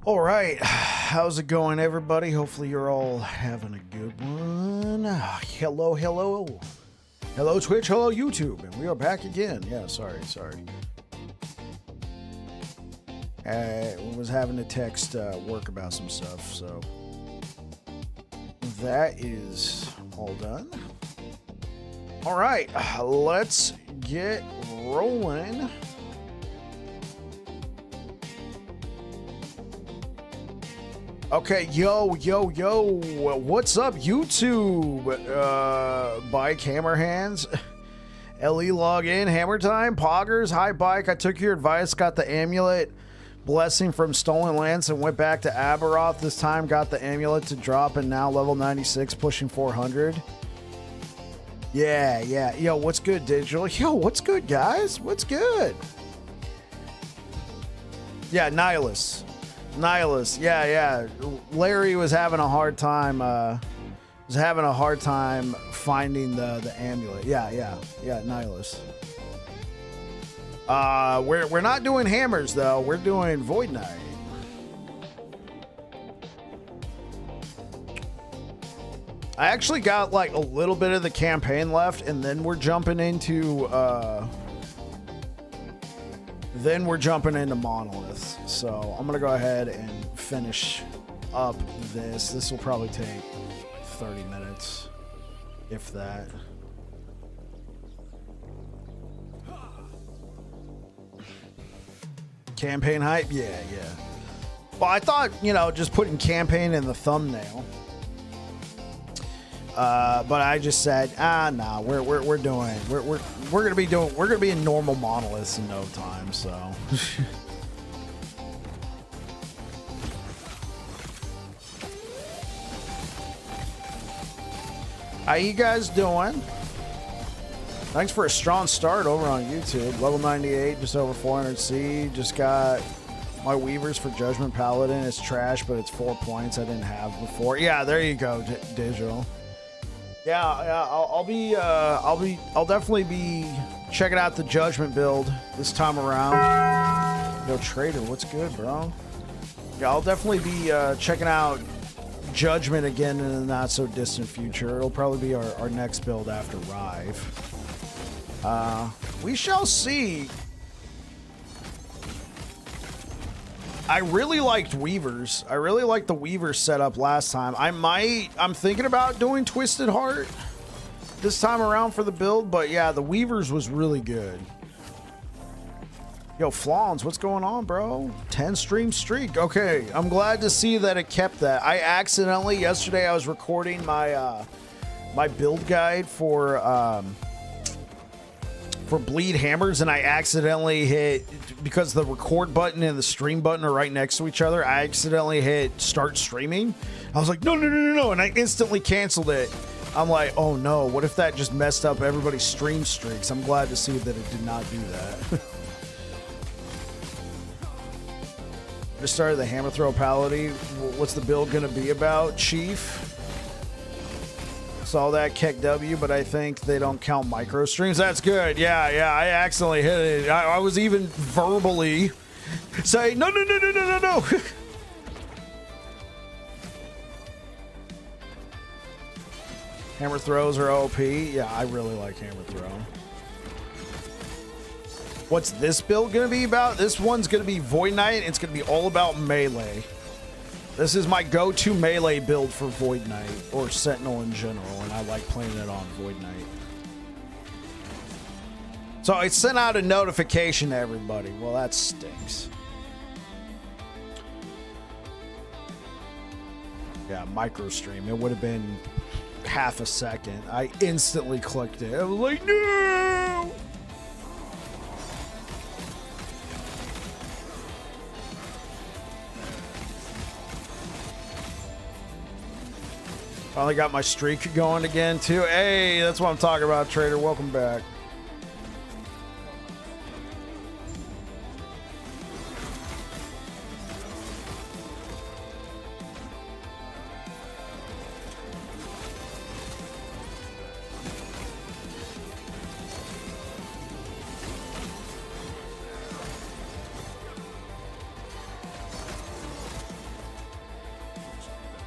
All right, how's it going, everybody? Hopefully you're all having a good one. Hello, Twitch, hello, YouTube, and we are back again. Yeah, sorry. I was having to text work about some stuff, so that is all done. All right, let's get rolling. Okay, yo, what's up, YouTube? Bike Hammer Hands, LE Login, Hammer Time, Poggers, hi Bike, I took your advice, got the amulet, blessing from Stolen Lance, and went back to Aberoth this time, got the amulet to drop, and now level 96, pushing 400. Yeah, yo, what's good, Digital? Yo, what's good, guys? What's good? Yeah, Nihilus, yeah. Larry was having a hard time. Finding the amulet. Yeah. Nihilus. We're not doing hammers though. We're doing Void Knight. I actually got like a little bit of the campaign left, and then we're jumping into monoliths. So I'm gonna go ahead and finish up this. This will probably take 30 minutes, if that. Campaign hype? Yeah. Well, I thought, just putting campaign in the thumbnail. But I just said, nah, we're gonna be in normal monoliths in no time, so. How you guys doing? Thanks for a strong start over on YouTube. Level 98, just over 400C. Just got my Weavers for Judgment Paladin. It's trash, but it's 4 points I didn't have before. Yeah, there you go, Digital. Yeah, I'll definitely be checking out the Judgment build this time around. Yo, Trader, what's good, bro? Yeah, I'll definitely be checking out Judgment again in the not so distant future. It'll probably be our next build after Rive. We shall see. I really liked Weavers. I really liked the Weavers setup last time. I'm thinking about doing Twisted Heart this time around for the build, but yeah, the Weavers was really good. Yo, Flawns, what's going on, bro? 10 stream streak. Okay, I'm glad to see that it kept that. I accidentally, yesterday I was recording my my build guide for Bleed Hammers, and I accidentally hit, because the record button and the stream button are right next to each other, I accidentally hit start streaming. I was like, no, and I instantly canceled it. I'm like, oh no, what if that just messed up everybody's stream streaks? I'm glad to see that it did not do that. Just started the Hammer Throw Paladin. What's the build gonna be about, Chief? Saw that Keck W, but I think they don't count micro streams. That's good. Yeah, I accidentally hit it. I was even verbally saying, no. Hammer throws are OP. Yeah, I really like Hammer Throw. What's this build gonna be about? This one's gonna be Void Knight. It's gonna be all about melee. This is my go-to melee build for Void Knight, or Sentinel in general, and I like playing it on Void Knight. So I sent out a notification to everybody. Well, that stinks. Yeah, micro stream. It would have been half a second. I instantly clicked it. I was like, no! Finally got my streak going again, too. Hey, that's what I'm talking about, Trader. Welcome back.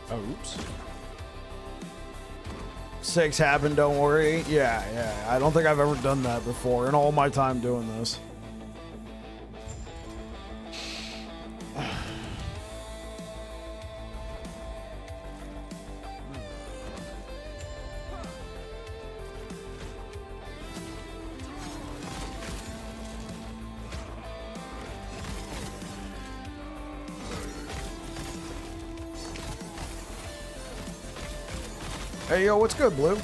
Oh, oops. 6 happened, don't worry. Yeah. I don't think I've ever done that before in all my time doing this. Hey, yo, what's good, Blue? I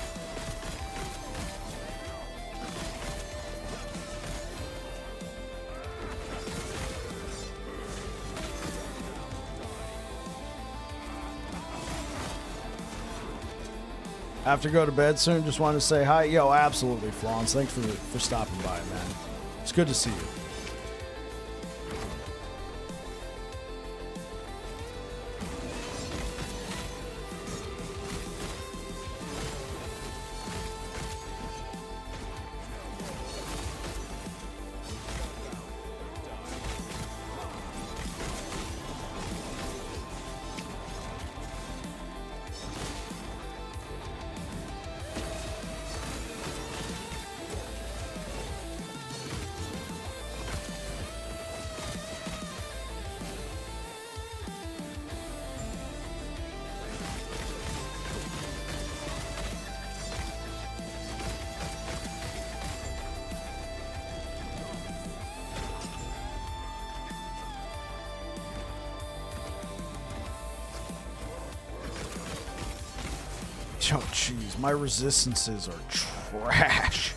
have to go to bed soon. Just wanted to say hi. Yo, absolutely, Flawns. Thanks for stopping by, man. It's good to see you. Oh, jeez. My resistances are trash.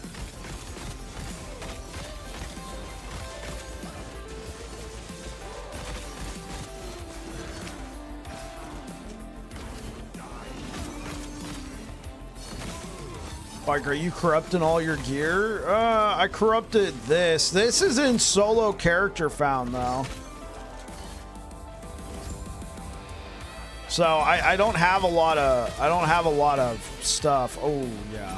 Like, are you corrupting all your gear? I corrupted this. This is in solo character found, though. So I don't have a lot of stuff. Oh yeah.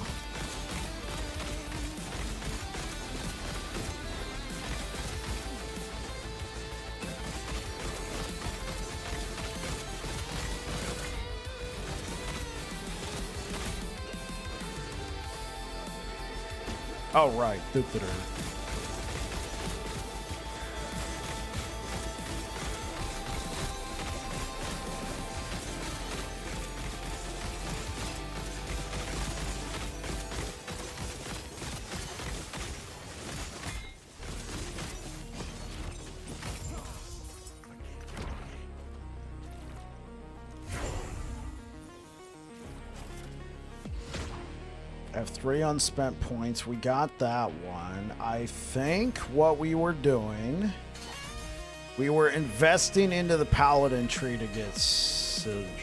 Oh right. I have 3 unspent points. We got that one. I think what we were doing, we were investing into the paladin tree to get symbols.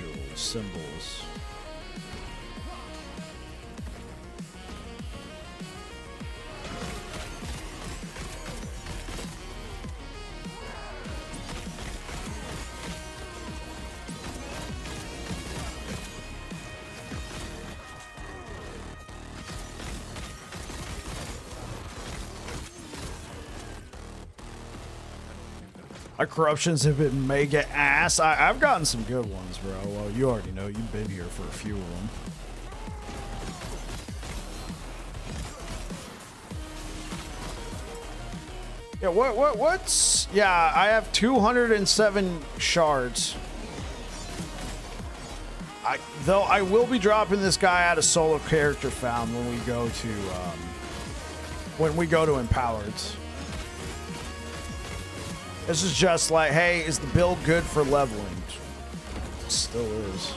My corruptions have been mega ass. I've gotten some good ones, bro. Well, you already know. You've been here for a few of them. Yeah, what's... Yeah, I have 207 shards. Though I will be dropping this guy out of solo character found when we go to empowered. This is just like, hey, is the build good for leveling? It still is.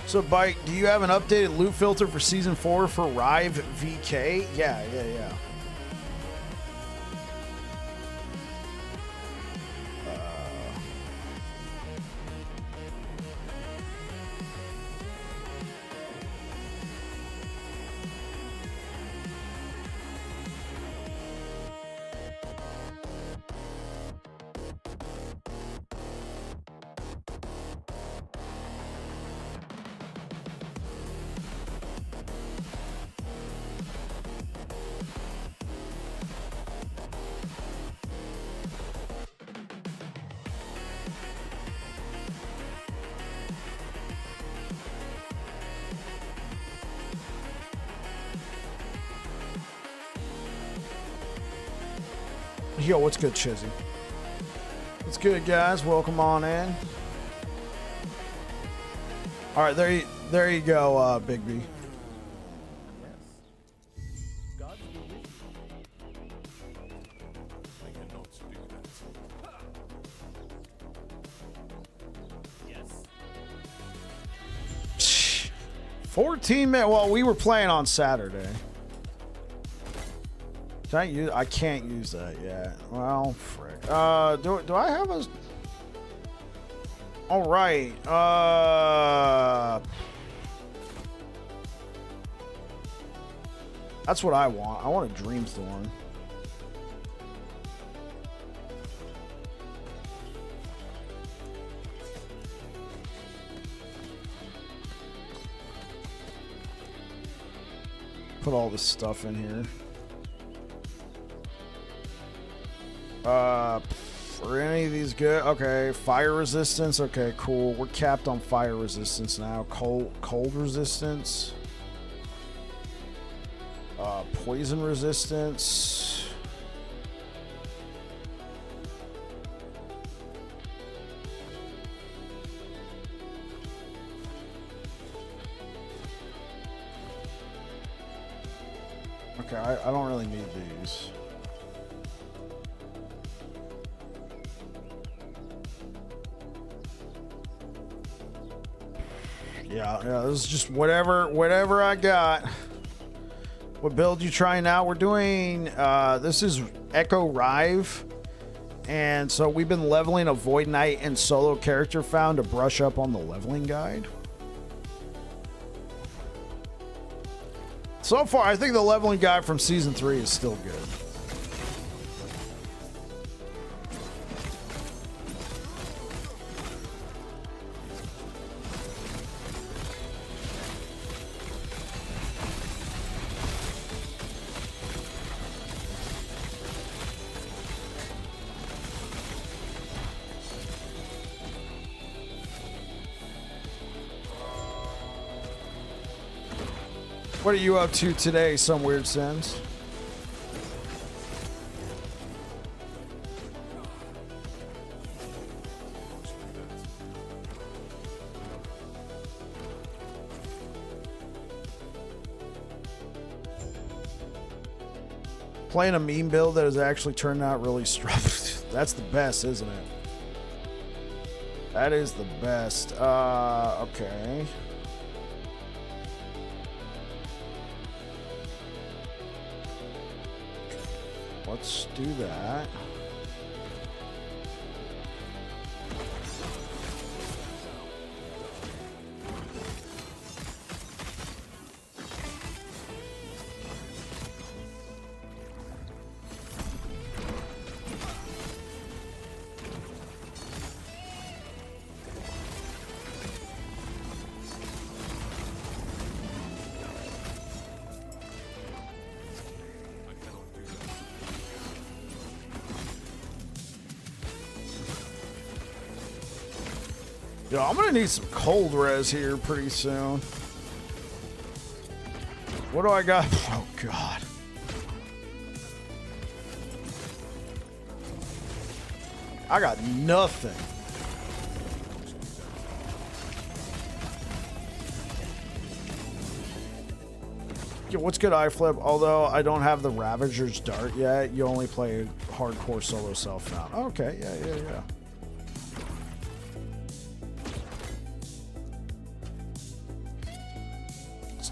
So, Bike, do you have an updated loot filter for Season 4 for Rive VK? Yeah. Yo, what's good, Chizzy? What's good, guys? Welcome on in. All right, there you go, Big B. Yes. 14 minutes. Well, we were playing on Saturday. I can't use that yet. Well, frick. Do I have a... All right. That's what I want. I want a Dreamthorn. Put all this stuff in here. Are any of these good? Okay, fire resistance. Okay, cool. We're capped on fire resistance now. Cold resistance. Poison resistance. Okay, I don't really need these. Yeah, this is just whatever I got. What build you trying out? We're doing, this is Echo Rive. And so we've been leveling a Void Knight and solo character found to brush up on the leveling guide. So far, I think the leveling guide from Season 3 is still good. What are you up to today, Some Weird Sins? Playing a meme build that has actually turned out really strong. That's the best, isn't it? That is the best. Okay. Let's do that. Yo, I'm gonna need some cold res here pretty soon. What do I got? Oh god. I got nothing. Yo, what's good, iFlip? Although I don't have the Ravager's Dart yet, you only play hardcore solo self-found. Okay, yeah.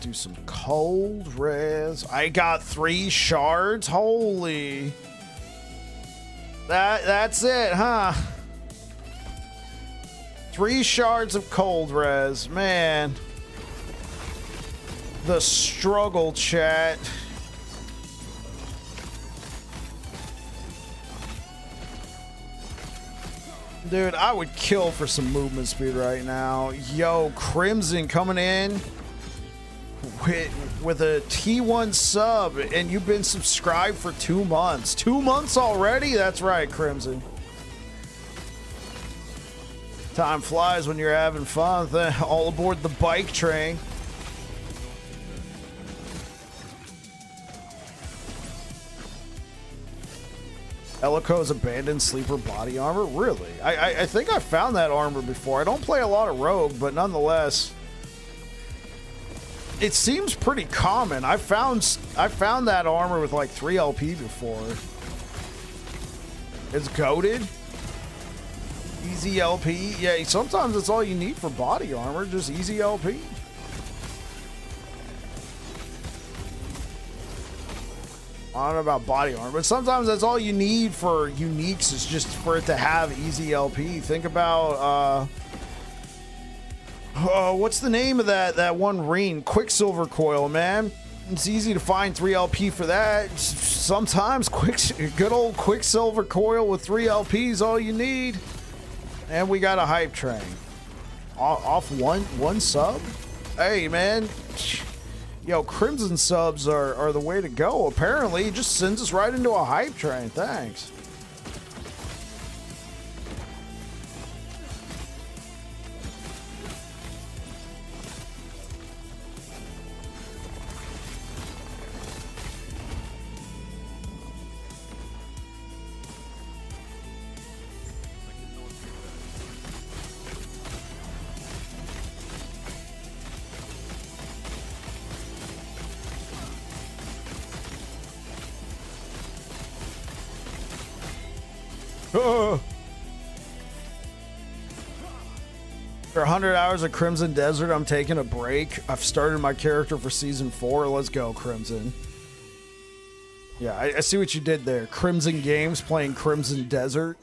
Do some cold res. I got 3 shards. Holy. That's it, huh? 3 shards of cold res. Man. The struggle, chat. Dude, I would kill for some movement speed right now. Yo, Crimson coming in with a T1 sub, and you've been subscribed for 2 months. 2 months already? That's right, Crimson. Time flies when you're having fun. All aboard the bike train. Elico's abandoned sleeper body armor? Really? I think I found that armor before. I don't play a lot of rogue, but nonetheless, it seems pretty common. I found that armor with like 3 LP before. It's goated. Easy LP. Yeah, sometimes that's all you need for body armor, just easy LP. I don't know about body armor, but sometimes that's all you need for uniques is just for it to have easy LP. Think about what's the name of that one ring? Quicksilver coil, man. It's easy to find 3 LP for that. Sometimes good old Quicksilver coil with 3 LP is all you need. And we got a hype train. Off one sub? Hey, man. Yo, Crimson subs are the way to go. Apparently, it just sends us right into a hype train. Thanks. After 100 hours of Crimson Desert, I'm taking a break. I've started my character for Season 4. Let's go, Crimson. Yeah, I see what you did there. Crimson Games playing Crimson Desert.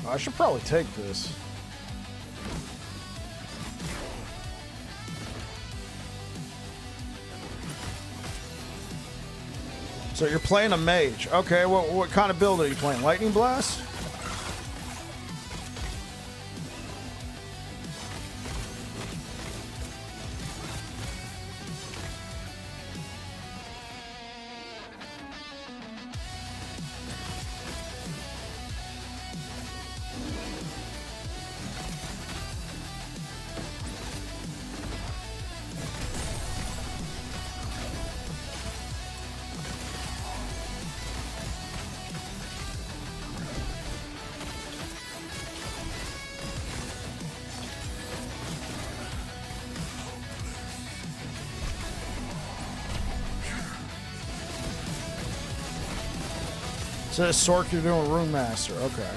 I should probably take this. So you're playing a mage. Okay, what kind of build are you playing? Lightning Blast? So Sork, you're doing Rune Master. Okay.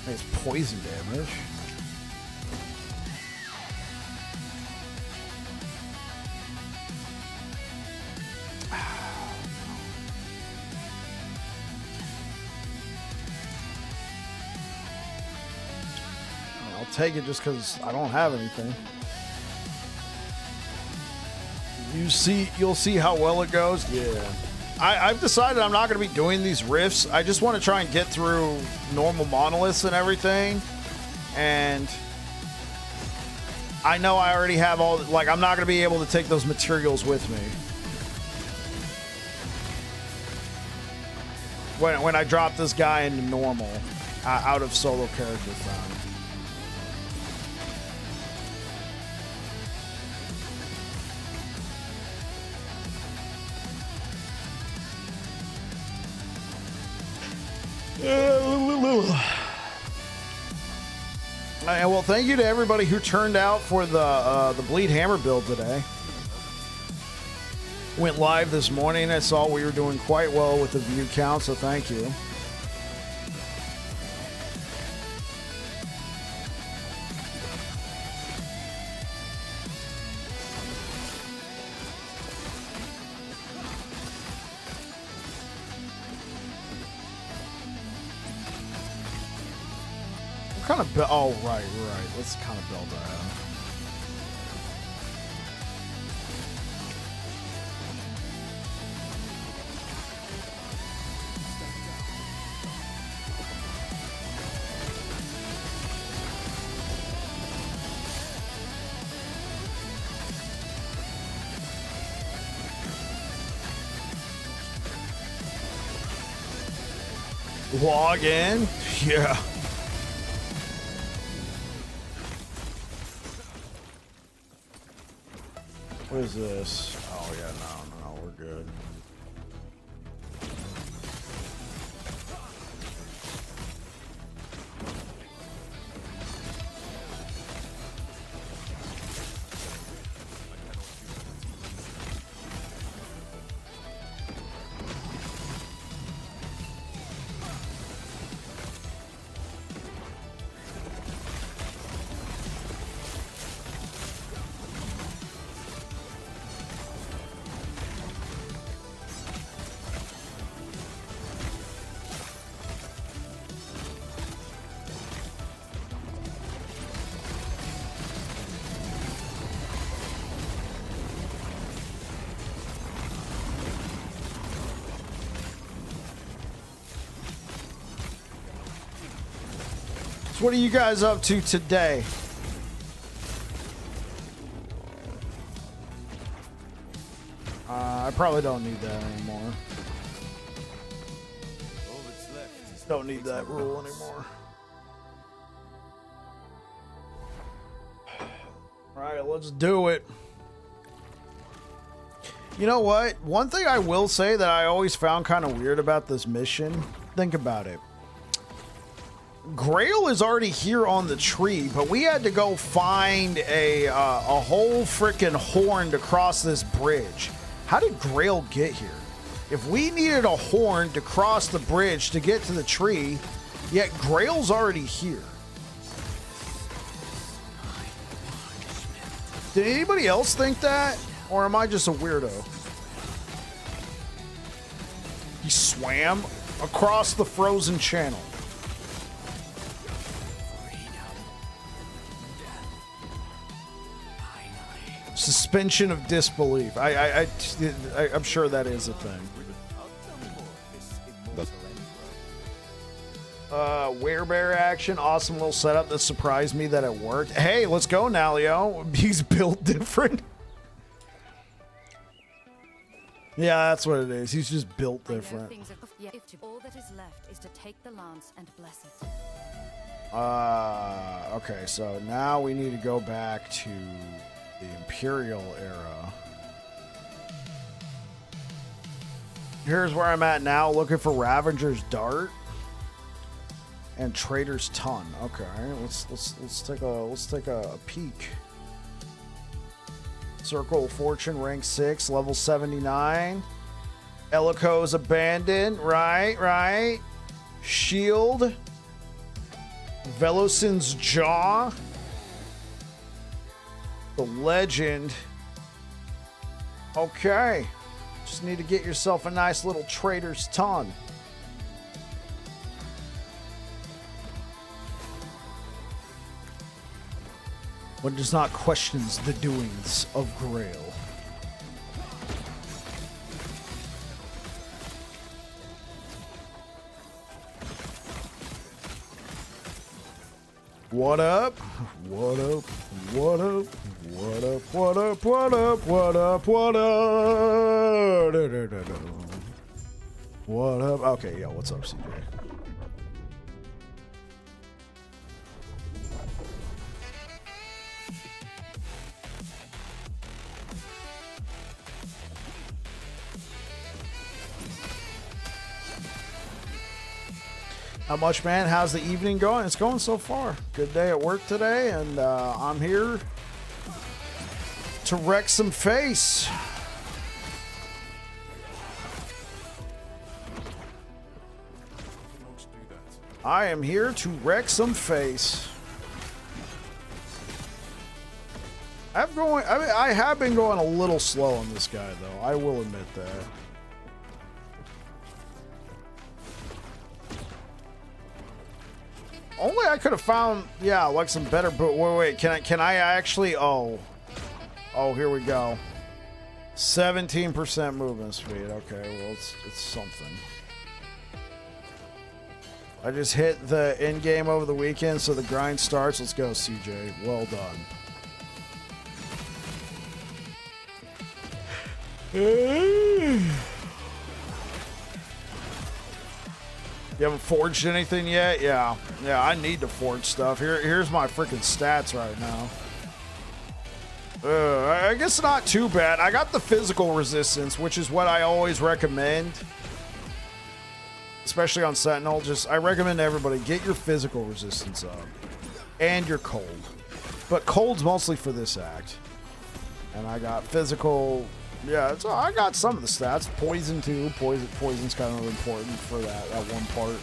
It's poison damage. I'll take it just because I don't have anything. You'll see how well it goes. Yeah. I've decided I'm not going to be doing these rifts. I just want to try and get through normal monoliths and everything. And I know I already have all, like, I'm not going to be able to take those materials with me. When I drop this guy into normal, out of solo character time. Well, thank you to everybody who turned out for the Bleed Hammer build today. Went live this morning. I saw we were doing quite well with the view count, so thank you. Kind of oh right. Let's kind of build that. Log in? Yeah. What is this? Oh yeah, no, we're good. what are you guys up to today? I probably don't need that anymore. Don't need that rule anymore. Alright, let's do it. You know what? One thing I will say that I always found kind of weird about this mission, think about it. Grail is already here on the tree, but we had to go find a whole freaking horn to cross this bridge. How did Grail get here? If we needed a horn to cross the bridge to get to the tree, yet Grail's already here. Did anybody else think that? Or am I just a weirdo? He swam across the frozen channel. Suspension of disbelief. I'm sure that is a thing. Werebear action. Awesome little setup that surprised me that it worked. Hey, let's go, Nalio. He's built different. Yeah, that's what it is. He's just built different. All that is left is to take the lance and bless it. Okay, so now we need to go back to the Imperial era. Here's where I'm at now, looking for Ravager's Dart and Trader's Ton. Okay, let's take a peek. Circle of Fortune, rank 6, level 79. Elico's Abandoned, right. Shield. Velocin's Jaw. The Legend. Okay. Just need to get yourself a nice little Trader's Ton. One does not question the doings of Grail. What up? What up? What up? What up? What up? What up? What up? What up? What up? Okay, yeah, what's up, CJ? How much, man? How's the evening going? It's going so far. Good day at work today, and I'm here to wreck some face. I am here to wreck some face. I have been going a little slow on this guy, though. I will admit that. Only I could have found, yeah, like some better. But wait, can I actually? Oh, here we go. 17% movement speed. Okay, well it's something. I just hit the end game over the weekend, so the grind starts. Let's go, CJ. Well done. You haven't forged anything yet? Yeah, I need to forge stuff. Here's my freaking stats right now. I guess not too bad. I got the physical resistance, which is what I always recommend. Especially on Sentinel. I recommend everybody get your physical resistance up. And your cold. But cold's mostly for this act. And I got physical. Yeah, I got some of the stats. Poison too. Poison's kind of important for that one part.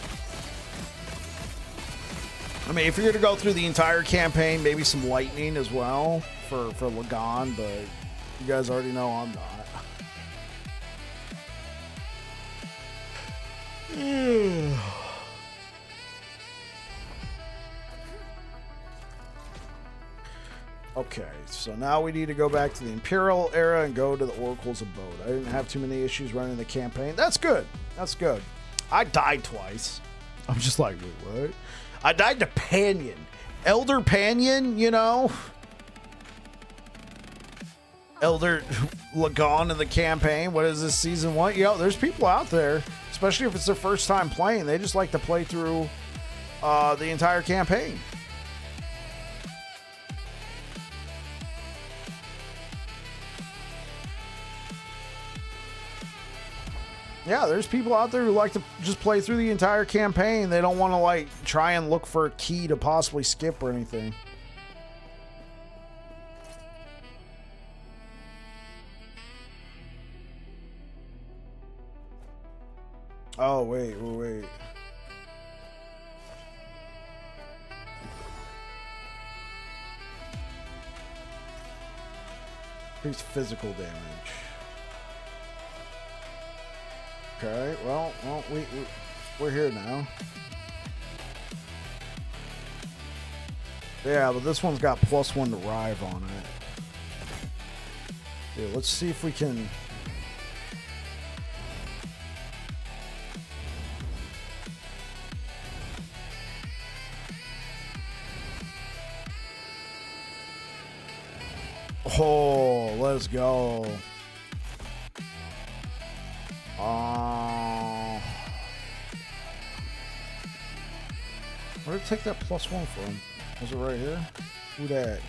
I mean, if you're gonna go through the entire campaign, maybe some lightning as well for Lagan, but you guys already know I'm not. Okay, so now we need to go back to the Imperial era and go to the Oracle's Abode. I didn't have too many issues running the campaign. That's good. That's good. I died twice. I'm just like, wait, what? I died to Panion. Elder Panion, you know? Elder Lagon in the campaign. What is this, season 1? Yo, there's people out there, especially if it's their first time playing. They just like to play through the entire campaign. Yeah, there's people out there who like to just play through the entire campaign. They don't want to like try and look for a key to possibly skip or anything. Oh, wait. Increase physical damage. Okay, well, we're here now. Yeah, but this one's got +1 to Rive on it. Yeah, let's see if we can... Oh, let's go. Where did I take that +1 from? Was it right here? Who that?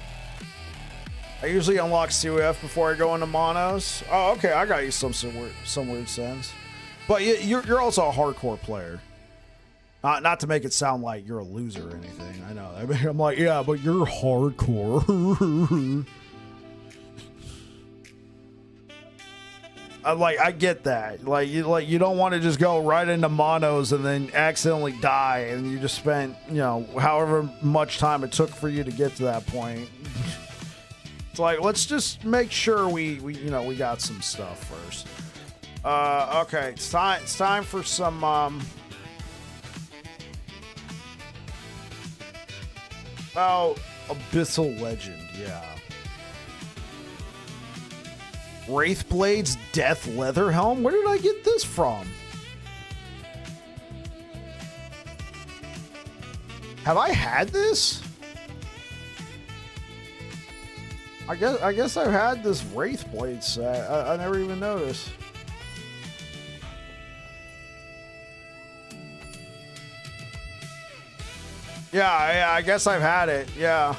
I usually unlock COF before I go into monos. Oh, okay. I got you some weird sense. But you're also a hardcore player. Not to make it sound like you're a loser or anything. I know. I mean, I'm like, yeah, but you're hardcore. I get that. Like you don't want to just go right into monos and then accidentally die, and you just spent, you know, however much time it took for you to get to that point. It's like, let's just make sure we got some stuff first. Okay, it's time for some Abyssal Legend, yeah. Wraithblade's Death Leather Helm? Where did I get this from? Have I had this? I guess I've had this Wraithblade set. I never even noticed. Yeah, I guess I've had it. Yeah.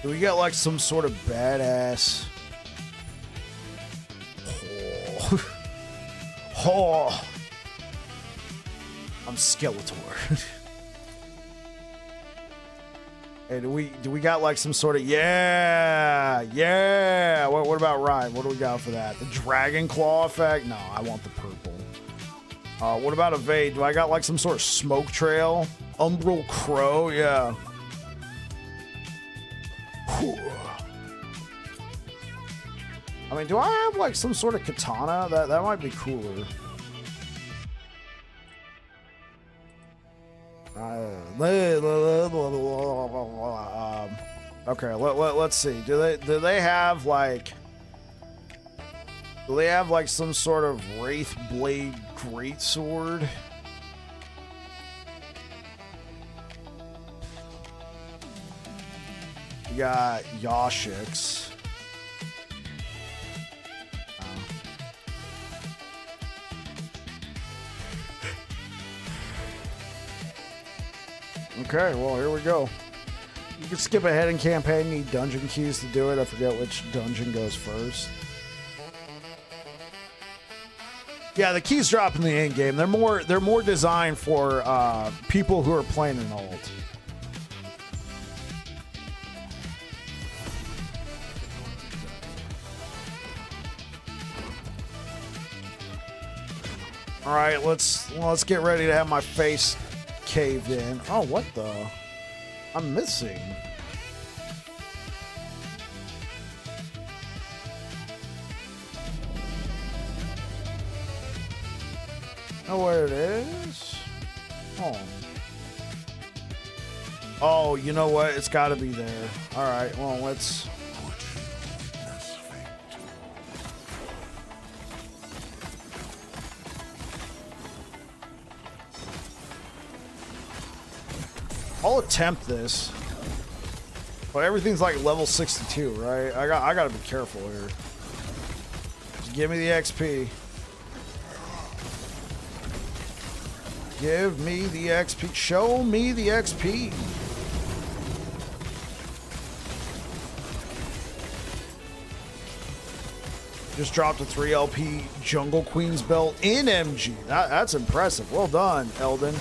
Do we get like some sort of badass? Oh. I'm Skeletor. Hey, do we got like some sort of yeah? What about Rive? What do we got for that? The Dragon Claw effect? No, I want the purple. What about Evade? Do I got like some sort of smoke trail? Umbral Crow? Yeah. I mean, do I have like some sort of katana? That might be cooler. Okay, let's see. Do they have like some sort of Wraithblade greatsword? We got Yashik's. Okay, well, here we go. You can skip ahead in campaign. Need dungeon keys to do it. I forget which dungeon goes first. Yeah, the keys drop in the end game. They're more designed for people who are playing an alt. All right, let's get ready to have my face caved in. Oh, what the? I'm missing. Oh, where it is? Oh. Oh, you know what? It's got to be there. All right, well, let's... I'll attempt this. But everything's like level 62, right? I gotta be careful here. Just give me the XP. Give me the XP. Show me the XP. Just dropped a 3 LP Jungle Queen's belt in MG. That's impressive. Well done, Eldon.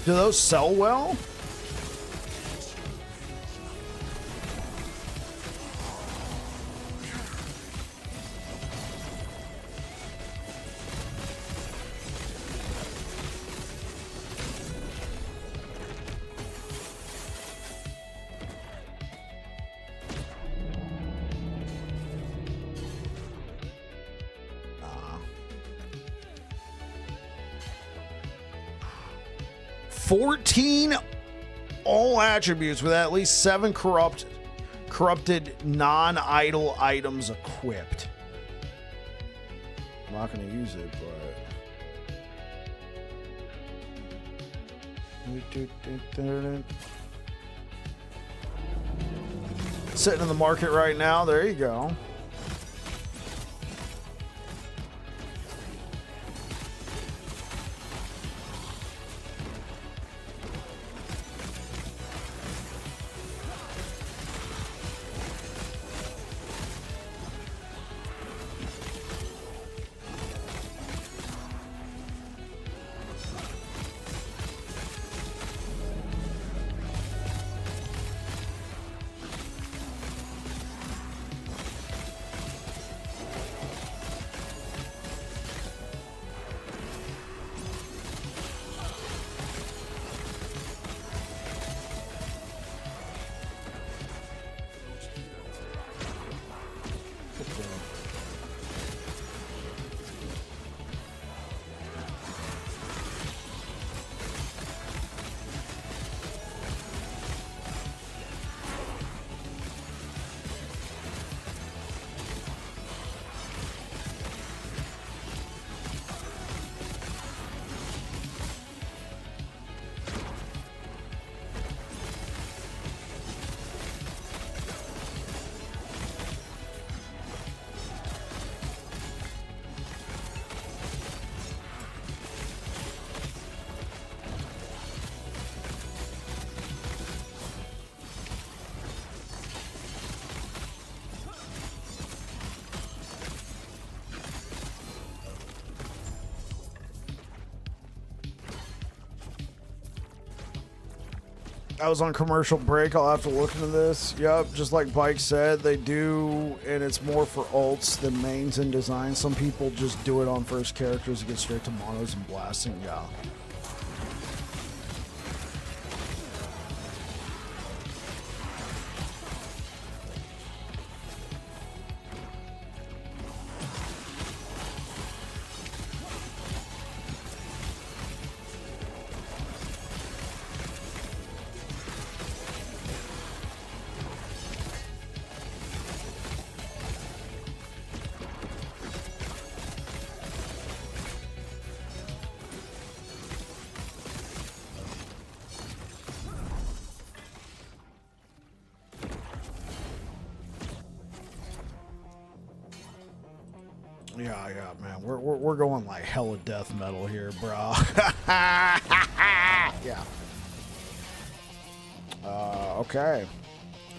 Do those sell well? Nah. 14 all attributes with at least 7 corrupted non-idle items equipped. I'm not going to use it, but sitting in the market right now. There you go. I was on commercial break. I'll have to look into this. Yep, just like Bike said, they do, and it's more for ults than mains and design. Some people just do it on first characters to get straight to monos and blasting. Yeah. Yeah, man. We're going like hella death metal here, bro. Yeah. Okay.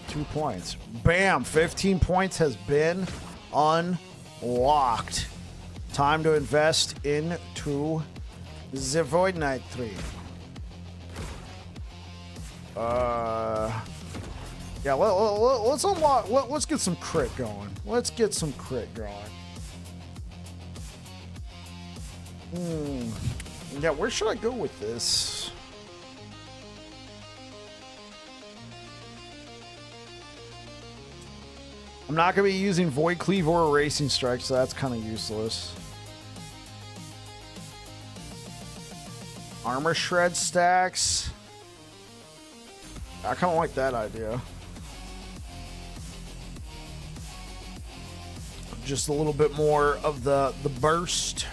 2 points. Bam! 15 points has been unlocked. Time to invest into the Void Knight 3. Yeah, let's unlock. Let's get some crit going. Let's get some crit going. Yeah, where should I go with this? I'm not going to be using Void Cleave or Erasing Strike, so that's kind of useless. Armor Shred stacks. I kind of like that idea. Just a little bit more of the burst.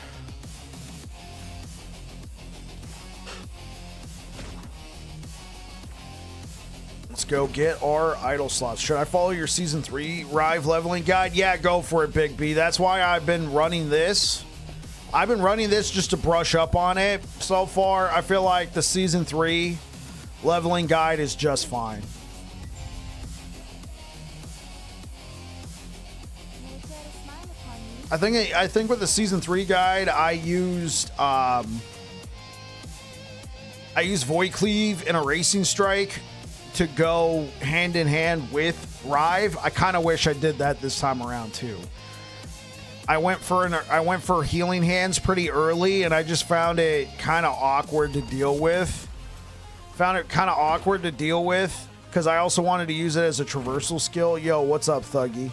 Let's go get our idle slots. Should I follow your season 3 Rive leveling guide? Yeah, go for it, Big B. That's why I've been running this. I've been running this just to brush up on it. So far, I feel like the season 3 leveling guide is just fine. I think with the season 3 guide, I used Void Cleave and a Racing Strike to go hand in hand with Rive. I kind of wish I did that this time around too. I went for Healing Hands pretty early, and I just found it kind of awkward to deal with. Because I also wanted to use it as a traversal skill. Yo, what's up, Thuggy?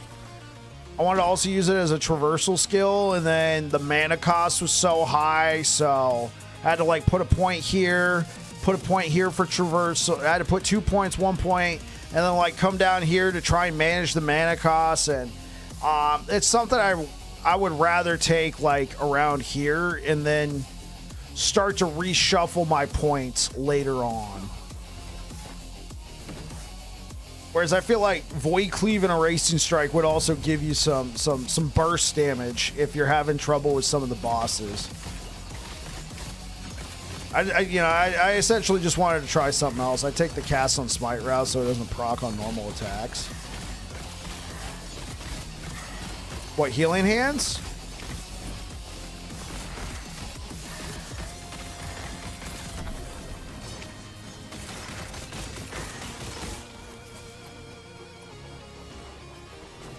I wanted to also use it as a traversal skill, and then the mana cost was so high, so I had to like put a point here for traversal. I had to put 2 points, 1 point, and then like come down here to try and manage the mana costs. And it's something I would rather take like around here and then start to reshuffle my points later on. Whereas I feel like Void Cleave and a Racing Strike would also give you some burst damage if you're having trouble with some of the bosses. I essentially just wanted to try something else. I take the Cast on Smite route so it doesn't proc on normal attacks. What, Healing Hands?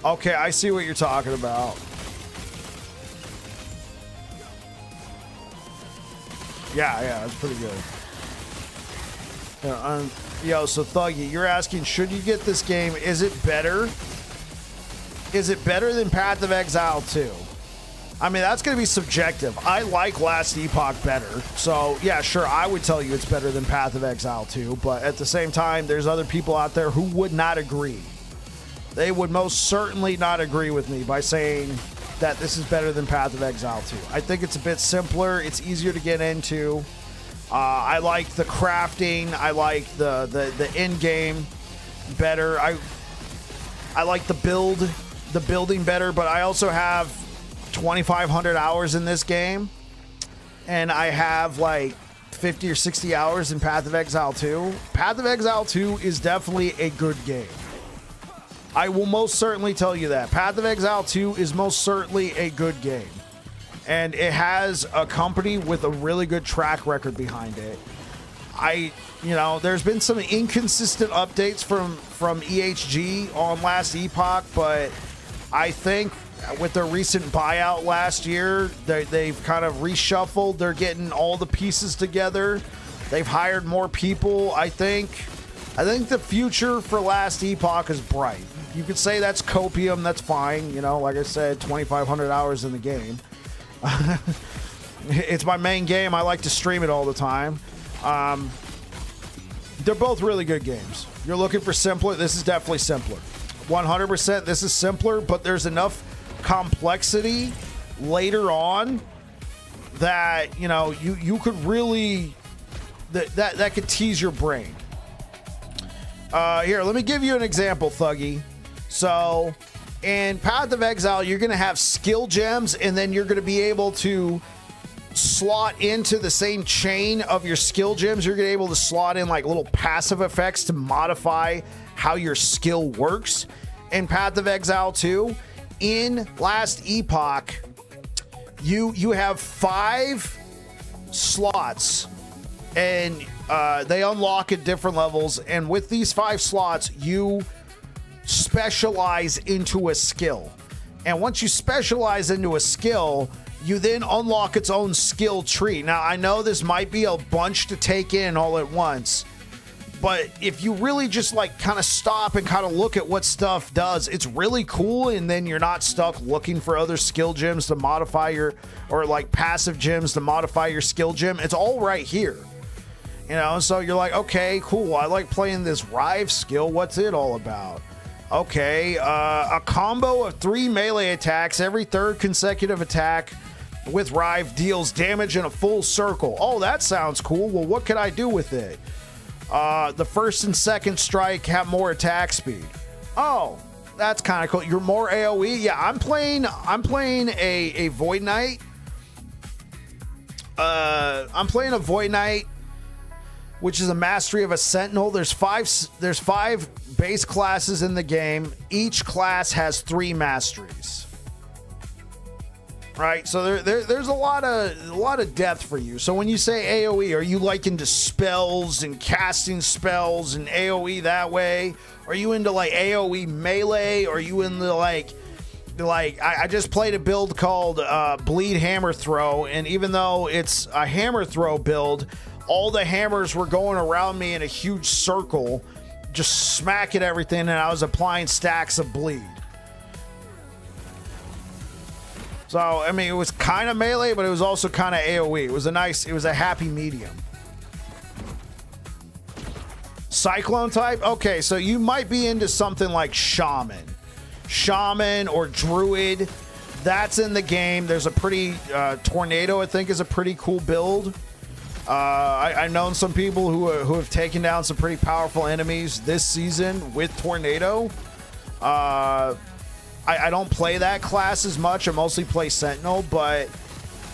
Okay, I see what you're talking about. Yeah, that's pretty good. Yo, so Thuggy, you're asking, should you get this game? Is it better? Is it better than Path of Exile 2? I mean, that's going to be subjective. I like Last Epoch better. So, yeah, sure, I would tell you it's better than Path of Exile 2. But at the same time, there's other people out there who would not agree. They would most certainly not agree with me by saying that this is better than Path of Exile 2. I think it's a bit simpler. It's easier to get into. I like the crafting. I like the end game better. I like the building better. But I also have 2,500 hours in this game, and I have like 50 or 60 hours in Path of Exile 2. Path of Exile 2 is definitely a good game. I will most certainly tell you that. Path of Exile 2 is most certainly a good game. And it has a company with a really good track record behind it. There's been some inconsistent updates from EHG on Last Epoch, but I think with their recent buyout last year, they've kind of reshuffled. They're getting all the pieces together. They've hired more people. I think the future for Last Epoch is bright. You could say that's copium, that's fine. Like I said, 2,500 hours in the game. It's my main game. I like to stream it all the time. They're both really good games. You're looking for simpler, this is definitely simpler. 100% this is simpler, but there's enough complexity later on that, you could really, that could tease your brain. Here, let me give you an example, Thuggy. So, in Path of Exile, you're going to have skill gems, and then you're going to be able to slot into the same chain of your skill gems. You're going to be able to slot in like little passive effects to modify how your skill works. In Path of Exile 2, in Last Epoch, you have 5 slots, and they unlock at different levels. And with these 5 slots, you specialize into a skill. And once you specialize into a skill, you then unlock its own skill tree. Now, I know this might be a bunch to take in all at once, but if you really just like kind of stop and kind of look at what stuff does, it's really cool. And then you're not stuck looking for other skill gems to modify or like passive gems to modify your skill gem. It's all right here. So you're like, okay, cool. I like playing this Rive skill. What's it all about? Okay, a combo of 3 melee attacks. Every 3rd consecutive attack with Rive deals damage in a full circle. Oh, that sounds cool. Well, what can I do with it? The first and second strike have more attack speed. Oh, that's kind of cool. You're more AoE. Yeah, I'm playing a Void Knight. I'm playing a Void Knight, which is a mastery of a Sentinel. There's five base classes in the game. Each class has 3 masteries. Right, so there's a lot of depth for you. So when you say AoE, are you like into spells and casting spells and AoE that way? Are you into like AoE melee? Are you into like I just played a build called Bleed Hammer Throw, and even though it's a hammer throw build, all the hammers were going around me in a huge circle, just smacking everything, and I was applying stacks of bleed. So, I mean, it was kind of melee, but it was also kind of AoE. It was a happy medium. Cyclone type? Okay, so you might be into something like Shaman. Shaman or Druid. That's in the game. There's a pretty... Tornado, I think, is a pretty cool build. I've known some people who have taken down some pretty powerful enemies this season with Tornado. I don't play that class as much. I mostly play Sentinel, but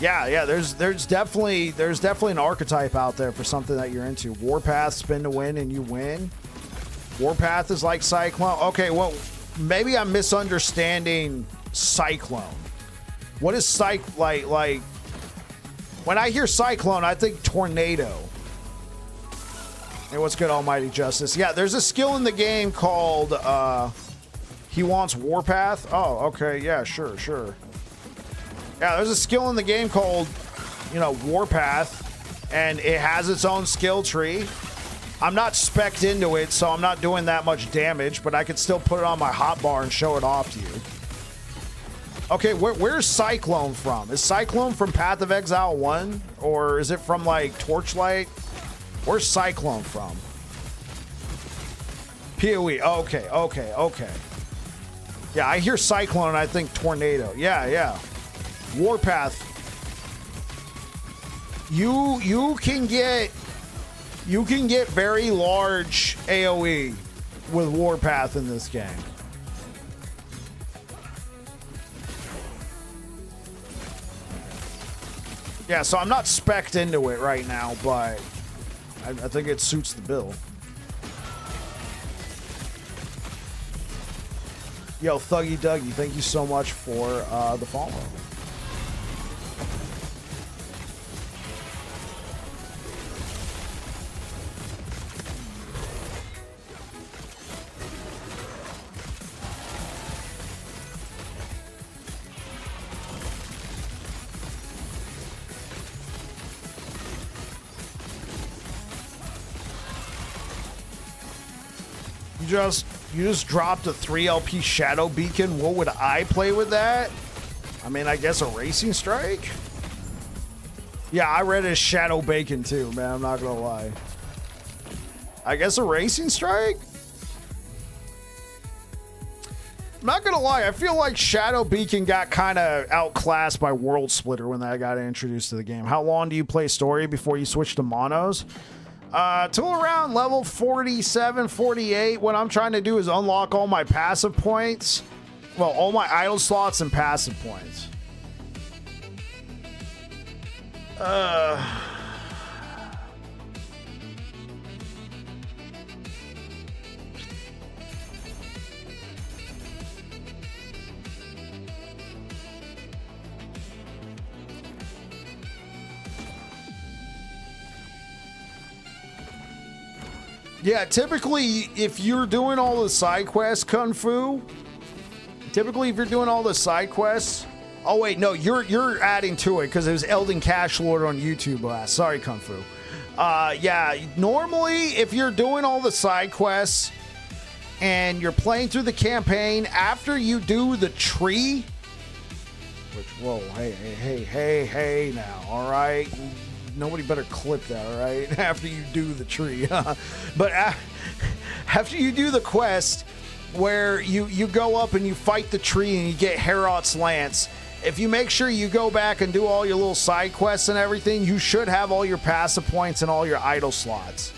yeah, there's definitely an archetype out there for something that you're into. Warpath, spin to win, and you win. Warpath is like Cyclone. Okay, well, maybe I'm misunderstanding Cyclone. What is like? When I hear Cyclone, I think Tornado. Hey, what's good, Almighty Justice? Yeah, there's a skill in the game called he wants Warpath. Oh, okay, yeah, sure. Yeah, there's a skill in the game called, Warpath, and it has its own skill tree. I'm not spec'd into it, so I'm not doing that much damage, but I could still put it on my hotbar and show it off to you. Okay, where's Cyclone from? Is Cyclone from Path of Exile 1? Or is it from, like, Torchlight? Where's Cyclone from? PoE. Okay. Yeah, I hear Cyclone and I think Tornado. Yeah. Warpath. You can get very large AoE with Warpath in this game. Yeah, so I'm not spec'd into it right now, but I think it suits the bill. Yo, Thuggy Dougie, thank you so much for the follow. You just dropped a 3 LP Shadow Beacon. What would I play with that? I mean, I guess a Racing Strike? Yeah, I read it as Shadow Bacon too, man. I'm not gonna lie. I guess a Racing Strike? I'm not gonna lie, I feel like Shadow Beacon got kind of outclassed by World Splitter when that got introduced to the game. How long do you play story before you switch to monos? Till around level 47, 48, what I'm trying to do is unlock all my passive points. Well, all my idle slots and passive points. Yeah, typically, if you're doing all the side quests, Kung Fu, oh wait, no, you're adding to it because it was Elden Cash Lord on YouTube last. Sorry, Kung Fu. Yeah, normally if you're doing all the side quests and you're playing through the campaign, after you do the tree, which, whoa, hey now, all right? Nobody better clip that, all right? After you do the tree. But after you do the quest where you go up and you fight the tree and you get Heorot's Lance, if you make sure you go back and do all your little side quests and everything, you should have all your passive points and all your idle slots.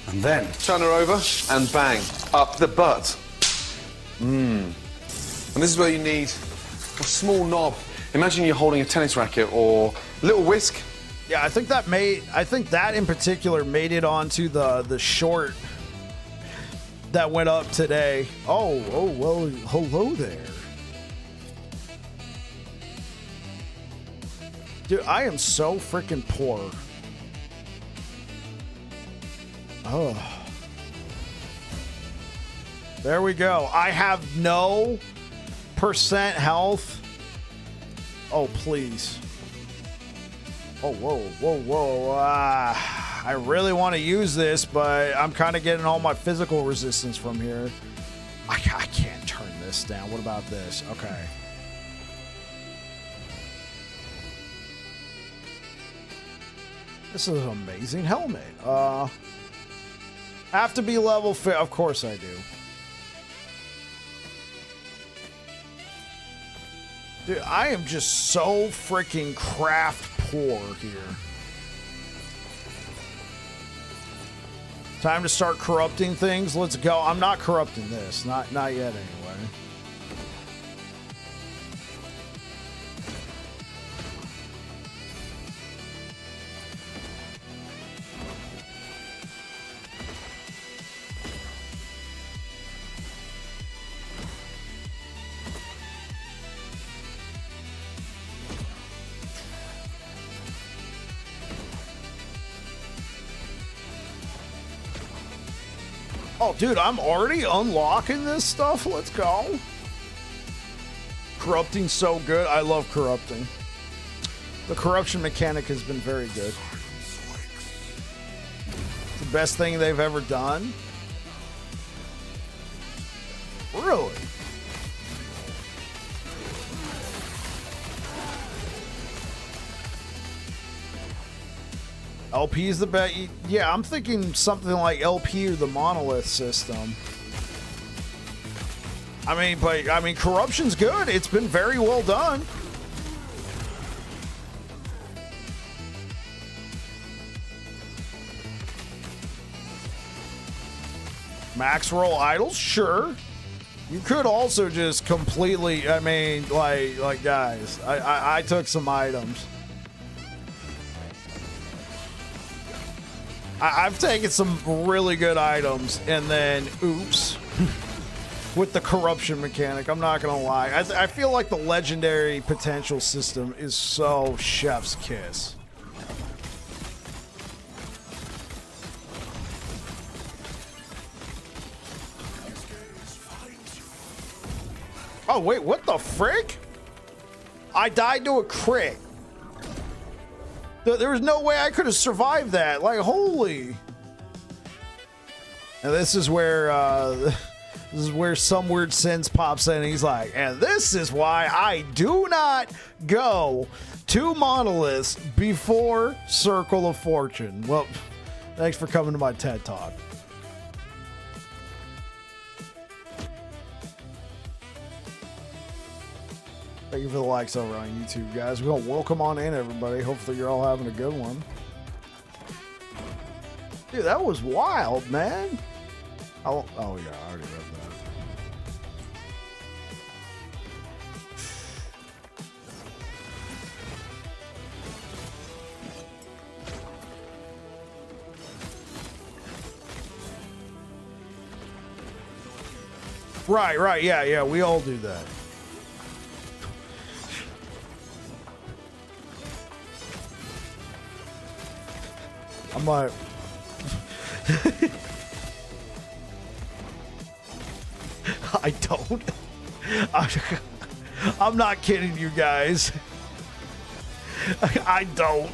And then Turn her over and bang. Up the butt. And this is where you need a small knob. Imagine you're holding a tennis racket or a little whisk. Yeah, I think that in particular made it onto the short that went up today. Oh, well, hello there. Dude, I am so freaking poor. Oh. There we go. I have no percent health. Oh, please. Oh, whoa. I really want to use this, but I'm kind of getting all my physical resistance from here. I can't turn this down. What about this? Okay. This is an amazing helmet. Have to be level fit. Of course I do. Dude, I am just so freaking craft poor here. Time to start corrupting things. Let's go. I'm not corrupting this. Not yet anyway. Oh, dude, I'm already unlocking this stuff. Let's go. Corrupting's so good. I love corrupting. The corruption mechanic has been very good. It's the best thing they've ever done. Really? LP is the best. Yeah, I'm thinking something like LP or the monolith system. I mean, corruption's good. It's been very well done. Max roll idols, sure. You could also just completely. I mean, like guys, I took some items. I've taken some really good items and then, oops, with the corruption mechanic. I'm not going to lie. I feel like the legendary potential system is so chef's kiss. Oh, wait, what the frick? I died to a crit. There was no way I could have survived that. Like, holy. And this is where some weird sense pops in and he's like, and this is why I do not go to monoliths before Circle of Fortune. Well, thanks for coming to my TED Talk. Thank you for the likes over on YouTube, guys. We'll welcome on in, everybody. Hopefully you're all having a good one. Dude, that was wild, man. Oh yeah, I already read that. Right, yeah, we all do that. I'm like, I don't. I'm not kidding you guys. I don't.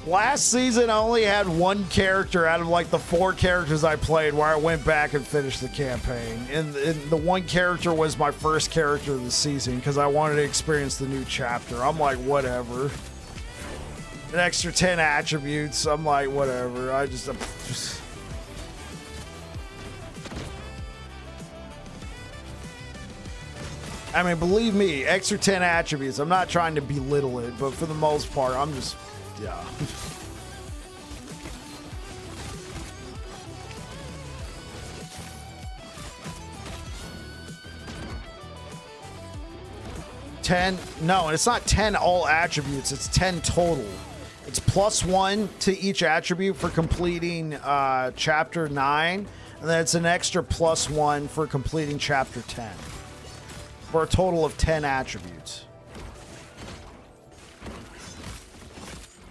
Last season, I only had one character out of like the 4 characters I played where I went back and finished the campaign. And the one character was my first character of the season because I wanted to experience the new chapter. I'm like, whatever. An extra 10 attributes. I'm like, whatever. I just I mean, believe me, extra 10 attributes. I'm not trying to belittle it, but for the most part, I'm just Yeah. No, it's not 10 all attributes, it's 10 total. It's +1 to each attribute for completing chapter 9, and then it's an extra +1 for completing chapter 10. For a total of 10 attributes.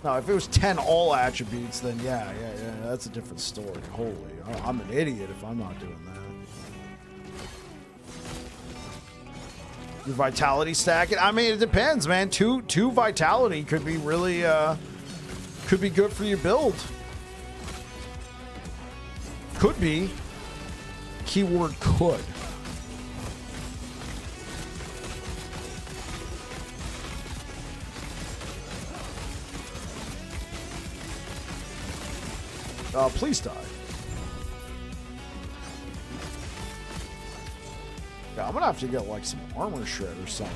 No, if it was 10 all attributes, then yeah, that's a different story. Holy, I'm an idiot if I'm not doing that. Your vitality stack it. I mean, it depends, man. Two vitality could be really could be good for your build. Could be. Keyword could. Please die. Yeah, I'm gonna have to get like some armor shred or something.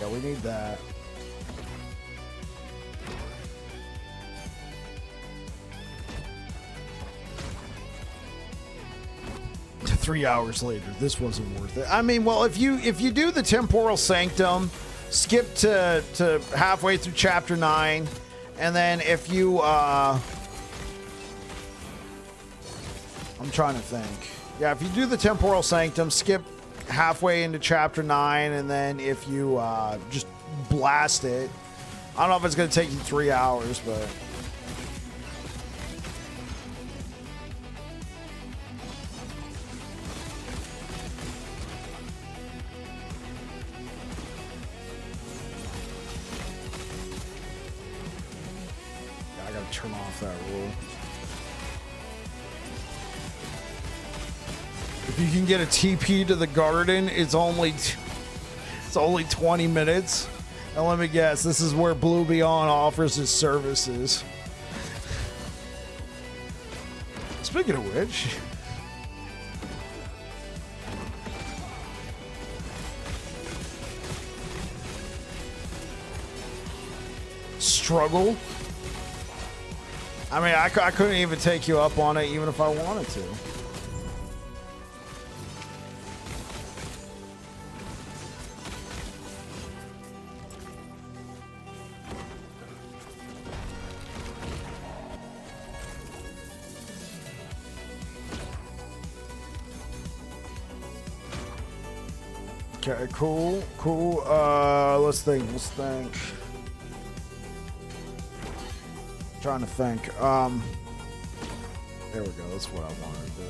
Yeah, we need that. To 3 hours later, this wasn't worth it. I mean, well, if you do the temporal sanctum, skip to halfway through chapter 9, and then if you I'm trying to think. Yeah, if you do the temporal sanctum, skip halfway into chapter 9, and then if you just blast it, I don't know if it's going to take you 3 hours, but yeah, I got to turn off that rule. If you can get a TP to the garden, it's only 20 minutes. And let me guess, this is where Blue Beyond offers his services. Speaking of which, struggle. I mean, I couldn't even take you up on it even if I wanted to. Okay, cool. Let's think. Trying to think. There we go. That's what I wanted to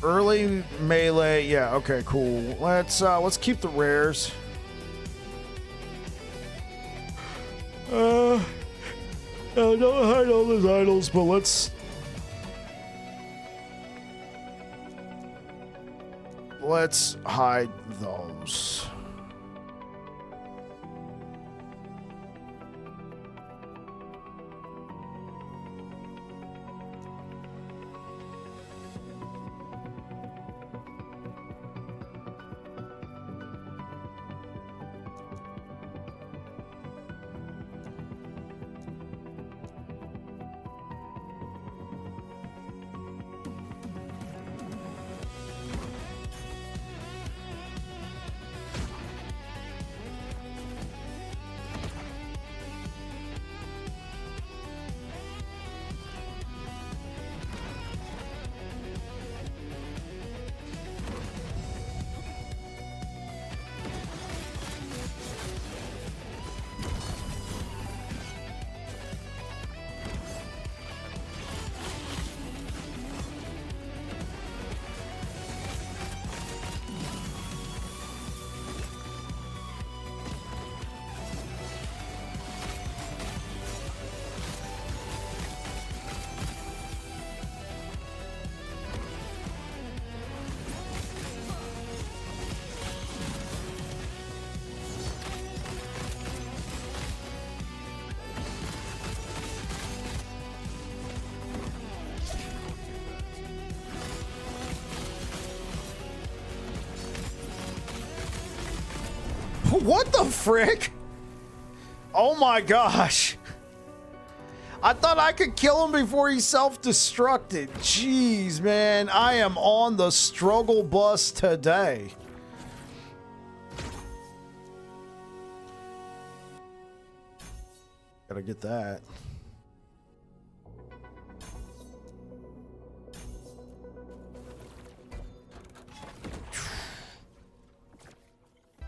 do. Early melee. Yeah. Okay. Cool. Let's keep the rares. Don't hide all those idols, but let's hide those. What the frick? Oh my gosh. I thought I could kill him before he self-destructed. Jeez, man. I am on the struggle bus today. Gotta get that.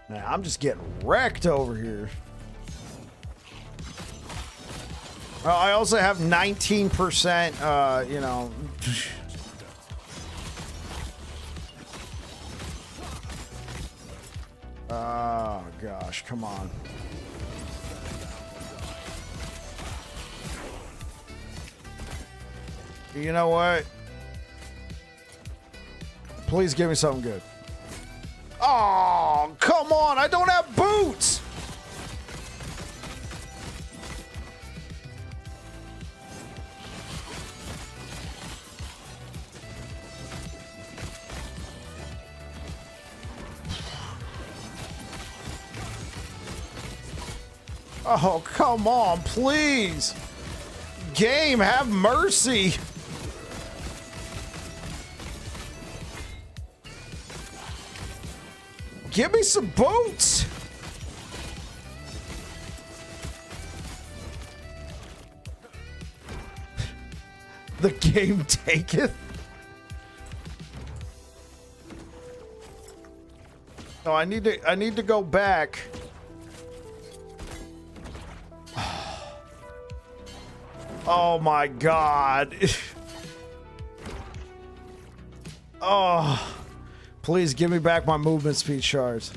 Man, I'm just getting wrecked over here. I also have 19%, you know. Oh, gosh, come on. You know what? Please give me something good. Oh, come on. I don't have boots. Oh, come on, please. Game, have mercy. Give me some boots. The game taketh. No, I need to go back. Oh my God. Oh. Please give me back my movement speed shards.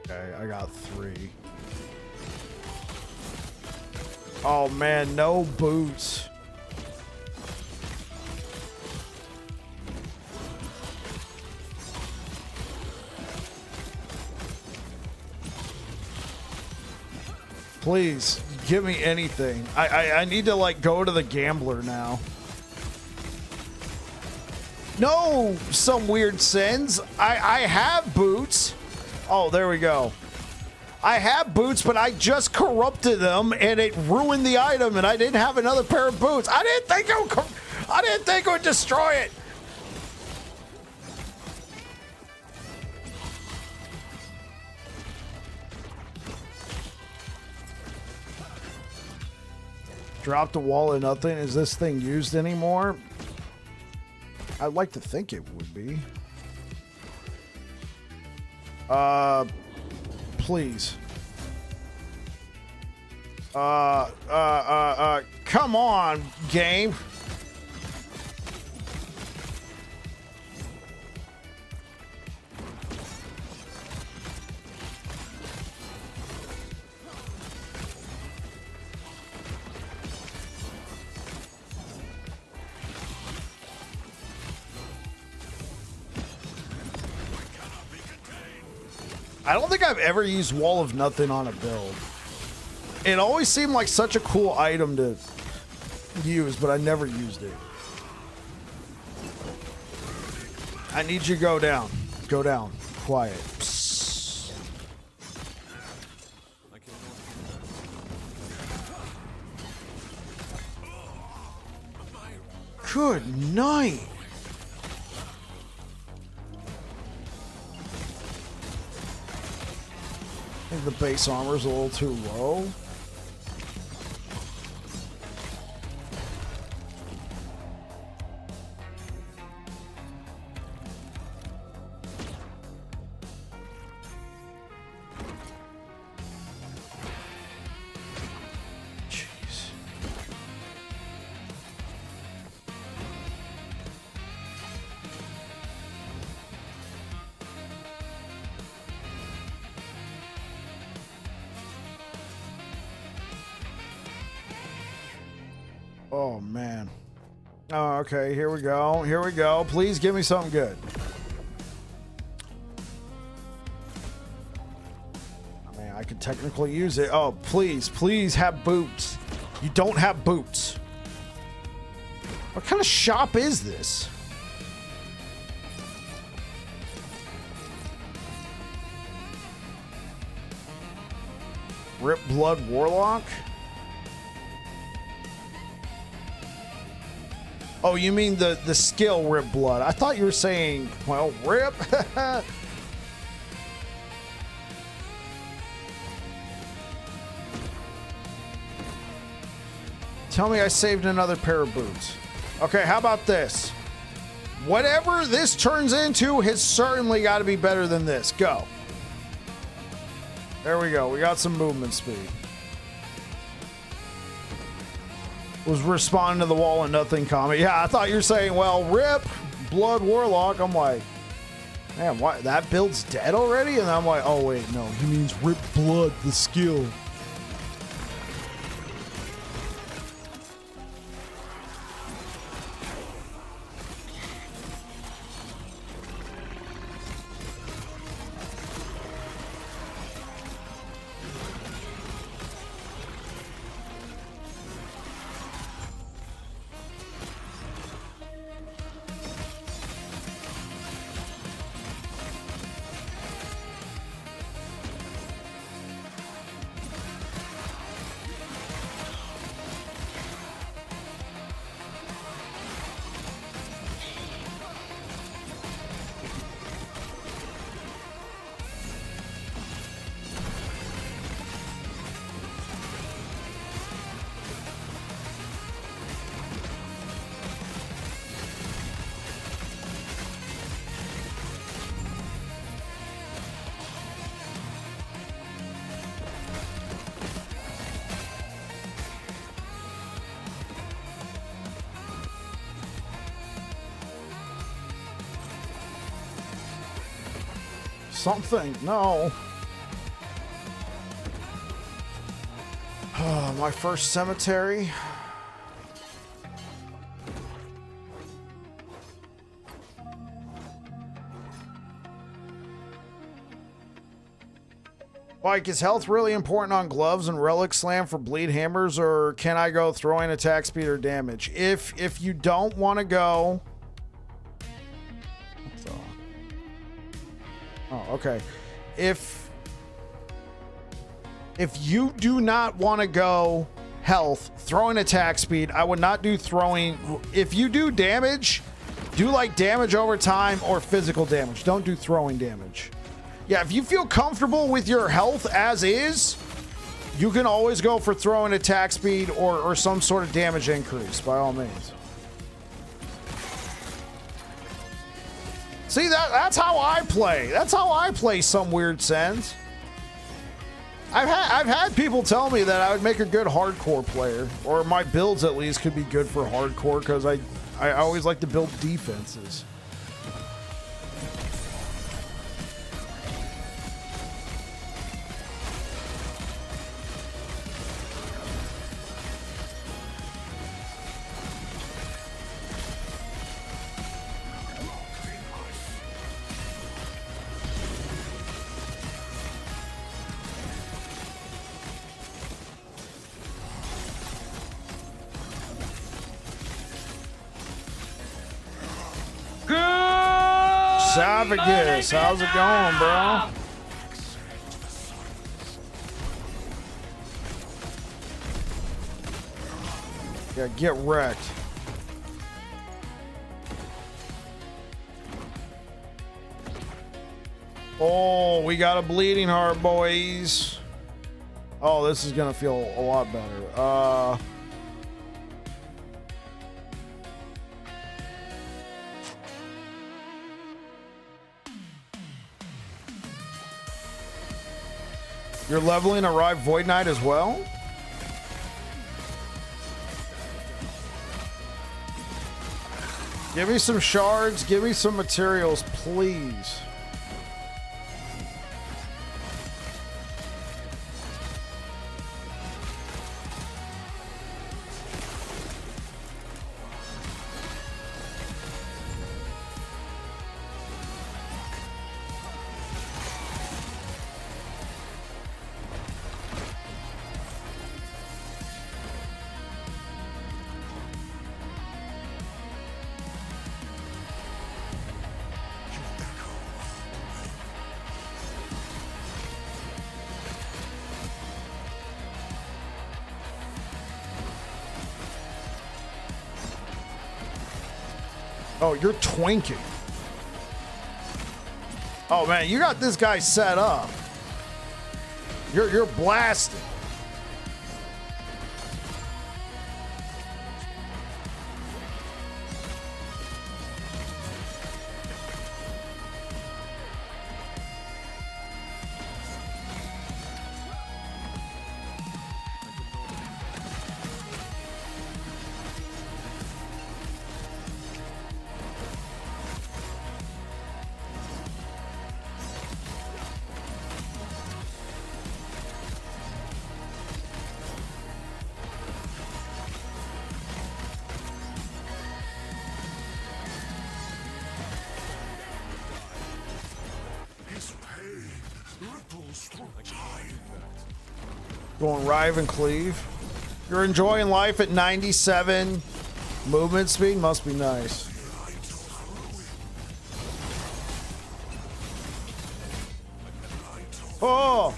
Okay, I got 3. Oh man, no boots. Please, give me anything. I need to like go to the gambler now. No, some weird sins. I have boots. Oh, there we go. I have boots, but I just corrupted them and it ruined the item and I didn't have another pair of boots. I didn't think it would destroy it. Drop the wall and nothing. Is this thing used anymore? I'd like to think it would be. Please. Come on, game. I don't think I've ever used Wall of Nothing on a build. It always seemed like such a cool item to use, but I never used it. I need you to go down. Go down. Quiet. Psst. Good night. I think the base armor's a little too low. Jeez. Oh, man. Oh, okay. Here we go. Here we go. Please give me something good. I mean, I could technically use it. Oh, please. Please have boots. You don't have boots. What kind of shop is this? Rip Blood Warlock? Oh, you mean the skill Rip Blood. I thought you were saying, well, Rip. Tell me I saved another pair of boots. Okay, how about this? Whatever this turns into has certainly got to be better than this. Go. There we go. We got some movement speed. Was responding to the wall and nothing comment. Yeah, I thought you were saying, well, Rip Blood Warlock. I'm like, man, what? That build's dead already? And I'm like, oh, wait, no. He means Rip Blood, the skill. Something. No. My first cemetery. Like, is health really important on gloves and relic slam for bleed hammers, or can I go throwing attack speed or damage? If you don't want to go... Oh, okay. If you do not want to go health, throwing attack speed, I would not do throwing. If you do damage, do like damage over time or physical damage. Don't do throwing damage. Yeah, if you feel comfortable with your health as is, you can always go for throwing attack speed or some sort of damage increase, by all means. See, that's how I play. That's how I play some weird sense. I've had people tell me that I would make a good hardcore player, or my builds at least could be good for hardcore, because I always like to build defenses. Savagus, how's it going, bro? Yeah, get wrecked. Oh, we got a bleeding heart, boys. Oh, this is gonna feel a lot better. You're leveling a Rive Void Knight as well? Give me some shards, give me some materials, please. Oh, you're twinking. Oh man, you got this guy set up. You're blasting. Going Rive and Cleave. You're enjoying life at 97 movement speed? Must be nice. Oh!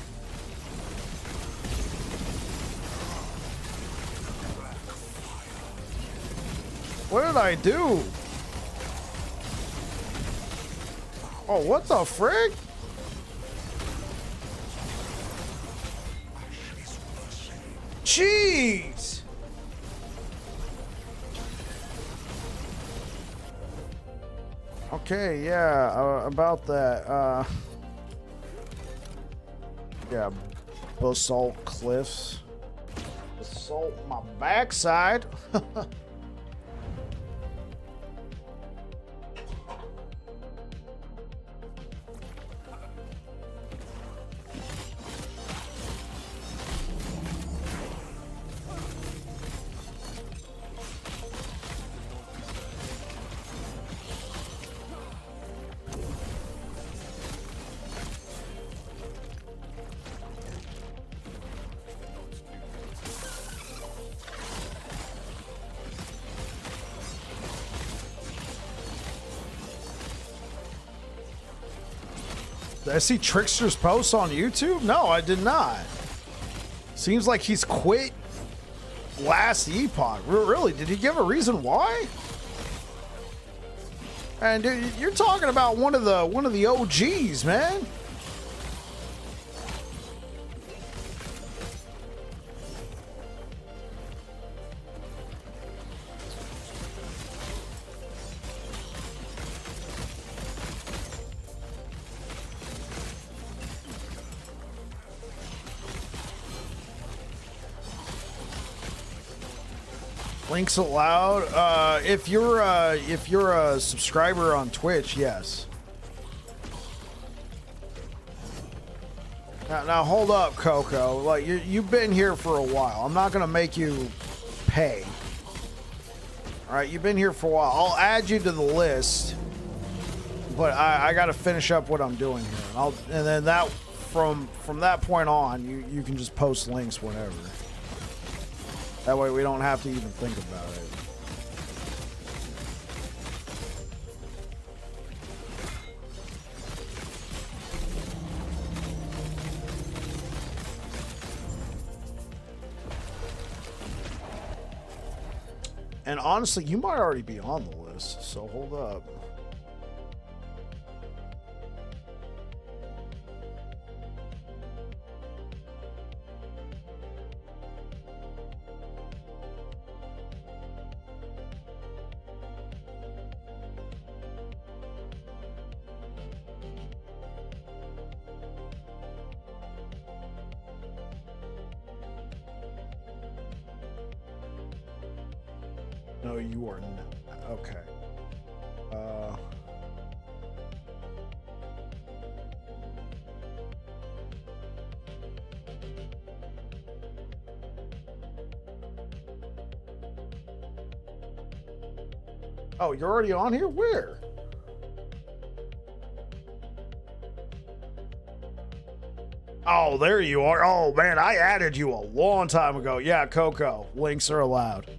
What did I do? Oh, what the frick? Jeez! Okay, yeah, about that. Yeah, basalt cliffs. Basalt my backside. Did I see Trickster's posts on YouTube? No, I did not. Seems like he's quit last Epoch. Really? Did he give a reason why? And dude, you're talking about one of the OGs, man. Links allowed. If you're a subscriber on Twitch, yes. Now hold up, Coco. Like you've been here for a while. I'm not gonna make you pay. All right, you've been here for a while. I'll add you to the list, but I got to finish up what I'm doing here, and then that from that point on, you can just post links whenever. That way we don't have to even think about it. And honestly, you might already be on the list, so hold up. No, you are not. Okay. Oh, you're already on here? Where? Oh, there you are. Oh, man, I added you a long time ago. Yeah, Coco. Links are allowed.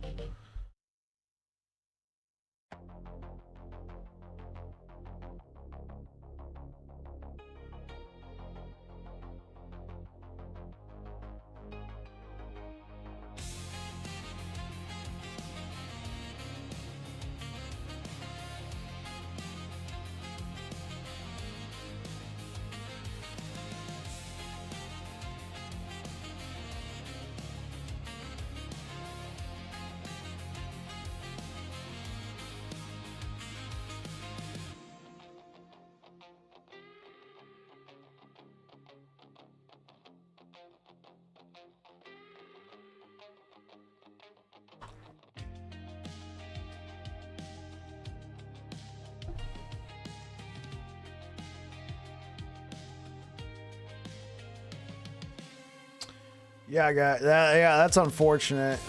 Yeah, I got that. Yeah, that's unfortunate.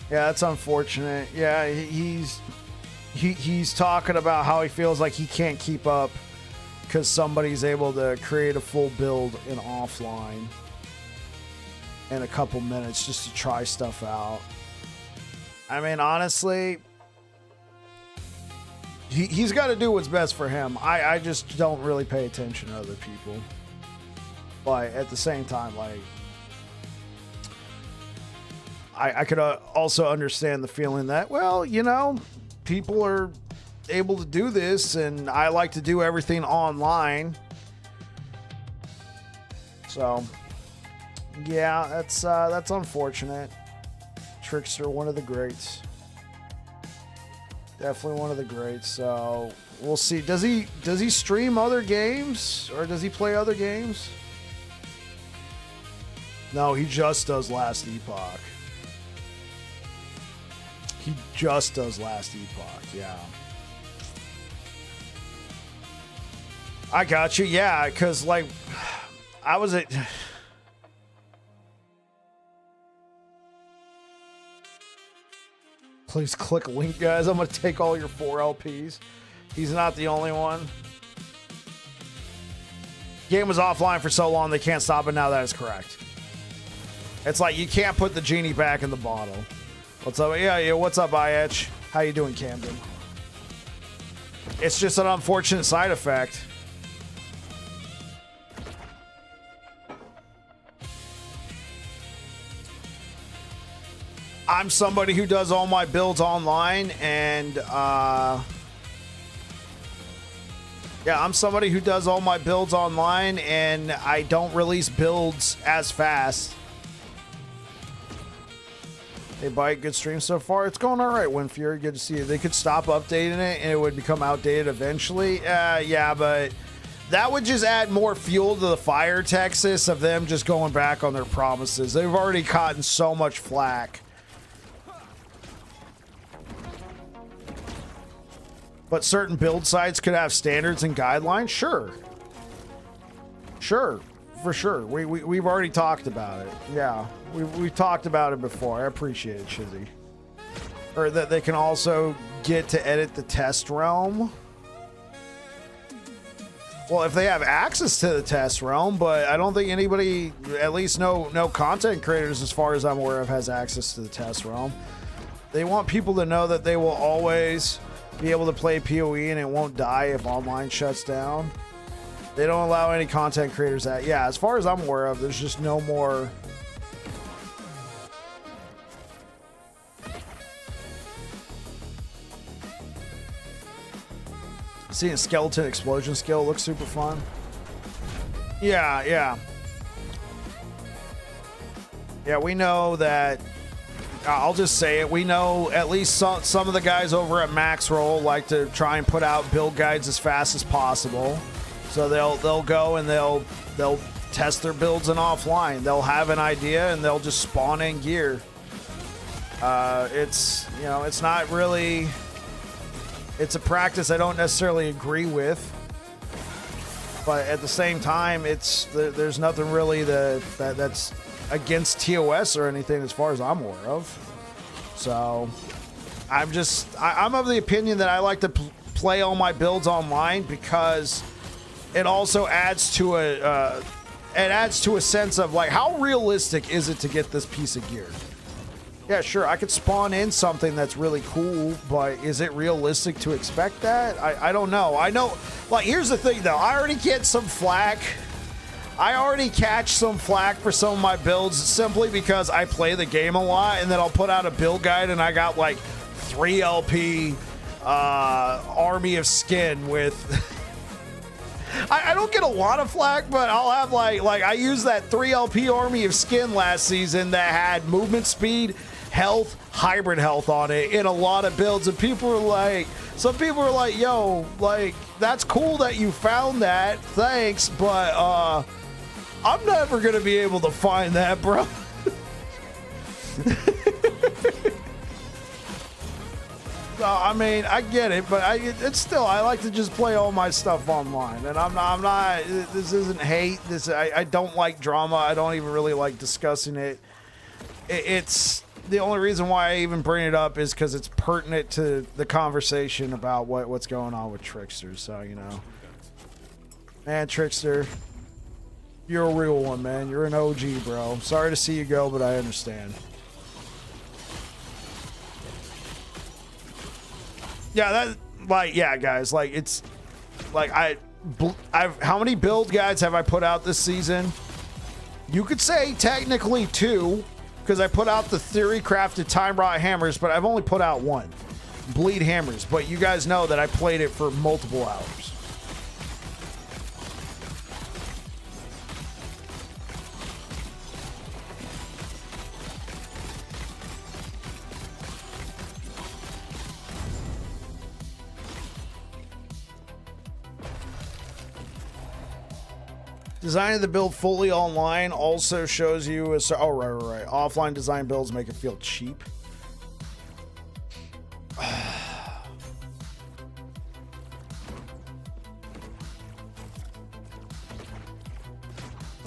Yeah, that's unfortunate. Yeah, he's talking about how he feels like he can't keep up because somebody's able to create a full build in offline in a couple minutes just to try stuff out. I mean, honestly, he's got to do what's best for him. I just don't really pay attention to other people. But at the same time, like, I could also understand the feeling that, well, you know, people are able to do this and I like to do everything online. So, yeah, that's unfortunate. Trickster, one of the greats. Definitely one of the greats. So, we'll see. Does he stream other games or does he play other games? No, he just does Last Epoch. He just does Last Epoch, yeah. I got you, yeah, because, like, I was at... Please click link, guys. I'm going to take all your 4 LPs. He's not the only one. Game was offline for so long, they can't stop it now. That is correct. It's like you can't put the genie back in the bottle. What's up? Yeah, what's up, IH? How you doing, Camden? It's just an unfortunate side effect. I'm somebody who does all my builds online, and yeah, I'm somebody who does all my builds online, and I don't release builds as fast. Hey, Bite, good stream so far. It's going all right, Winfury. Good to see you. They could stop updating it, and it would become outdated eventually. Yeah, but that would just add more fuel to the fire, Texas, of them just going back on their promises. They've already gotten so much flack. But certain build sites could have standards and guidelines? Sure. Sure. For sure. We've already talked about it. Yeah. We've talked about it before. I appreciate it, Shizzy. Or that they can also get to edit the test realm. Well, if they have access to the test realm, but I don't think anybody, at least no content creators as far as I'm aware of, has access to the test realm. They want people to know that they will always be able to play PoE and it won't die if online shuts down. They don't allow any content creators that. Yeah, as far as I'm aware of, there's just no more. Seeing skeleton explosion skill looks super fun. Yeah. Yeah, we know that. I'll just say it. We know at least some of the guys over at Max Roll like to try and put out build guides as fast as possible. So they'll go and they'll test their builds in offline. They'll have an idea and they'll just spawn in gear. It's, you know, it's not really. It's a practice I don't necessarily agree with, but at the same time, there's nothing really that's against TOS or anything as far as I'm aware of. So I'm of the opinion that I like to play all my builds online because it also adds to a sense of like, how realistic is it to get this piece of gear? Yeah, sure, I could spawn in something that's really cool, but is it realistic to expect that? I don't know. I know, like, here's the thing, though. I already get some flack. I already catch some flack for some of my builds simply because I play the game a lot, and then I'll put out a build guide, and I got, like, 3 LP army of skin with... I don't get a lot of flack, but I'll have, like I used that 3 LP army of skin last season that had movement speed, health, hybrid health on it in a lot of builds, and people were like, some people were like, yo, like, that's cool that you found that, thanks, but I'm never gonna be able to find that, bro. I mean, I get it, but it's still, I like to just play all my stuff online, and I'm not, this isn't hate. I don't like drama. I don't even really like discussing it. It's the only reason why I even bring it up is because it's pertinent to the conversation about what's going on with Trickster. So, you know, man, Trickster, you're a real one, man. You're an OG, bro. Sorry to see you go, but I understand. Yeah, that, like, yeah, guys, like, it's, like, I've, how many build guides have I put out this season? You could say technically 2, because I put out the Theory Crafted Time Rot Hammers, but I've only put out 1, Bleed Hammers, but you guys know that I played it for multiple hours. Designing the build fully online also shows you as, oh, right. Offline design builds make it feel cheap.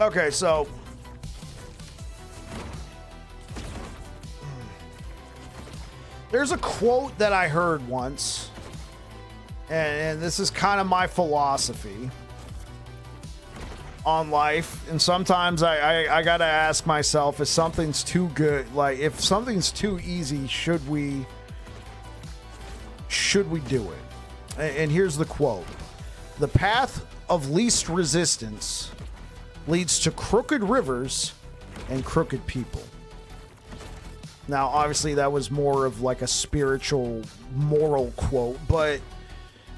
Okay, so there's a quote that I heard once, and this is kind of my philosophy on life, and sometimes I gotta ask myself, if something's too good, like if something's too easy, should we do it? And here's the quote: "The path of least resistance leads to crooked rivers and crooked people." Now, obviously, that was more of like a spiritual, moral quote, but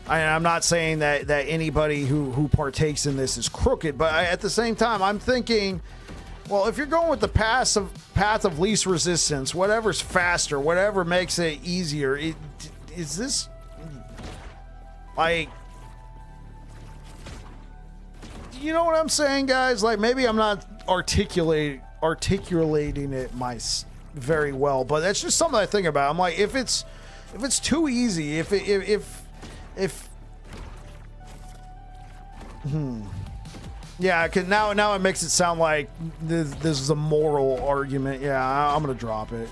I'm not saying that anybody who partakes in this is crooked, but at the same time, I'm thinking, well, if you're going with the path of least resistance, whatever's faster, whatever makes it easier, is this like, you know what I'm saying, guys? Like, maybe I'm not articulating it very well, but that's just something I think about. I'm like, if it's too easy, yeah, cause now it makes it sound like this is a moral argument. Yeah, I'm gonna drop it.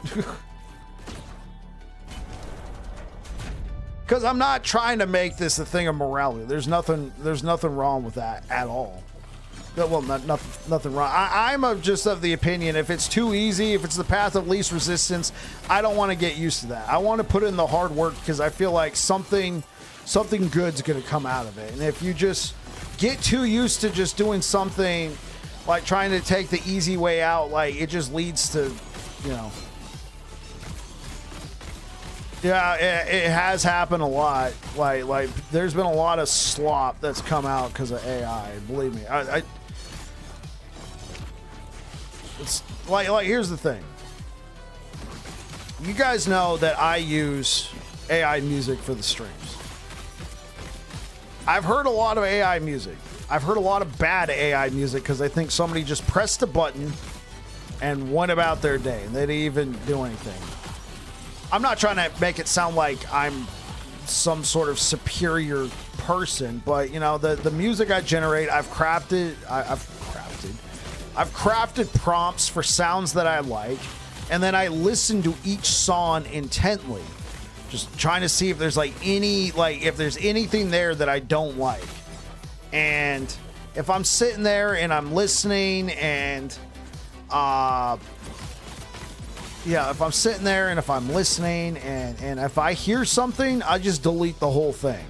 Because I'm not trying to make this a thing of morality. There's nothing wrong with that at all. Well, nothing wrong. I'm just of the opinion, if it's too easy, if it's the path of least resistance, I don't want to get used to that. I want to put in the hard work because I feel like something good's going to come out of it. And if you just get too used to just doing something, like trying to take the easy way out, like it just leads to, you know. Yeah, it has happened a lot. Like there's been a lot of slop that's come out because of AI. Believe me, it's like here's the thing. You guys know that I use AI music for the streams. I've heard a lot of AI music. I've heard a lot of bad AI music because I think somebody just pressed a button and went about their day and they didn't even do anything. I'm not trying to make it sound like I'm some sort of superior person, but you know, the music I generate, I've crafted prompts for sounds that I like, and then I listen to each song intently, just trying to see if there's if there's anything there that I don't like. And if I'm sitting there and I'm listening and if I'm sitting there and if I'm listening and if I hear something, I just delete the whole thing.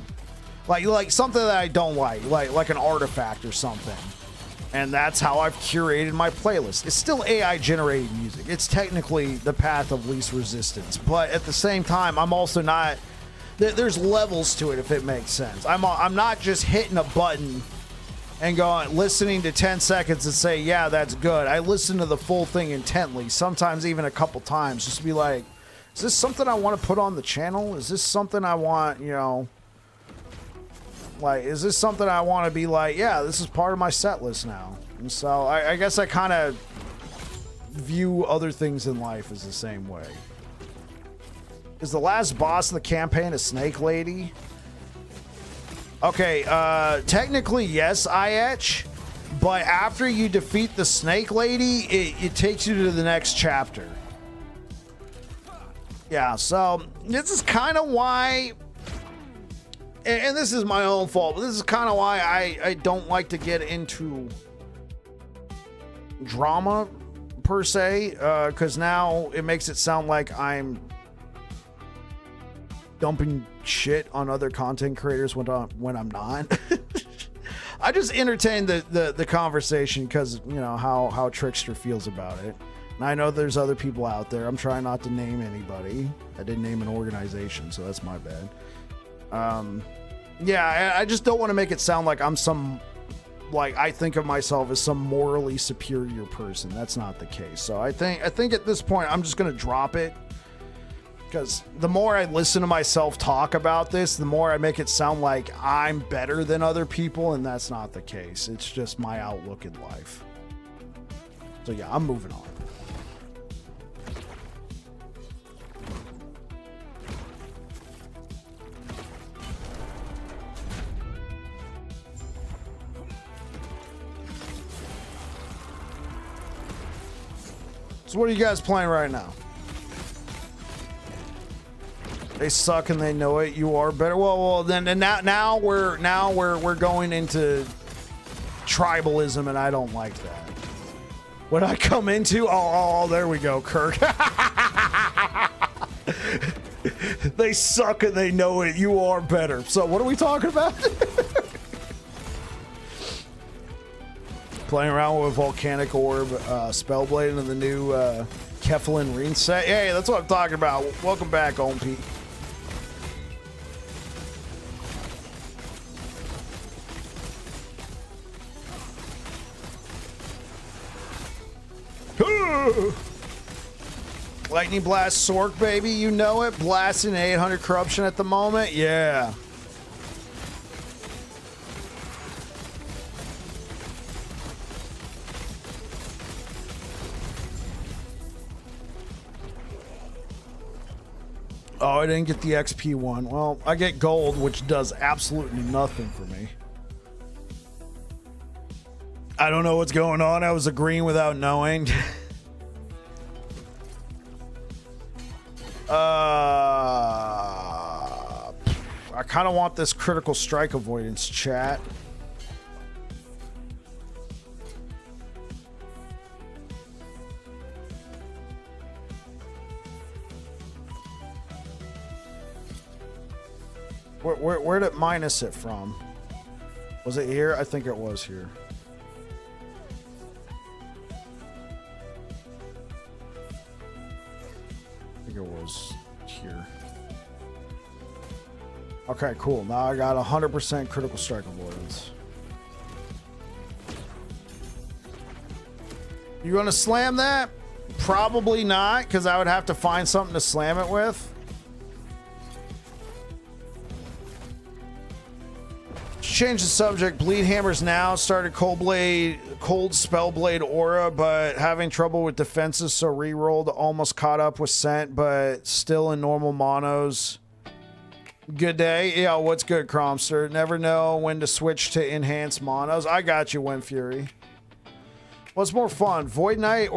Like something that I don't like an artifact or something. And that's how I've curated my playlist. It's still AI generated music. It's technically the path of least resistance. But at the same time, I'm also not, there's levels to it, if it makes sense. I'm not just hitting a button and going, listening to 10 seconds and say, yeah, that's good. I listen to the full thing intently, sometimes even a couple times, just to be like, is this something I want to put on the channel? Is this something I want, you know, like, is this something I want to be like, yeah, this is part of my set list now? And so I guess I kind of view other things in life as the same way. Is the last boss of the campaign a snake lady? Okay, technically yes, IH, but after you defeat the snake lady, it takes you to the next chapter. Yeah, so this is kind of why, and this is my own fault, but this is kind of why I don't like to get into drama per se, because now it makes it sound like I'm dumping shit on other content creators when I'm not. I just entertain the conversation because you know how Trickster feels about it. And I know there's other people out there. I'm trying not to name anybody. I didn't name an organization, so that's my bad. Yeah, I just don't want to make it sound like I'm some, like I think of myself as some morally superior person. That's not the case. So I think at this point I'm just gonna drop it, because the more I listen to myself talk about this, the more I make it sound like I'm better than other people, and that's not the case. It's just my outlook in life. So yeah, I'm moving on. So what are you guys playing right now? They suck and they know it. You are better. Well, then and now we're going into tribalism, and I don't like that. What I come into? Oh, there we go, Kirk. They suck and they know it. You are better. So what are we talking about? Playing around with Volcanic Orb, Spellblade, and the new Keflin Ring set. Hey, that's what I'm talking about. Welcome back, Pete. Lightning Blast Sork, baby. You know it. Blasting 800 corruption at the moment. Yeah. Oh, I didn't get the XP one. Well, I get gold, which does absolutely nothing for me. I don't know what's going on. I was agreeing without knowing. I kind of want this critical strike avoidance, chat. Where did it minus it from? Was it here? I think it was here. I think it was here. Okay, cool. Now I got 100% critical strike avoidance. You gonna slam that? Probably not, because I would have to find something to slam it with. Change the subject. Bleed Hammers now started cold Spellblade aura, but having trouble with defenses, so re-rolled. Almost caught up with Scent, but still in normal monos. Good day. Yeah, what's good, Cromster? Never know when to switch to enhanced monos. I got you, Wind Fury. What's more fun, Void Knight,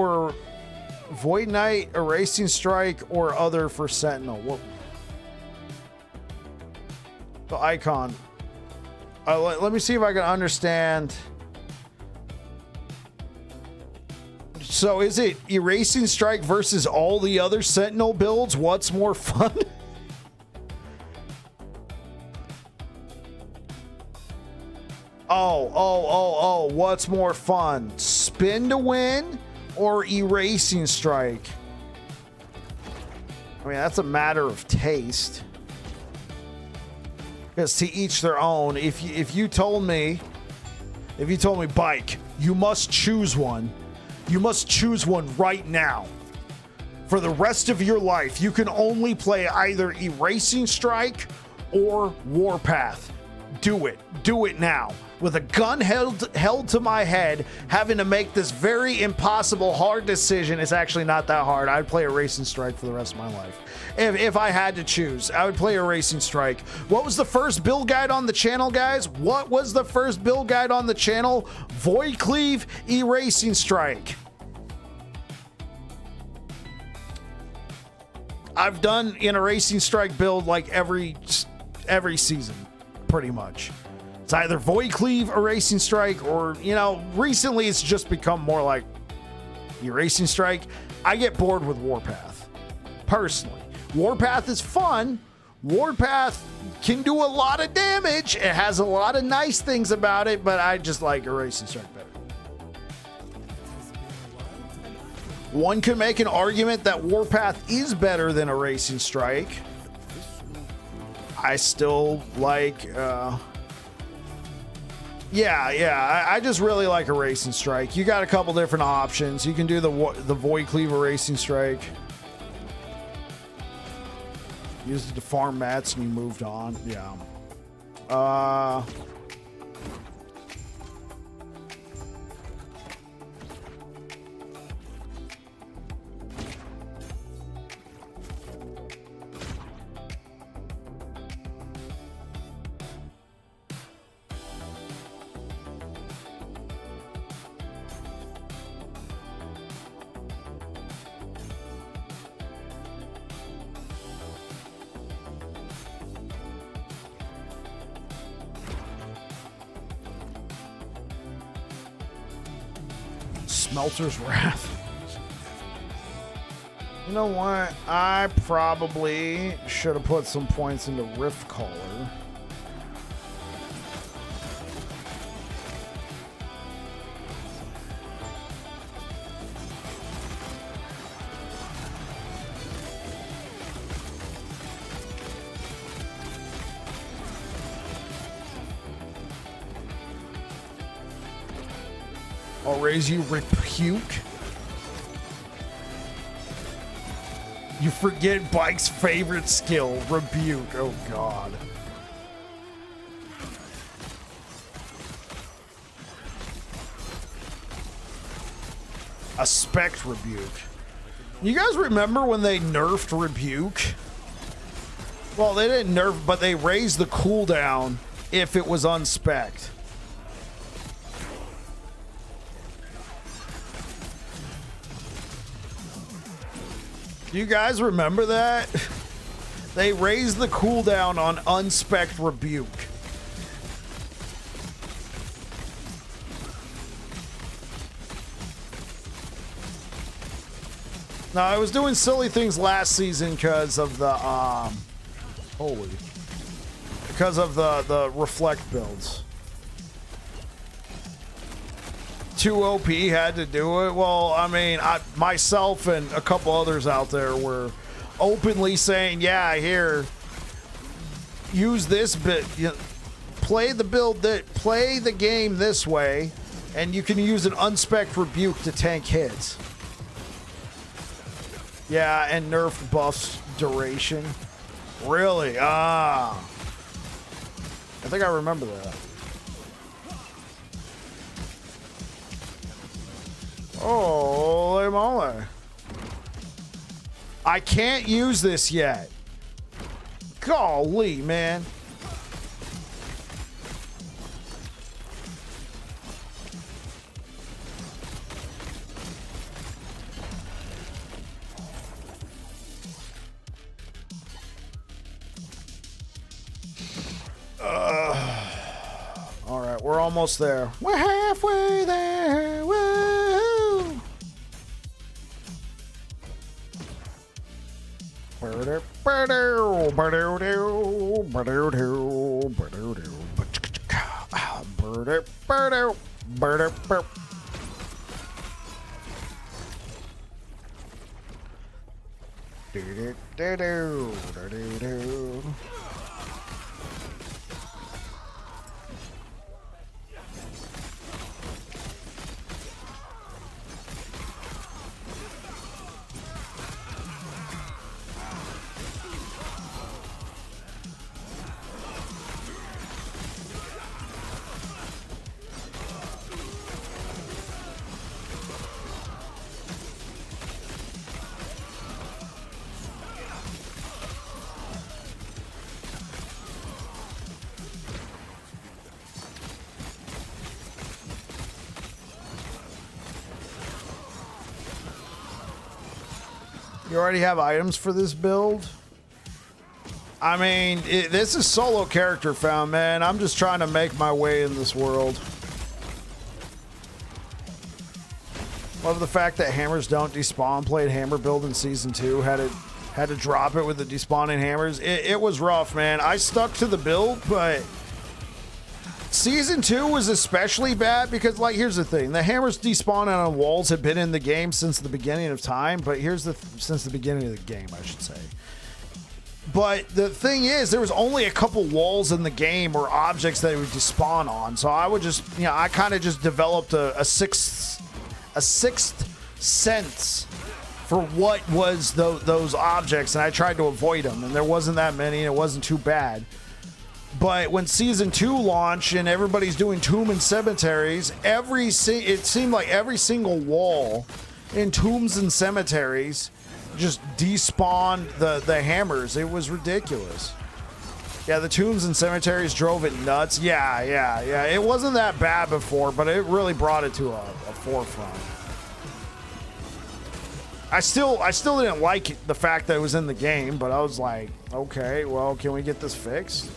Erasing Strike, or other for Sentinel? What? The icon. Let me see if I can understand. So is it Erasing Strike versus all the other Sentinel builds? What's more fun? Oh, what's more fun? Spin to win or Erasing Strike? I mean, that's a matter of taste. Because to each their own. If you told me, Bike, you must choose one. You must choose one right now. For the rest of your life, you can only play either Erasing Strike or Warpath. do it. Do it now. With a gun held to my head, having to make this very impossible, hard decision. It's actually not that hard. I'd play a Racing Strike for the rest of my life. If I had to choose, I would play a Racing Strike. What was the first build guide on the channel, guys? What was the first build guide on the channel? Void Cleave, Racing Strike. I've done in a Racing Strike build like every season, pretty much. It's either Void Cleave or Racing Strike, or, you know, recently it's just become more like Racing Strike. I get bored with Warpath, personally. Warpath is fun. Warpath can do a lot of damage. It has a lot of nice things about it, but I just like a Racing Strike better. One could make an argument that Warpath is better than a Racing Strike. I still like, I just really like a Racing Strike. You got a couple different options. You can do the Void Cleaver Racing Strike. Used it to farm mats and you moved on. Yeah. Smelter's Wrath. You know what? I probably should have put some points into Rift Caller. I'll raise you Rebuke. You forget Bike's favorite skill, Rebuke. Oh, God. A Spect Rebuke. You guys remember when they nerfed Rebuke? Well, they didn't nerf, but they raised the cooldown if it was unspect. You guys remember that? They raised the cooldown on unspect Rebuke. Now, I was doing silly things last season because of the because of the reflect builds. 2 OP had to do it. Well, I mean, myself and a couple others out there were openly saying, yeah, here, use this bit, you know, play the build, play the game this way, and you can use an unspec Rebuke to tank hits. Yeah, and nerf buffs duration. Really? I think I remember that. Holy moly. I can't use this yet. Golly, man. All right, we're almost there. We're halfway there. Woo! You already have items for this build? I mean, this is solo character found, man. I'm just trying to make my way in this world. Love the fact that hammers don't despawn. Played hammer build in season 2. Had to drop it with the despawning hammers. It was rough, man. I stuck to the build, but season 2 was especially bad because, like, here's the thing: the hammers despawning on walls have been in the game since the beginning of time. But since the beginning of the game, I should say. But the thing is, there was only a couple walls in the game or objects that it would despawn on. So I would just, I kind of just developed a sixth sense for what was those objects, and I tried to avoid them. And there wasn't that many, and it wasn't too bad. But when season 2 launched and everybody's doing tomb and cemeteries, it seemed like every single wall in tombs and cemeteries just despawned the hammers. It was ridiculous. Yeah, the tombs and cemeteries drove it nuts. Yeah. It wasn't that bad before, but it really brought it to a forefront. I still didn't like the fact that it was in the game, but I was like, okay, well, can we get this fixed?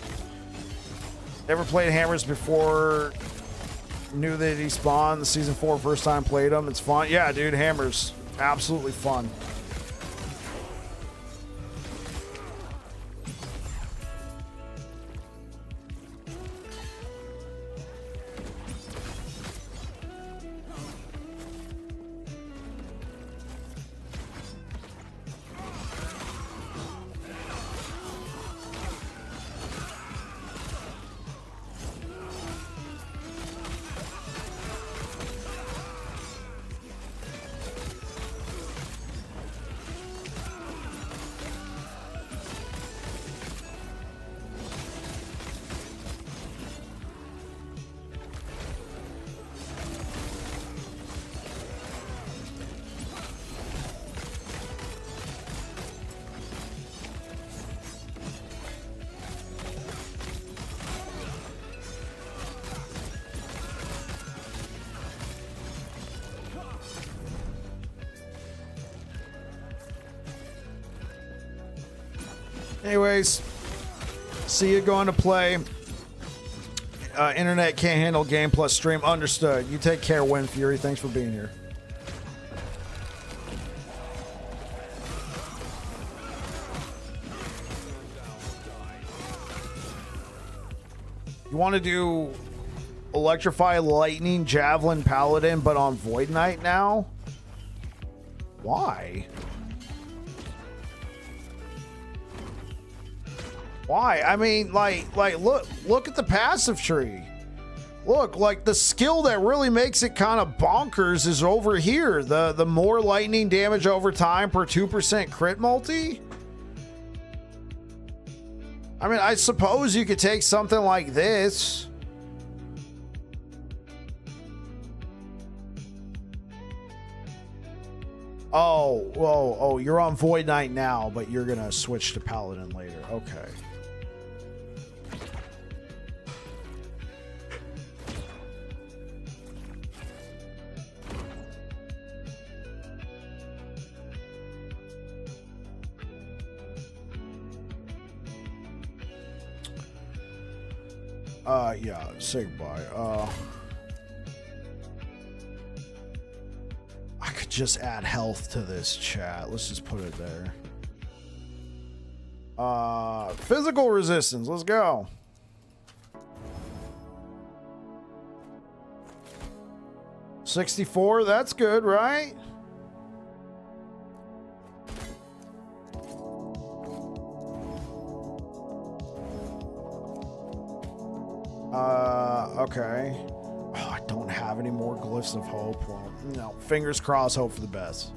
Never played hammers before. Knew they despawned. The season 4 first time played them. It's fun. Yeah, dude, hammers. Absolutely fun. Anyways, see you going to play. Internet can't handle game plus stream. Understood. You take care, Win Fury. Thanks for being here. You want to do Electrify Lightning Javelin Paladin, but on Void Knight now? Why? Why? I mean, like, look at the passive tree. Look, like the skill that really makes it kind of bonkers is over here. The more lightning damage over time per 2% crit multi. I mean, I suppose you could take something like this. Oh, you're on Void Knight now, but you're gonna switch to Paladin later. Okay. Yeah, say goodbye. I could just add health to this chat. Let's just put it there. Physical resistance. Let's go. $64. That's good, right? Okay. Oh, I don't have any more glyphs of hope. Well, no. Fingers crossed, hope for the best.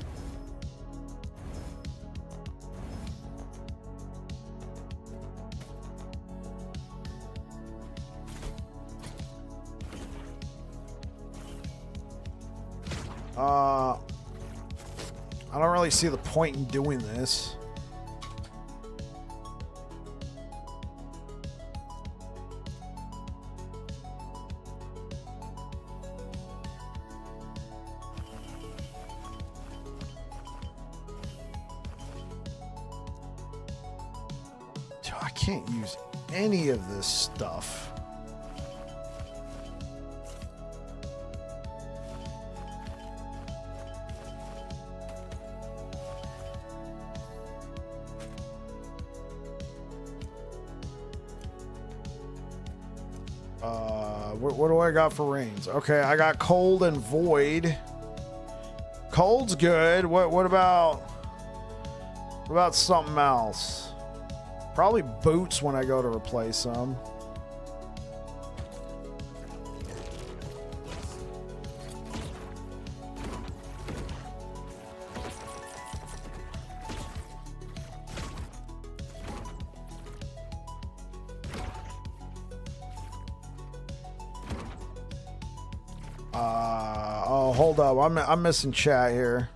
I don't really see the point in doing this. can't use any of this stuff. What do I got for range? Okay, I got cold and void. Cold's good. What about something else? Probably boots when I go to replace them. Oh, hold up. I'm missing chat here.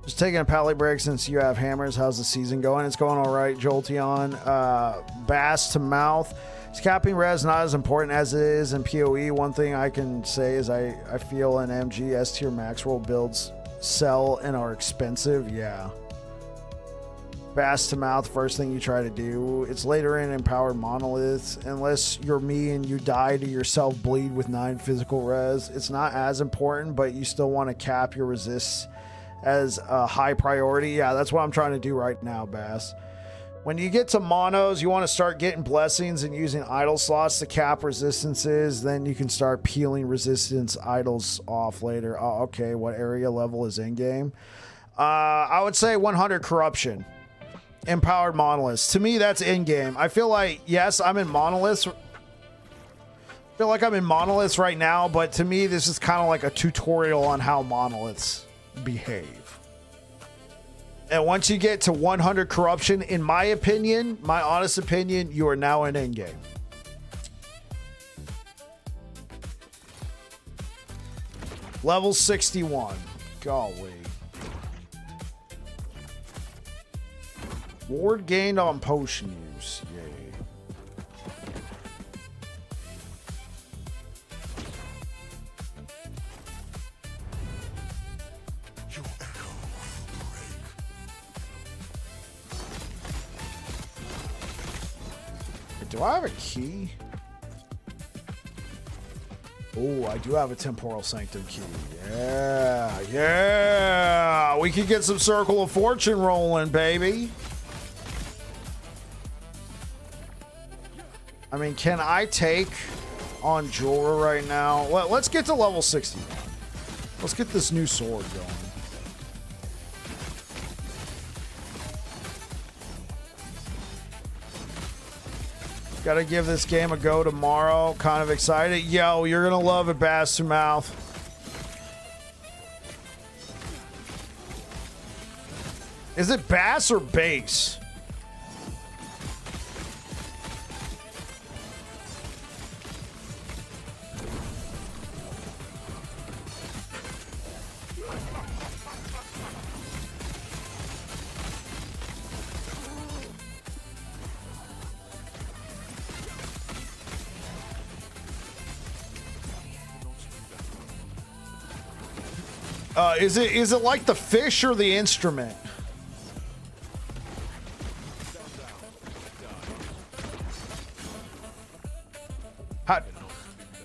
Just taking a pallet break since you have hammers. How's the season going? It's going all right, Jolteon. Bass to mouth. Capping res not as important as it is in PoE. One thing I can say is I feel in MG S tier max roll builds sell and are expensive. Yeah. Bass to mouth, first thing you try to do. It's later in empowered monoliths. Unless you're me and you die to yourself bleed with 9 physical res, it's not as important, but you still want to cap your resists as a high priority. Yeah, that's what I'm trying to do right now, Bass. When you get to monos, you want to start getting blessings and using idle slots to cap resistances. Then you can start peeling resistance idols off later. Oh, okay. What area level is in game? I would say 100 corruption. Empowered monoliths. To me, that's in game. I feel like, yes, I'm in monoliths. I feel like I'm in monoliths right now, but to me, this is kind of like a tutorial on how monoliths behave. And once you get to 100 corruption, in my opinion, my honest opinion, you are now in in-game. Level 61. Golly. Ward gained on potion use. Yay. Do I have a key? Oh, I do have a Temporal Sanctum key. Yeah, yeah. We could get some Circle of Fortune rolling, baby. I mean, can I take on Jorah right now? Let's get to level 61. Let's get this new sword going. Gotta give this game a go tomorrow. Kind of excited. Yo, you're gonna love it, Bass to Mouth. Is it bass or bass? Is it like the fish or the instrument?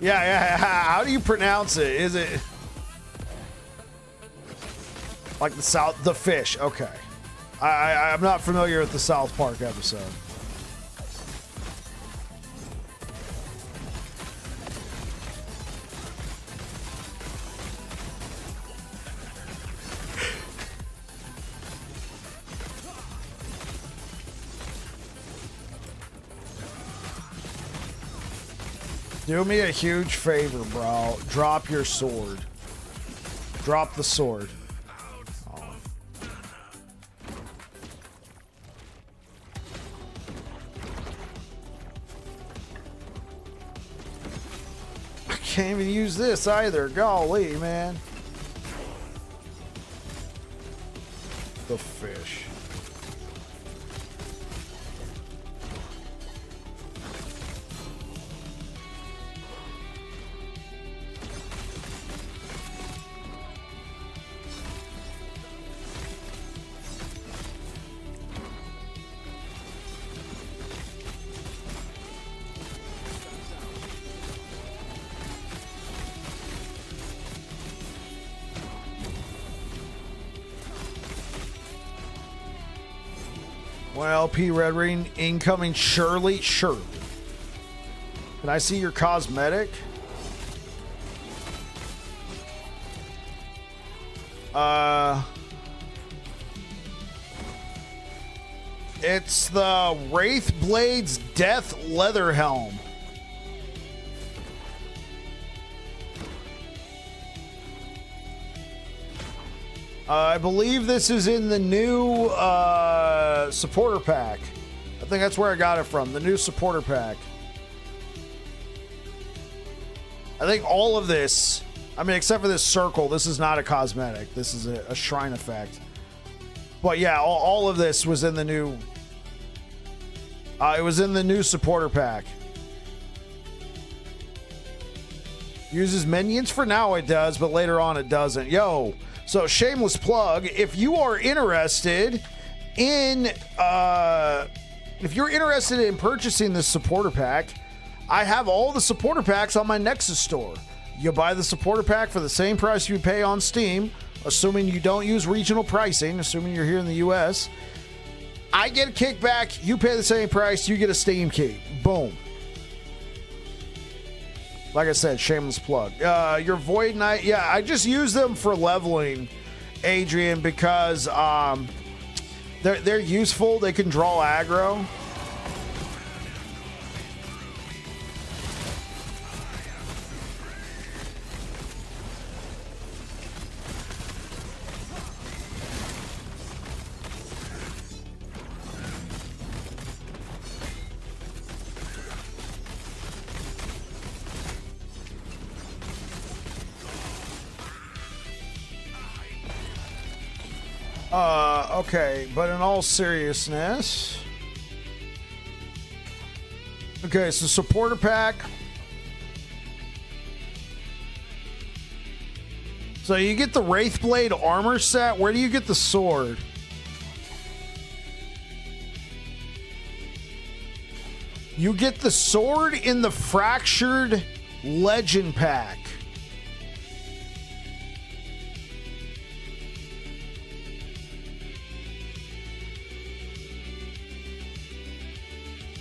Yeah. How do you pronounce it? Is it like the fish? Okay. I'm not familiar with the South Park episode. Do me a huge favor, bro. Drop your sword. Drop the sword. Oh. I can't even use this either. Golly, man. The fish. LP Red Ring incoming. Surely. Can I see your cosmetic? It's the Wraith Blade's Death Leather Helm. I believe this is in the new supporter pack. I think that's where I got it from, the new supporter pack. I think all of this, I mean, except for this circle, this is not a cosmetic. This is a shrine effect. But yeah, all of this was in the new... it was in the new supporter pack. Uses minions? For now it does, but later on it doesn't. Yo, so shameless plug, if you are interested in... if you're interested in purchasing this supporter pack, I have all the supporter packs on my Nexus store. You buy the supporter pack for the same price you pay on Steam, assuming you don't use regional pricing, assuming you're here in the US. I get a kickback, you pay the same price, you get a Steam key. Boom. Like I said, shameless plug. Your Void Knight, yeah, I just use them for leveling, Adrian, because they're useful. They can draw aggro. Okay, but in all seriousness... Okay, so supporter pack. So you get the Wraithblade armor set. Where do you get the sword? You get the sword in the Fractured Legend pack.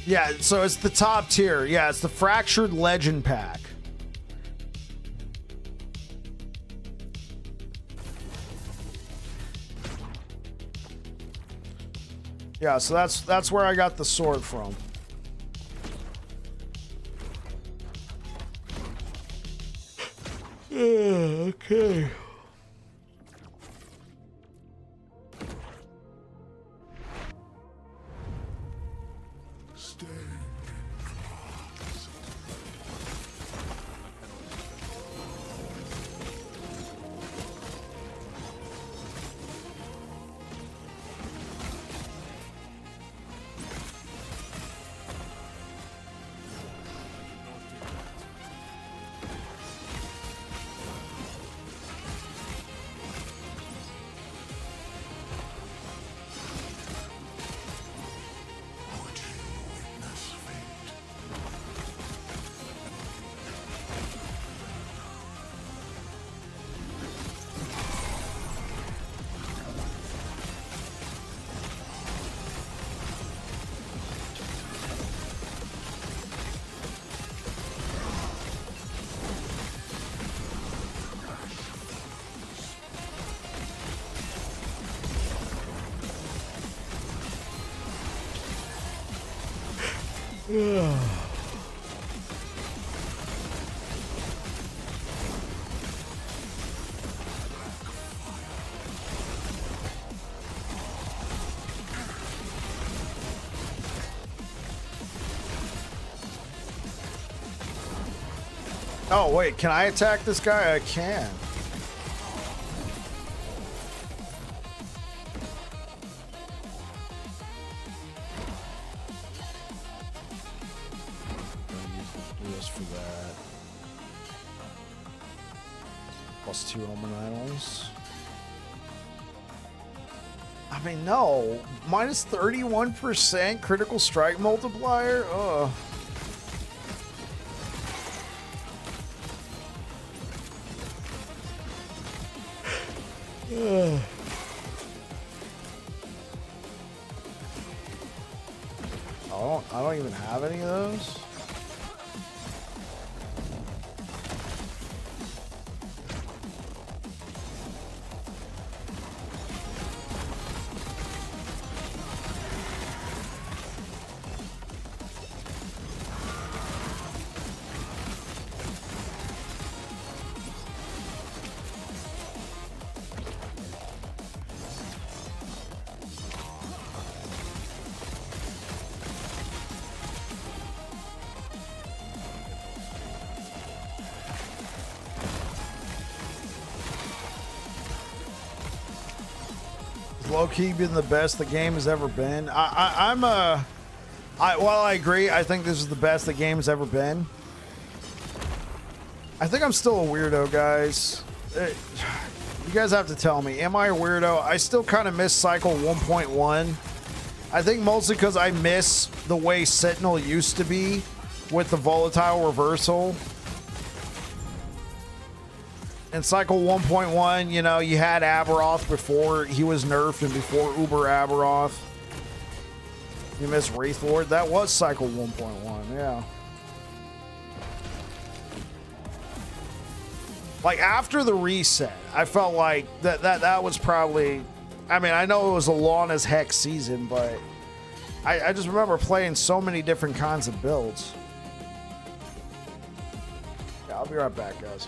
Yeah, so it's the top tier. Yeah, it's the Fractured Legend pack. Yeah, so that's where I got the sword from. Yeah, okay. Oh, wait, can I attack this guy? I can. Do this for that. +2 Omen Idols. I mean, no. Minus 31% critical strike multiplier? Ugh. I don't even have any of those. Low-key been the best the game has ever been. While I agree, I think this is the best the game has ever been. I think I'm still a weirdo, guys. You guys have to tell me, am I a weirdo? I still kind of miss Cycle 1.1. I think mostly because I miss the way Sentinel used to be with the volatile reversal. In Cycle 1.1, you know, you had Aberoth before he was nerfed and before Uber Aberoth. You miss Wraithlord. That was Cycle 1.1, yeah. Like, after the reset, I felt like that was probably... I mean, I know it was a long as heck season, but I just remember playing so many different kinds of builds. Yeah, I'll be right back, guys.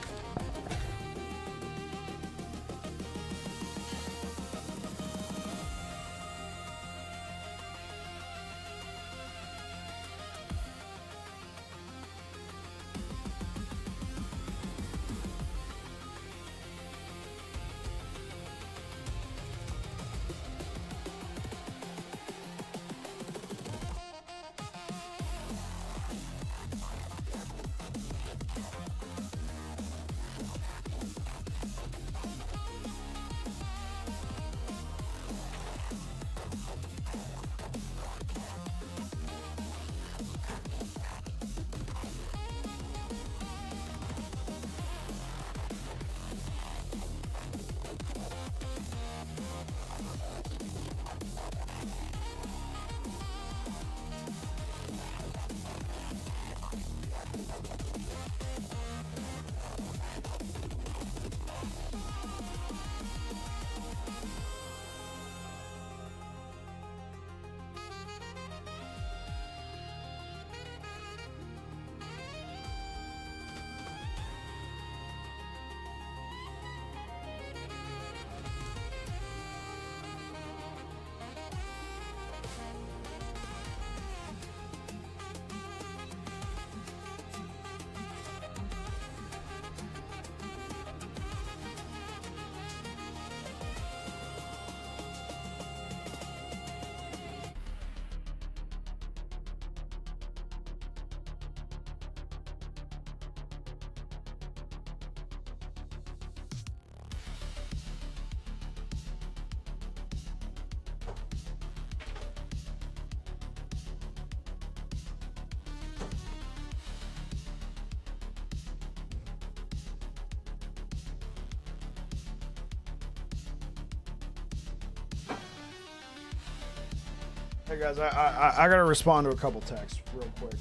Hey guys, I gotta respond to a couple texts real quick.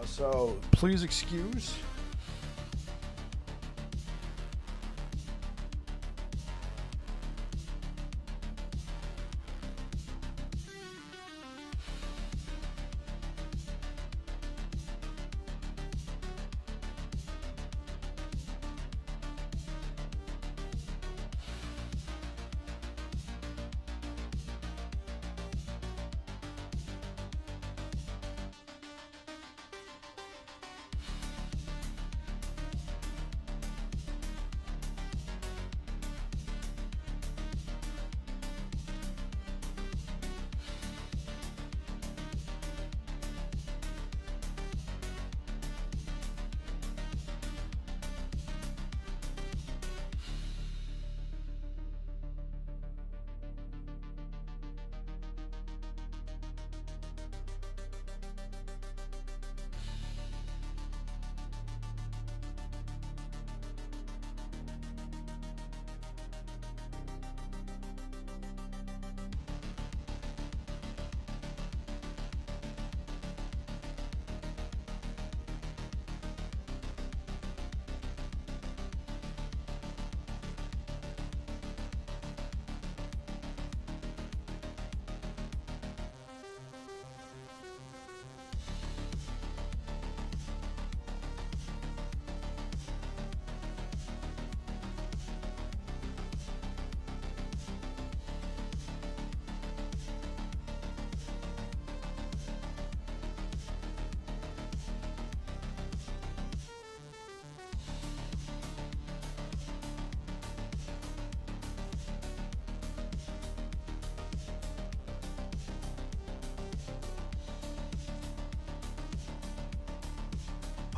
So please excuse.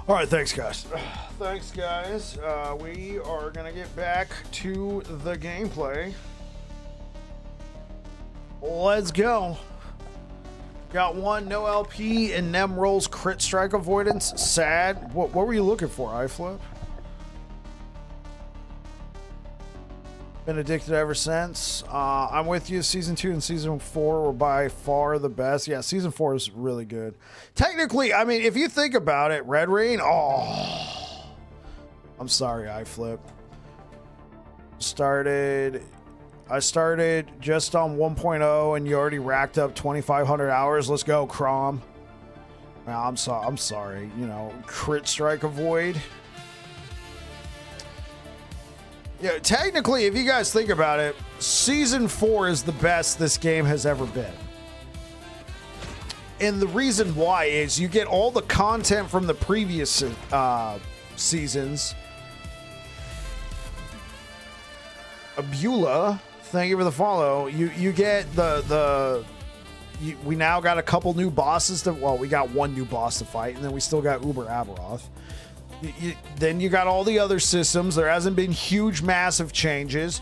All right, thanks, guys. Thanks, guys. We are going to get back to the gameplay. Let's go. Got one, no LP, and Nem rolls crit strike avoidance. Sad. What were you looking for, iFlip? Been addicted ever since. I'm with you. Season 2 and Season 4 were by far the best. Yeah, Season 4 is really good. Technically, I mean, if you think about it, Red Rain, oh. I'm sorry, iFlip. I started just on 1.0 and you already racked up 2,500 hours. Let's go, Crom. Now, I'm sorry. You know, crit strike avoid. Yeah, technically, if you guys think about it, Season 4 is the best this game has ever been. And the reason why is you get all the content from the previous seasons. Abula, thank you for the follow. You get we now got a couple new bosses to, well, we got one new boss to fight, and then we still got Uber Aberoth. Then you got all the other systems. There hasn't been huge, massive changes.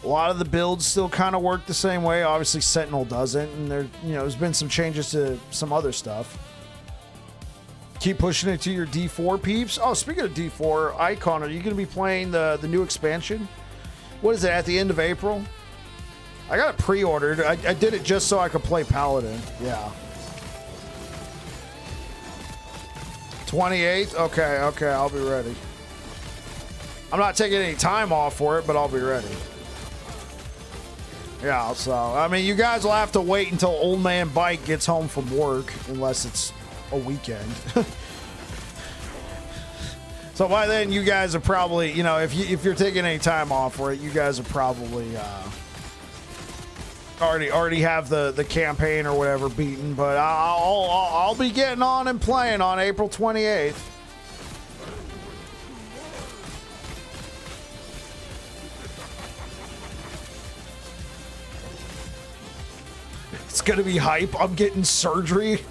A lot of the builds still kind of work the same way. Obviously, Sentinel doesn't, and there's been some changes to some other stuff. Keep pushing it to your D4 peeps. Oh, speaking of D4, Icon, are you going to be playing the new expansion? What is it, at the end of April? I got it pre-ordered. I did it just so I could play Paladin. Yeah. 28th? Okay, I'll be ready. I'm not taking any time off for it, but I'll be ready. Yeah, so, I mean, you guys will have to wait until Old Man Bike gets home from work, unless it's a weekend. So by then, you guys are probably, you know, if you're taking any time off for it, you guys are probably already have the campaign or whatever beaten. But I'll be getting on and playing on April 28th. It's gonna be hype. I'm getting surgery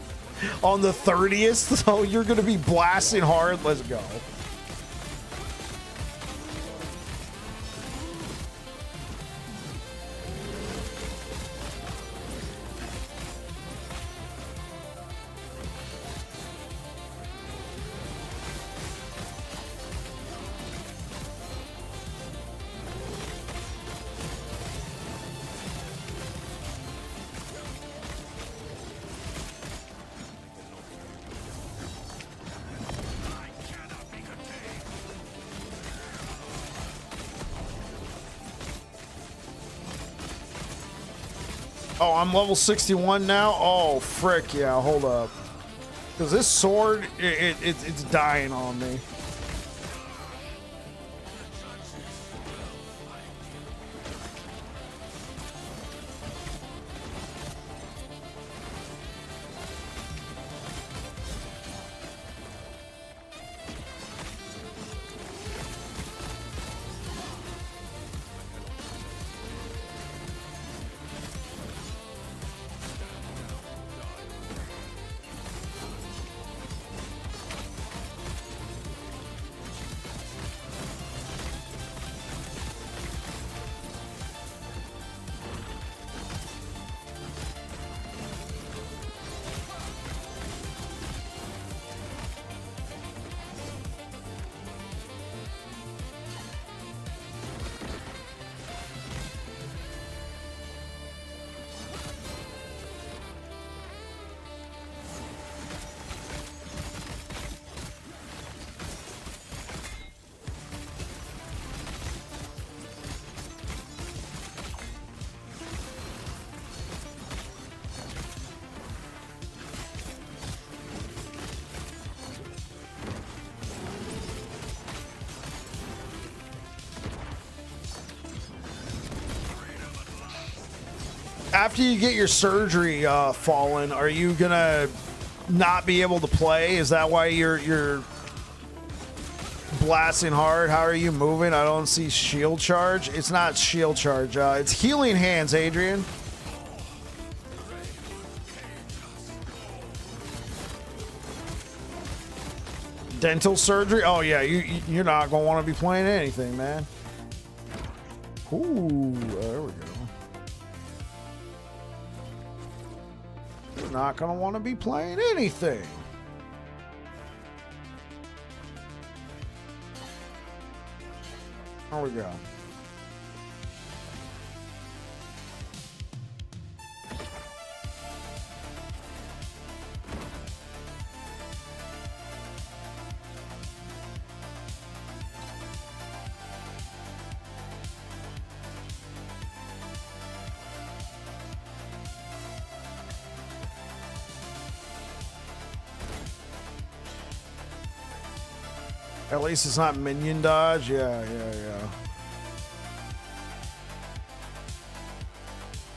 on the 30th, so you're gonna be blasting hard. Let's go. Oh, I'm level 61 now? Oh, frick, yeah, hold up. Because this sword, it's dying on me. After you get your surgery fallen, are you gonna not be able to play? Is that why you're blasting hard? How are you moving? I don't see shield charge. It's not shield charge. It's healing hands, Adrian. Dental surgery? Oh yeah, you're not gonna want to be playing anything, man. Ooh, there we go. You're not gonna want to be playing anything. There we go. At least it's not minion dodge. Yeah.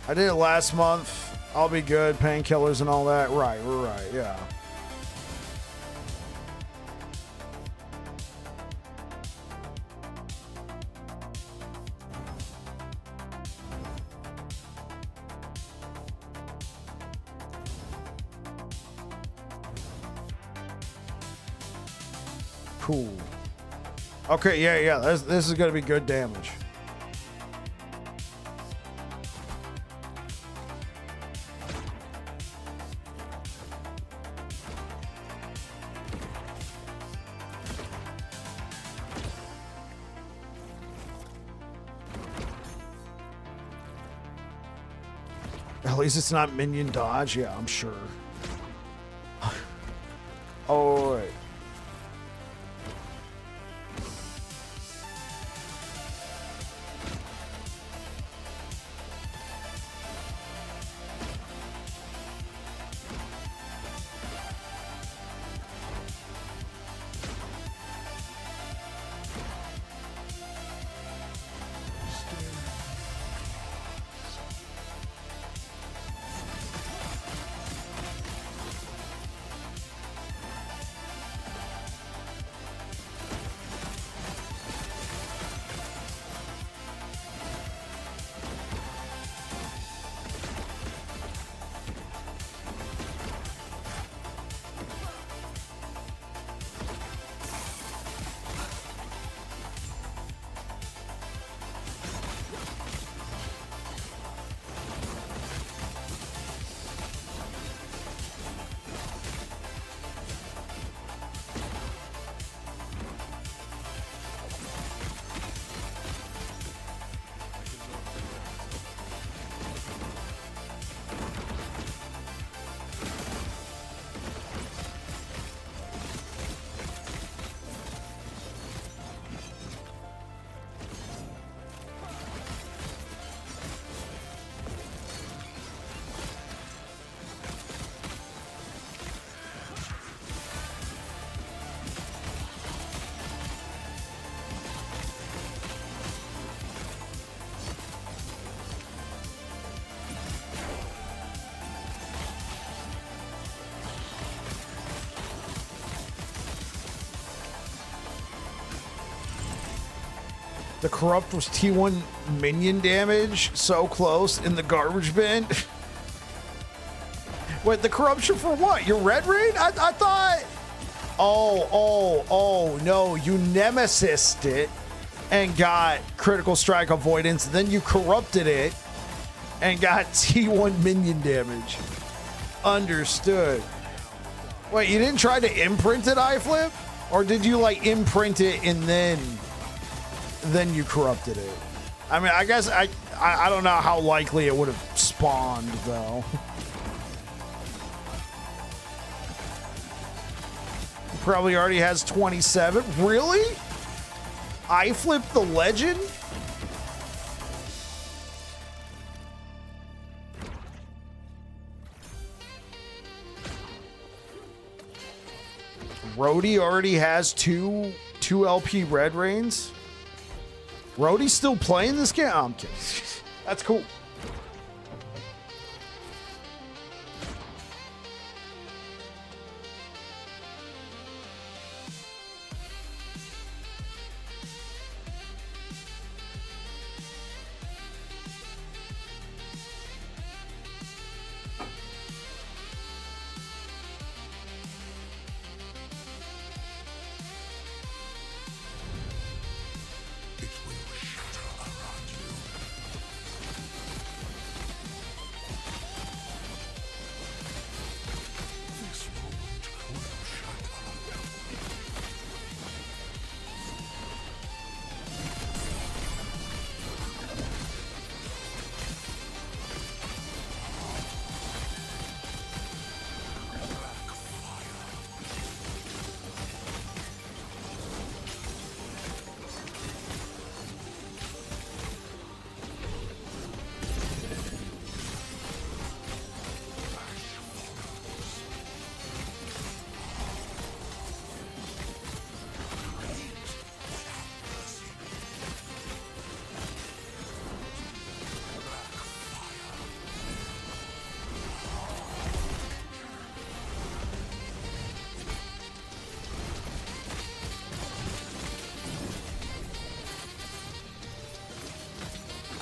I did it last month. I'll be good. Painkillers and all that. Right, yeah. Cool. Okay, yeah. This is gonna be good damage. At least it's not minion dodge. Yeah, I'm sure. Oh, wait. The corrupt was T1 minion damage. So close in the garbage bin. Wait, the corruption for what? Your red raid? I thought. Oh, no. You nemesised it and got critical strike avoidance. Then you corrupted it and got T1 minion damage. Understood. Wait, you didn't try to imprint it, iFlip? Or did you like imprint it and then you corrupted it? I mean, I guess I don't know how likely it would have spawned though. Probably already has 27. Really? I flipped the legend? Rhodey already has two LP red rains. Rhodey's still playing this game? Oh, I'm kidding. That's cool.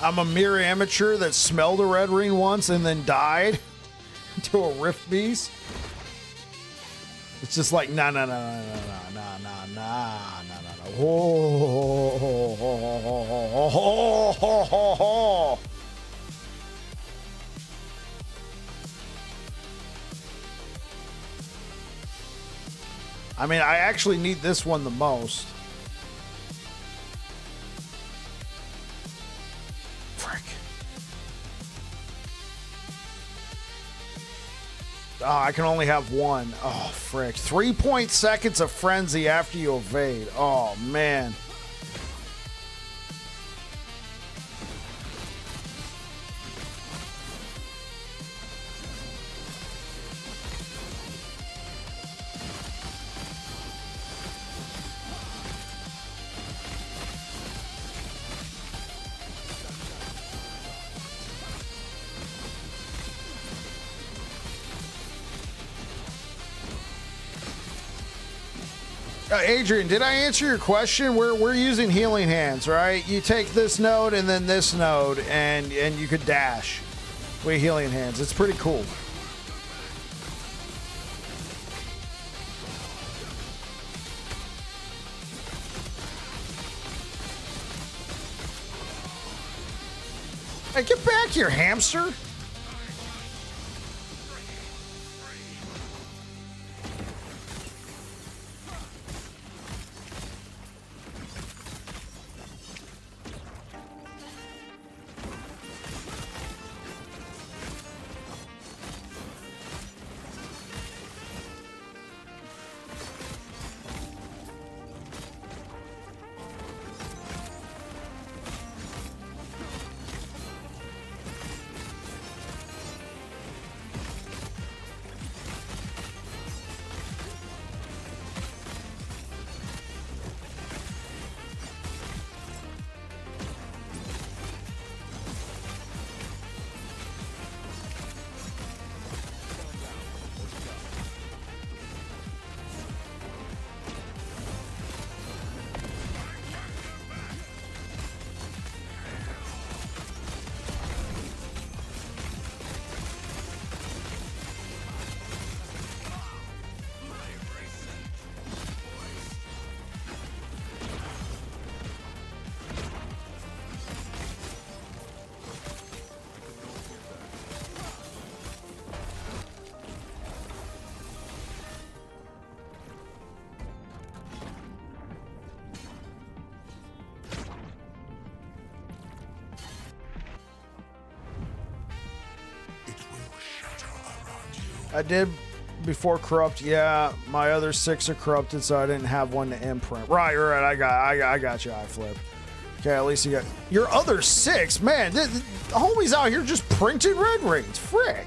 I'm a mere amateur that smelled a red ring once and then died to a rift beast. It's just like, nah. Oh. I mean, I actually need this one the most. Frick. Oh, I can only have one. Oh, frick. 3 seconds of frenzy after you evade. Oh, man. Adrian, did I answer your question? We're using healing hands, right? You take this node and then this node, and you could dash with healing hands. It's pretty cool. Hey, get back here, hamster. I did before corrupt. Yeah, my other 6 are corrupted, so I didn't have one to imprint. Right. I got you, I flip. Okay, at least you got your other 6. Man, the homies out here just printing red rings. Frick.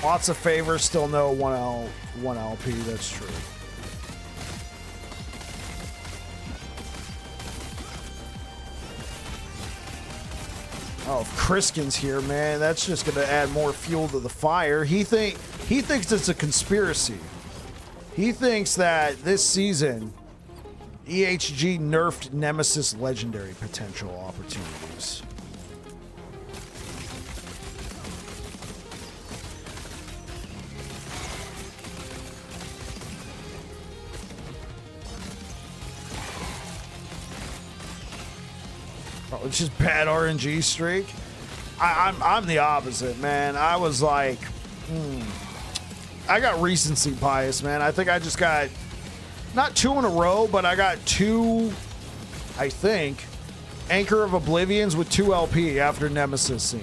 Lots of favors, still no 1 LP, that's true. Oh, if Kriskin's here, man, that's just gonna add more fuel to the fire. He thinks it's a conspiracy. He thinks that this season EHG nerfed Nemesis legendary potential opportunities. It's just bad RNG streak. I'm the opposite, man. I was like, I got recency bias, man. I think I just got not 2 in a row, but I got 2, I think, Anchor of Oblivions with 2 LP after Nemesis.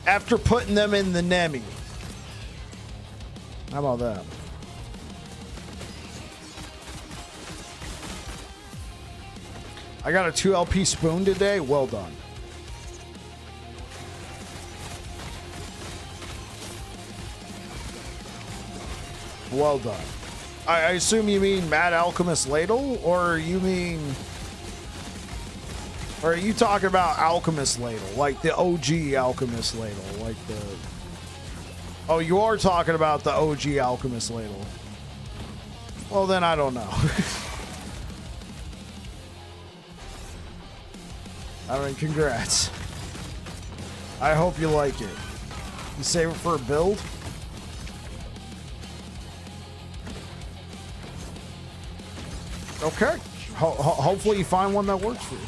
After putting them in the Nemi. How about that? I got a 2 LP spoon today. Well done. Well done. I assume you mean Mad Alchemist Ladle, or you mean Or are you talking about Alchemist Ladle? Like the OG Alchemist Ladle? Like the... Oh, you are talking about the OG Alchemist Ladle. Well, then I don't know. I mean, congrats. I hope you like it. You save it for a build? Okay. Hopefully you find one that works for you.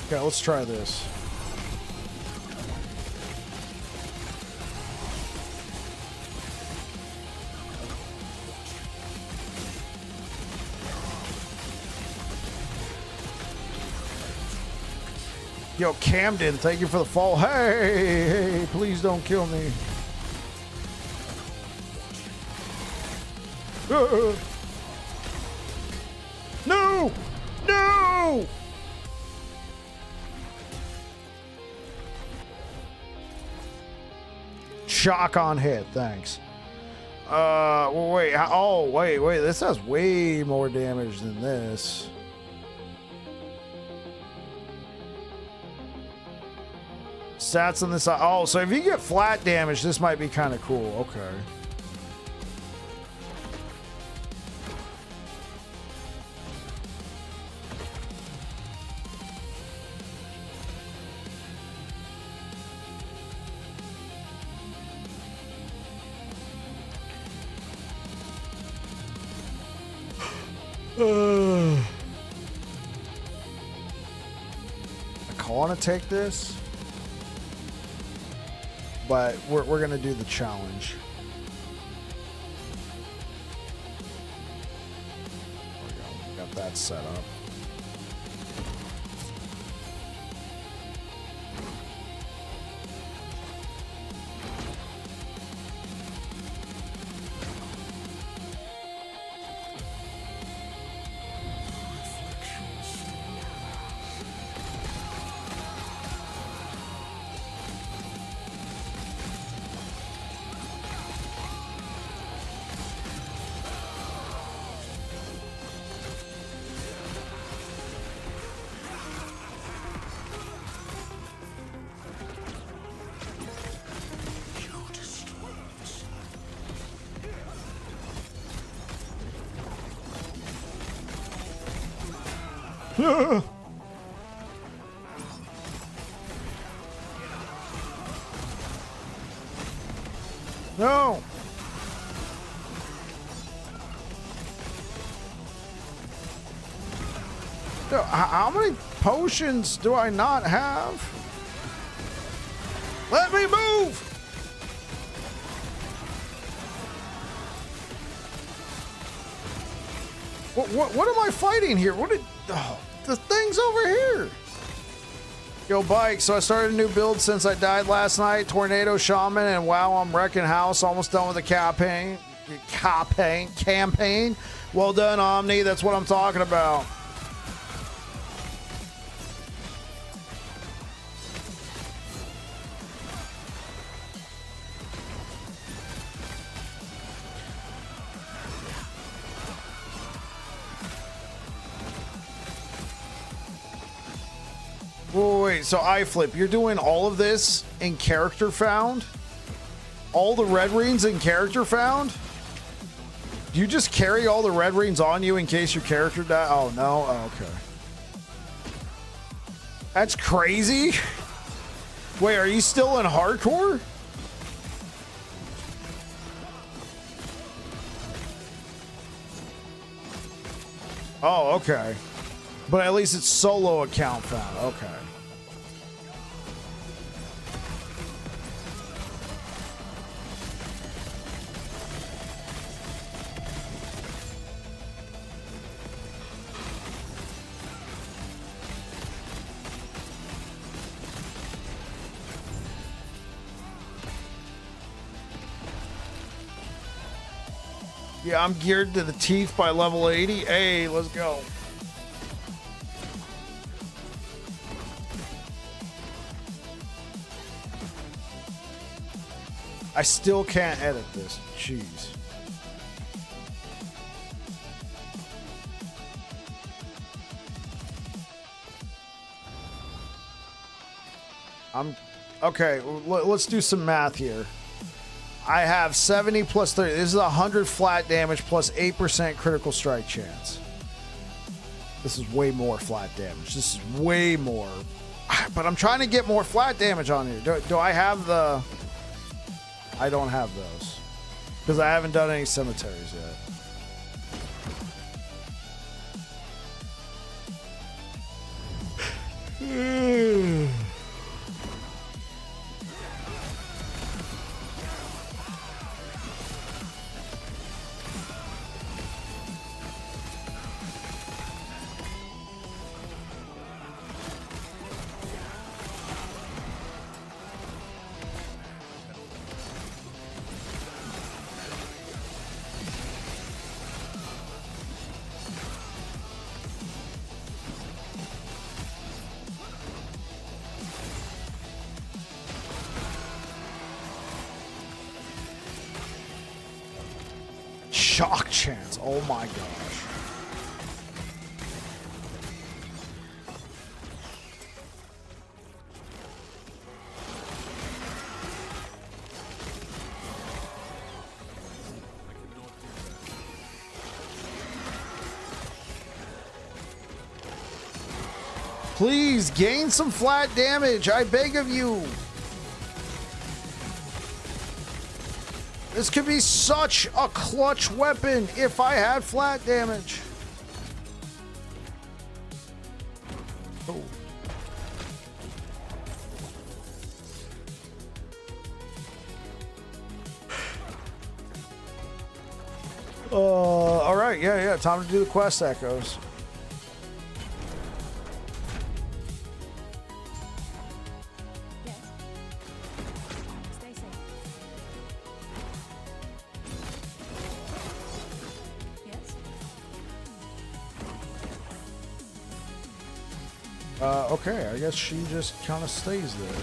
Okay, let's try this. Yo, Camden, thank you for the fall. Hey, please don't kill me. No! No! Shock on hit, thanks. Well, wait. Oh, wait. This has way more damage than this. Stats on this side. Oh, so if you get flat damage, this might be kind of cool. Okay. I want to take this, but we're gonna do the challenge. There we go. Got that set up. No. Yo, how many potions do I not have? Let me move. What am I fighting here? What did... Oh, the thing's over here. Yo, Bike, so I started a new build since I died last night. Tornado Shaman, and wow, I'm wrecking house. Almost done with the campaign. Campaign. Well done, Omni. That's what I'm talking about. Wait, so iFlip, you're doing all of this in character found? All the red rings in character found? Do you just carry all the red rings on you in case your character dies? Oh, no? Oh, okay. That's crazy. Wait, are you still in hardcore? Oh, okay. But at least it's solo account found. Okay. Yeah, I'm geared to the teeth by level 80. Hey, let's go. I still can't edit this. Jeez. Okay, let's do some math here. I have 70 plus 30. This is 100 flat damage plus 8% critical strike chance. This is way more flat damage. This is way more. But I'm trying to get more flat damage on here. Do I have the... I don't have those. Because I haven't done any cemeteries yet. Shock chance. Oh my gosh. Please gain some flat damage. I beg of you. This could be such a clutch weapon if I had flat damage. Oh. All right, yeah. Time to do the quest echoes. Okay, I guess she just kind of stays there.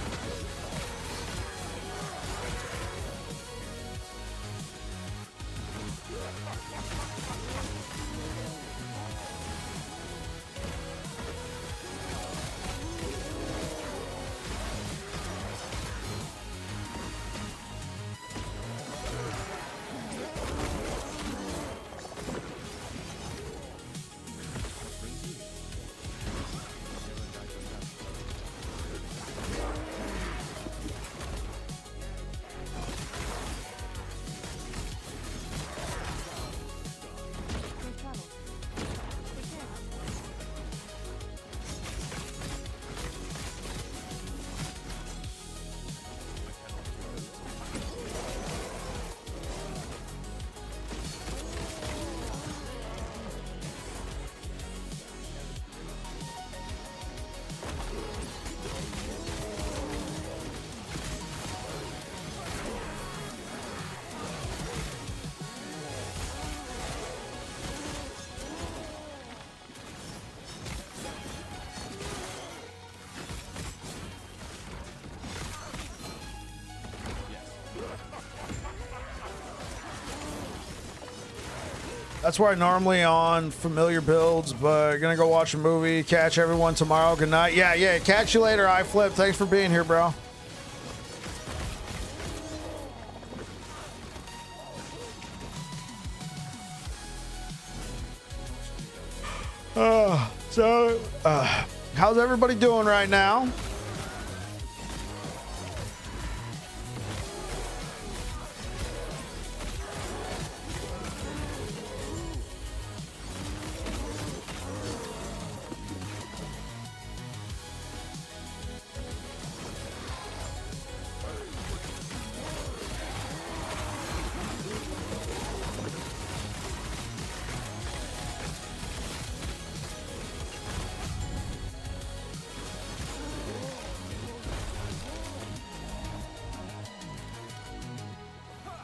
That's where I normally on familiar builds, but gonna go watch a movie. Catch everyone tomorrow. Good night. Yeah. Catch you later, iFlip. Thanks for being here, bro. How's everybody doing right now?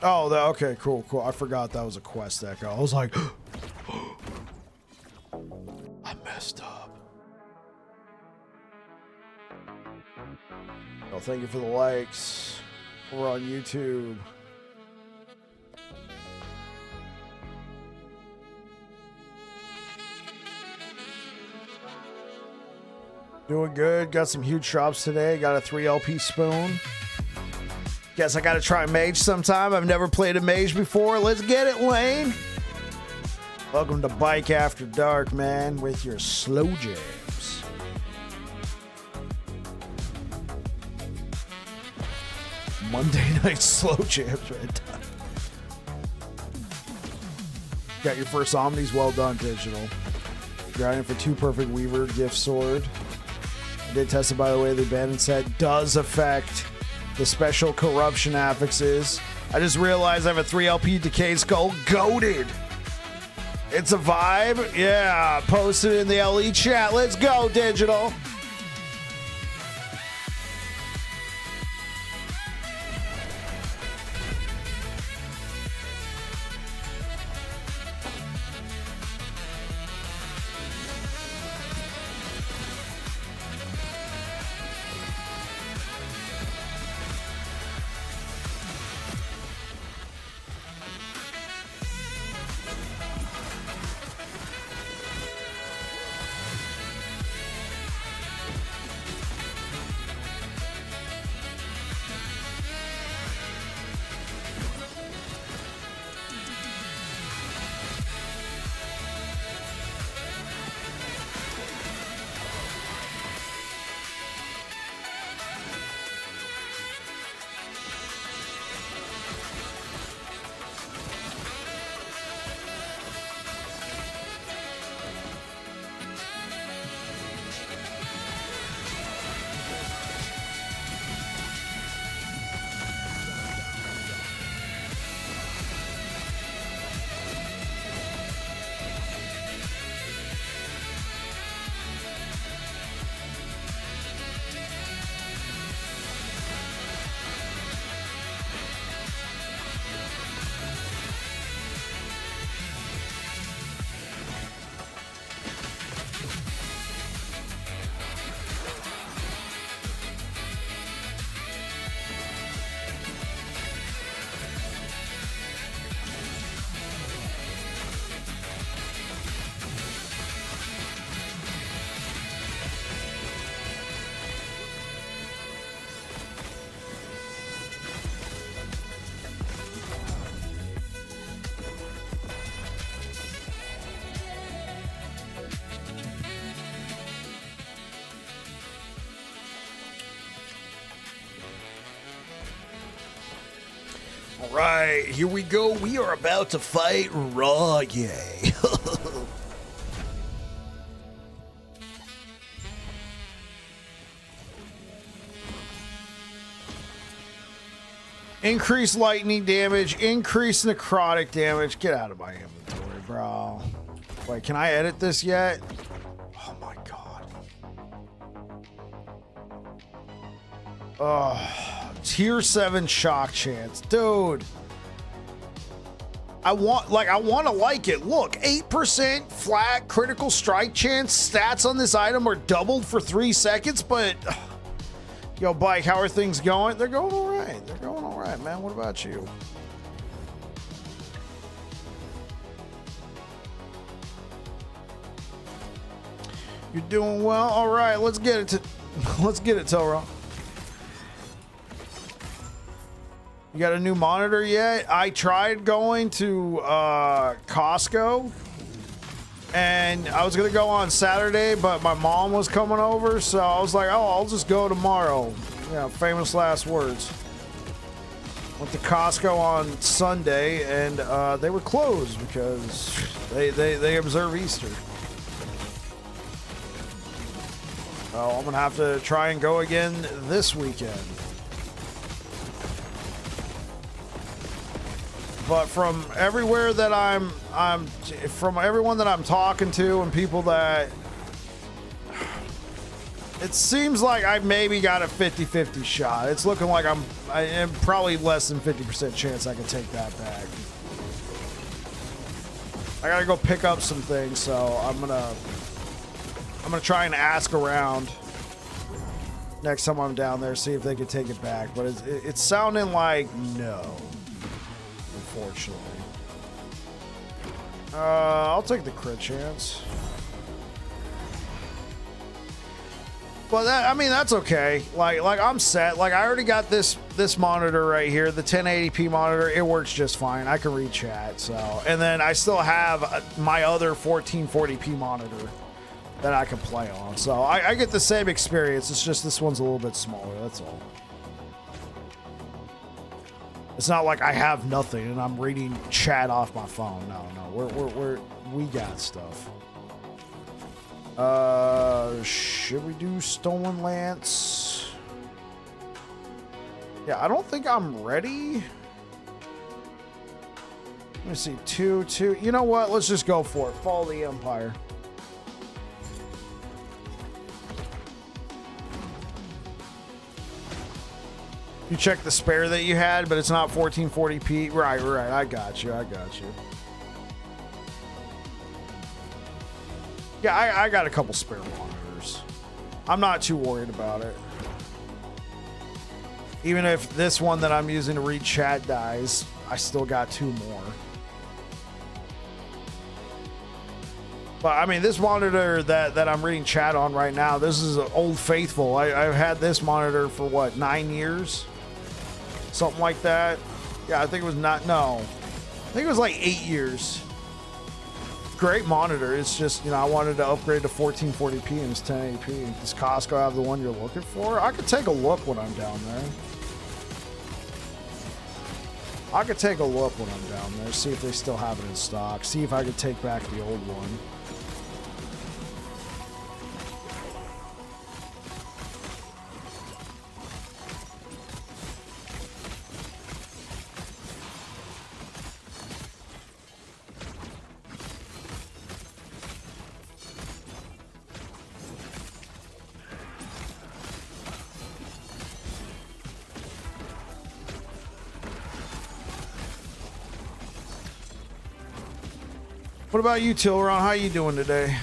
Oh, okay, cool. I forgot that was a quest echo. I was like, I messed up. Oh, thank you for the likes. We're on YouTube. Doing good. Got some huge drops today. Got a 3 LP spoon. Guess I gotta try mage sometime. I've never played a mage before. Let's get it, Lane. Welcome to Bike After Dark, man, with your slow jams. Monday night slow jams right now. Got your first Omnis. Well done, Digital. Grinding for 2 perfect Weaver gift sword. I did test it, by the way. The abandoned set does affect the special corruption affixes. I just realized I have a 3 LP decayed skull. Goated. It's a vibe. Yeah. Posted in the LE chat. Let's go, Digital. All right, here we go. We are about to fight Rive. Increase lightning damage, increase necrotic damage. Get out of my inventory, bro. Wait, can I edit this yet? Oh my god. Oh, tier 7 shock chance. Dude. I want to like it. Look, 8% flat critical strike chance. Stats on this item are doubled for 3 seconds, but yo, Bike, how are things going? They're going all right. They're going all right, man. What about you? You're doing well. All right, let's get it, Toro. You got a new monitor yet? I tried going to Costco, and I was gonna go on Saturday, but my mom was coming over, so I was like, oh, I'll just go tomorrow. Yeah, famous last words. Went to Costco on Sunday, and they were closed because they observe Easter. Oh, I'm gonna have to try and go again this weekend. But from everywhere that from everyone that I'm talking to and people that, it seems like I maybe got a 50-50 shot. It's looking like I am probably less than 50% chance I can take that back. I gotta go pick up some things, so I'm gonna try and ask around next time I'm down there, see if they can take it back. But it's sounding like no. Unfortunately. I'll take the crit chance. Well, I mean, that's okay. Like I'm set. Like I already got this monitor right here, the 1080p monitor. It works just fine. I can read chat. So, and then I still have my other 1440p monitor that I can play on. So I get the same experience. It's just this one's a little bit smaller. That's all. It's not like I have nothing and I'm reading chat off my phone. No, we got stuff. Should we do Stolen Lance? Yeah, I don't think I'm ready. Let me see, two. You know what? Let's just go for it. Fall of the Empire. You checked the spare that you had, but it's not 1440p. Right. I got you. Yeah, I got a couple spare monitors. I'm not too worried about it. Even if this one that I'm using to read chat dies, I still got two more. But I mean, this monitor that I'm reading chat on right now, this is an old faithful. I've had this monitor for what, 9 years? Something like that. Yeah, I think it was I think it was like 8 years. Great monitor. It's just, I wanted to upgrade to 1440p and it's 1080p. Does Costco have the one you're looking for? I could take a look when I'm down there. See if they still have it in stock. See if I could take back the old one. What about you, Tilron? How you doing today?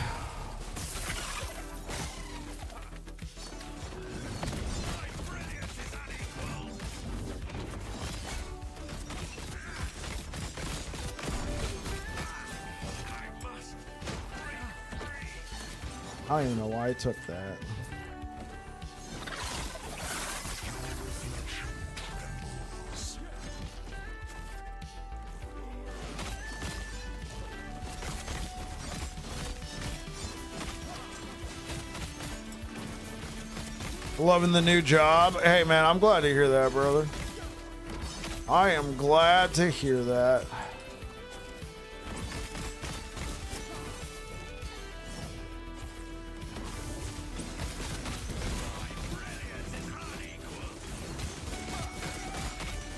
I don't even know why I took that. Loving the new job. Hey, man, I'm glad to hear that, brother. I am glad to hear that.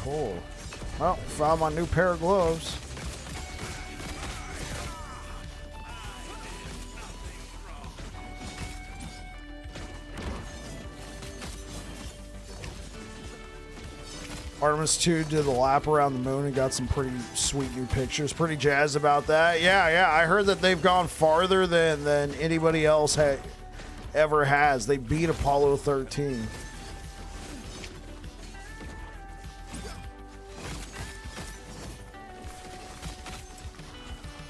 Cool. Well, found my new pair of gloves. Artemis 2 did the lap around the moon and got some pretty sweet new pictures. Pretty jazzed about that. Yeah. I heard that they've gone farther than anybody else ever has. They beat Apollo 13.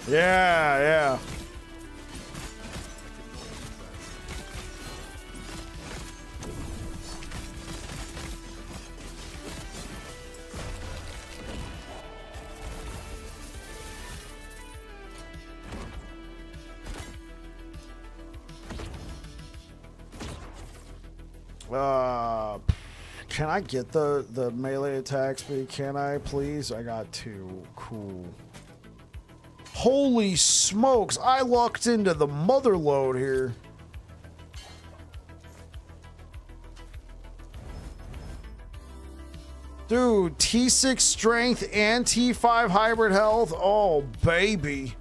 Yeah. Can I get the melee attack speed? Can I please? I got 2. Cool. Holy smokes, I lucked into the mother load here. Dude, T6 strength and T5 hybrid health. Oh, baby.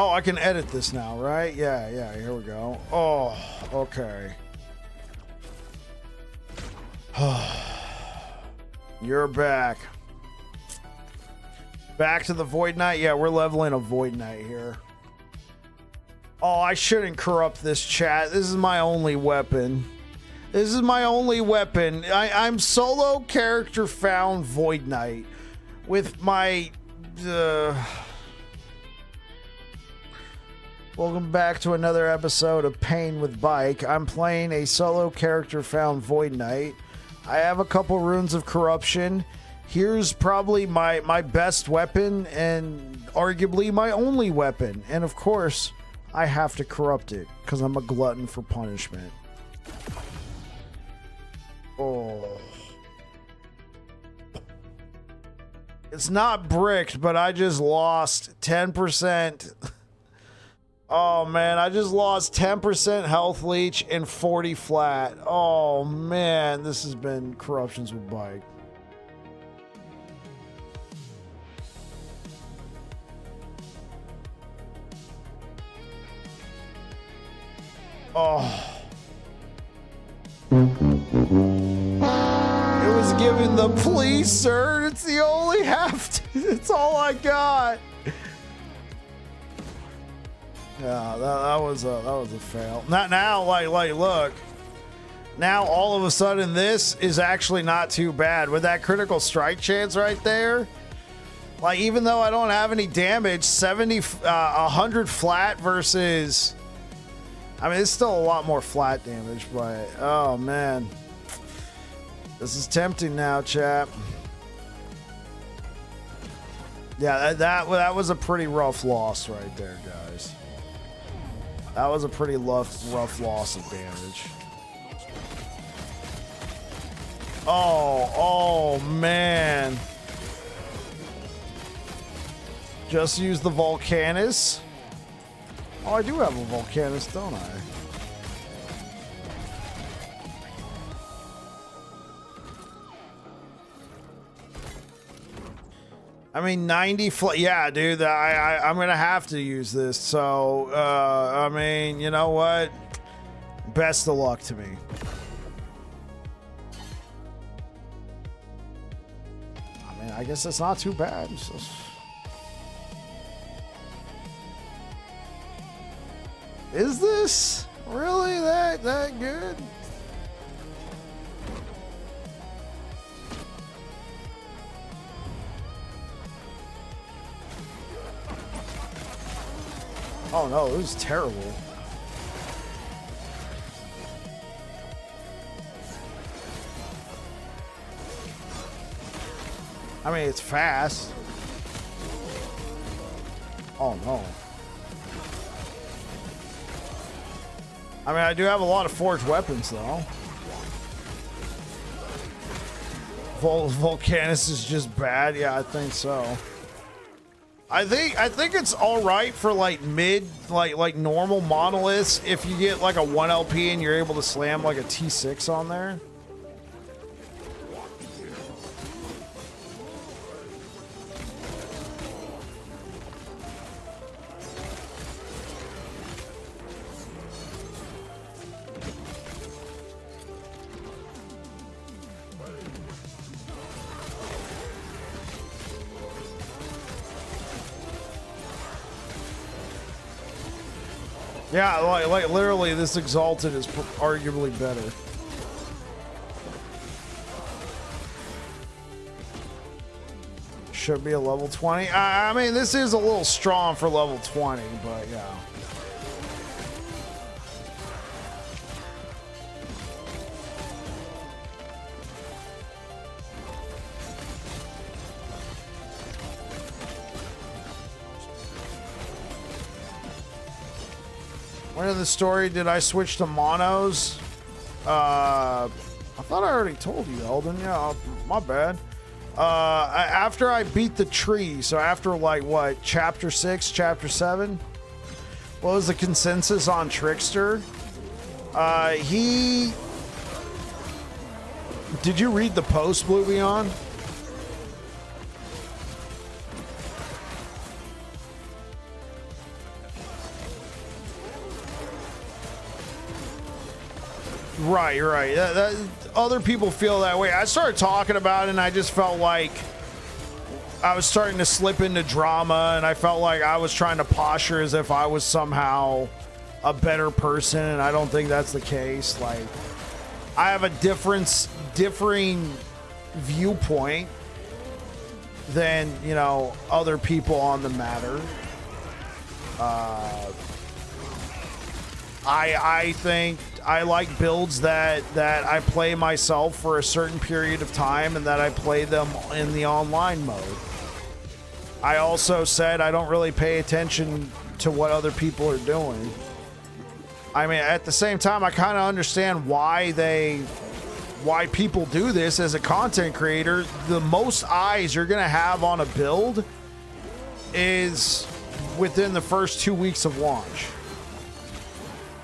Oh, I can edit this now, right? Yeah, here we go. Oh, okay. You're back. Back to the Void Knight? Yeah, we're leveling a Void Knight here. Oh, I shouldn't corrupt this chat. This is my only weapon. This is my only weapon. I'm solo character found Void Knight with my... Welcome back to another episode of Pain with Bike. I'm playing a solo character found Void Knight. I have a couple runes of corruption. Here's probably my best weapon and arguably my only weapon. And of course, I have to corrupt it because I'm a glutton for punishment. Oh. It's not bricked, but I just lost 10%. Oh man, I just lost 10% health leech and 40 flat. Oh man, this has been corruptions with bike. Oh. It was given the please, sir. It's the only it's all I got. Yeah, that was a fail. Not now, like look. Now all of a sudden this is actually not too bad with that critical strike chance right there. Like even though I don't have any damage, 100 flat versus, I mean it's still a lot more flat damage, but oh man. This is tempting now, chap. Yeah, that was a pretty rough loss right there, guys. That was a pretty rough loss of damage. Oh man. Just use the Volcanus. Oh, I do have a Volcanus, don't I? I mean, 90 yeah, dude, I'm gonna have to use this. So, I mean, you know what? Best of luck to me. I mean, I guess that's not too bad. Is this really that good? Oh no, this is terrible. I mean, it's fast. Oh no. I mean, I do have a lot of forged weapons though. Volcanus is just bad. Yeah, I think so. I think it's all right for like mid, like normal monoliths if you get like a 1 LP and you're able to slam like a T6 on there. Yeah, like literally, this Exalted is arguably better. Should be a level 20. I mean, this is a little strong for level 20, but yeah. When in the story did I switch to monos? I thought I already told you, Eldon. Yeah, my bad. After I beat the tree, so after like what, chapter 6, chapter 7? What was the consensus on Trickster? Did you read the post, Blue Beyond? Right. Other people feel that way. I started talking about it and I just felt like I was starting to slip into drama and I felt like I was trying to posture as if I was somehow a better person, and I don't think that's the case. Like, I have a differing viewpoint than, you know, other people on the matter. I think I like builds that I play myself for a certain period of time and that I play them in the online mode. I also said I don't really pay attention to what other people are doing. I mean, at the same time, I kind of understand why people do this as a content creator. The most eyes you're going to have on a build is within the first 2 weeks of launch.